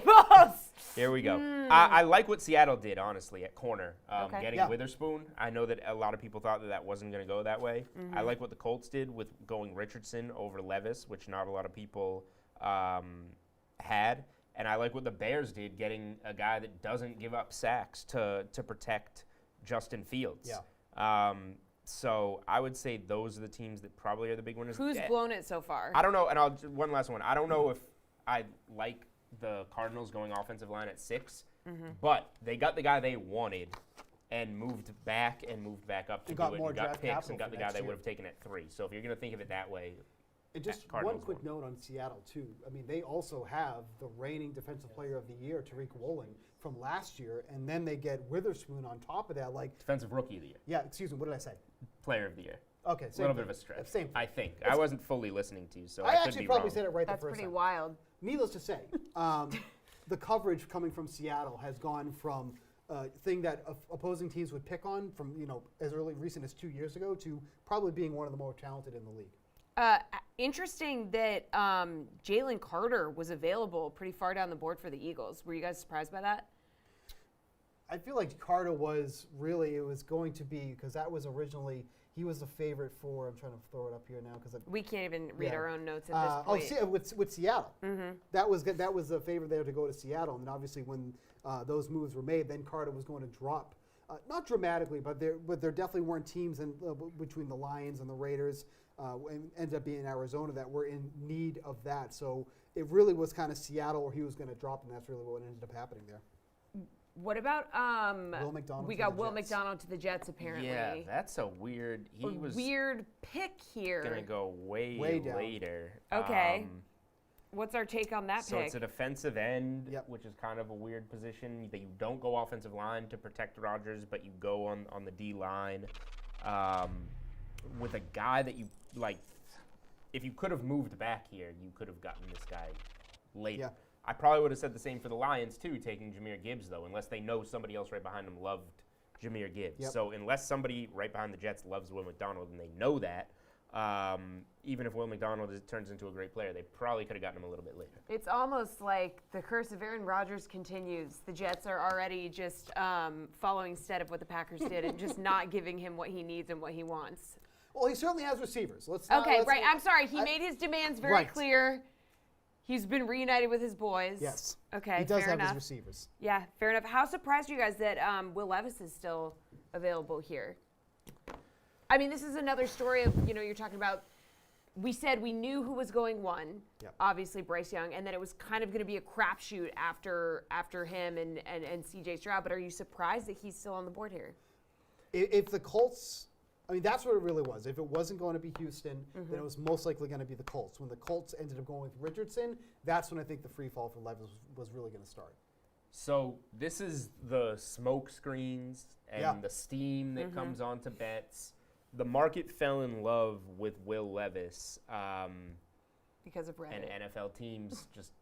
turntables. Here we go. I like what Seattle did, honestly, at corner. Okay. Getting Witherspoon. I know that a lot of people thought that wasn't going to go that way. I like what the Colts did with going Richardson over Levis, which not a lot of people had. And I like what the Bears did, getting a guy that doesn't give up sacks to protect Justin Fields. Yeah. So I would say those are the teams that probably are the big winners. Who's blown it so far? I don't know, and one last one. I don't know if I like the Cardinals going offensive line at 6, but they got the guy they wanted and moved back up to do it. And got picks and got the guy they would have taken at 3. So if you're going to think of it that way. And just one quick note on Seattle, too. I mean, they also have the reigning Defensive Player of the Year, Tariq Woolen, from last year, and then they get Witherspoon on top of that. Defensive Rookie of the Year. Yeah, excuse me, what did I say? Player of the Year. Okay, a little bit of a stretch. Same thing. I think. I wasn't fully listening to you, so I could actually be probably wrong. said it right That's the first pretty time. wild. Needless to say, the coverage coming from Seattle has gone from thing that opposing teams would pick on from, as recent as 2 years ago to probably being one of the more talented in the league. Interesting that Jalen Carter was available pretty far down the board for the Eagles. Were you guys surprised by that? I feel like Carter was going to be, because that was originally, he was the favorite for, I'm trying to throw it up here now. We can't even read our own notes at this point. With Seattle. That was the favorite there to go to Seattle. And obviously when those moves were made, then Carter was going to drop. Not dramatically, but there definitely weren't teams between the Lions and the Raiders, and ended up being Arizona, that were in need of that. So it really was kind of Seattle where he was going to drop, and that's really what ended up happening there. What about Will McDonald? We got Will McDonald to the Jets, apparently. Yeah, that's a weird. Weird pick here. Gonna go way down. later. Okay. What's our take on that So pick? it's a defensive end, which is kind of a weird position. That you don't go offensive line to protect Rodgers, but you go on the D line with a guy that you like. If you could have moved back here, you could have gotten this guy later. Yeah. I probably would have said the same for the Lions too, taking Jahmyr Gibbs though, unless they know somebody else right behind them loved Jahmyr Gibbs. Yep. So unless somebody right behind the Jets loves Will McDonald and they know that, even if Will McDonald turns into a great player, they probably could have gotten him a little bit later. It's almost like the curse of Aaron Rodgers continues. The Jets are already just following instead of what the Packers did and just not giving him what he needs and what he wants. Well, he certainly has receivers. Right. I'm sorry. He made his demands very Right. clear. He's been reunited with his boys. Yes. Okay. He does fair have enough. his receivers. Yeah, fair enough. How surprised are you guys that Will Levis is still available here? I mean, this is another story of, you're talking about, we said we knew who was going one, obviously Bryce Young, and then it was kind of going to be a crapshoot after him and CJ Stroud. But are you surprised that he's still on the board here? If the Colts, I mean, that's what it really was. If it wasn't going to be Houston, then it was most likely going to be the Colts. When the Colts ended up going with Richardson, that's when I think the free fall for Levis was really going to start. So this is the smoke screens and the steam that comes onto bets. The market fell in love with Will Levis. Because of Reddit. And NFL teams just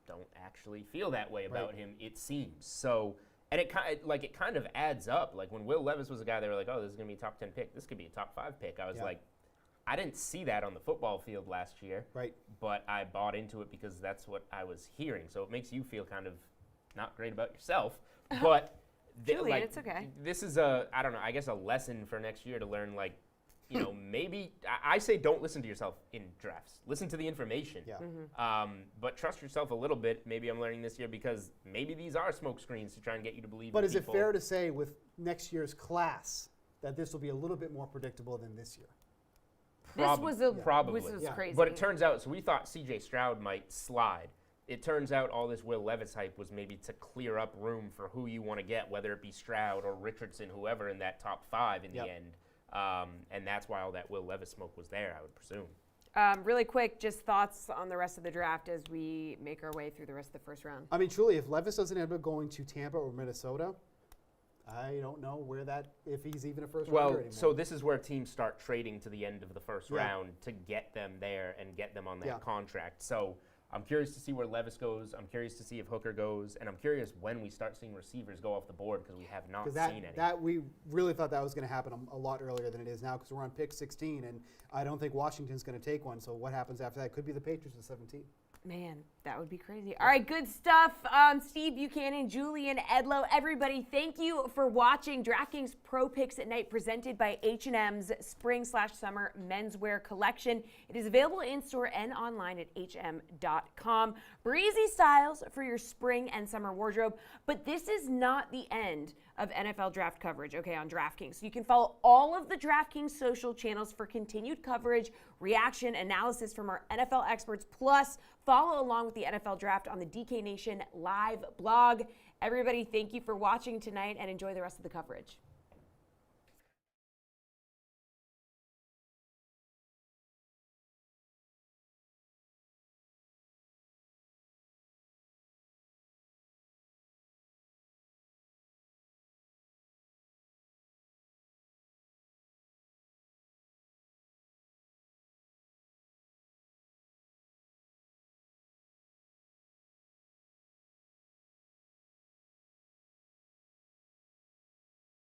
don't actually feel that way about him, it seems. So, and it kind of adds up. Like when Will Levis was a guy, they were like, oh, this is going to be a top 10 pick. This could be a top 5 pick. I was like, I didn't see that on the football field last year. Right. But I bought into it because that's what I was hearing. So it makes you feel kind of not great about yourself. But Julian, it's okay. This is I don't know, I guess a lesson for next year to learn, maybe, I say don't listen to yourself in drafts. Listen to the information. Yeah. But trust yourself a little bit. Maybe I'm learning this year because maybe these are smoke screens to try and get you to believe But in is people. it fair to say with next year's class that this will be a little bit more predictable than this year? Probably. This was crazy. But it turns out, so we thought CJ Stroud might slide. It turns out all this Will Levis hype was maybe to clear up room for who you want to get, whether it be Stroud or Richardson, whoever in that top 5 in the end. And that's why all that Will Levis smoke was there, I would presume. Really quick, just thoughts on the rest of the draft as we make our way through the rest of the first round. I mean, truly, if Levis doesn't end up going to Tampa or Minnesota, I don't know if he's even a first rounder anymore. So this is where teams start trading to the end of the first round to get them there and get them on that contract. So I'm curious to see where Levis goes. I'm curious to see if Hooker goes. And I'm curious when we start seeing receivers go off the board because we have not seen any. We really thought that was going to happen a lot earlier than it is now because we're on pick 16, and I don't think Washington's going to take one. So what happens after that? Could be the Patriots at 17. Man, that would be crazy. All right, good stuff. Steve Buchanan, Julian Edlow, everybody, thank you for watching DraftKings Pro Picks at Night presented by H&M's Spring/Summer Menswear Collection. It is available in-store and online at hm.com. Breezy styles for your spring and summer wardrobe. But this is not the end of NFL draft coverage, okay, on DraftKings. So you can follow all of the DraftKings social channels for continued coverage, reaction, analysis from our NFL experts, plus follow along with the NFL draft on the DK Nation live blog. Everybody, thank you for watching tonight and enjoy the rest of the coverage.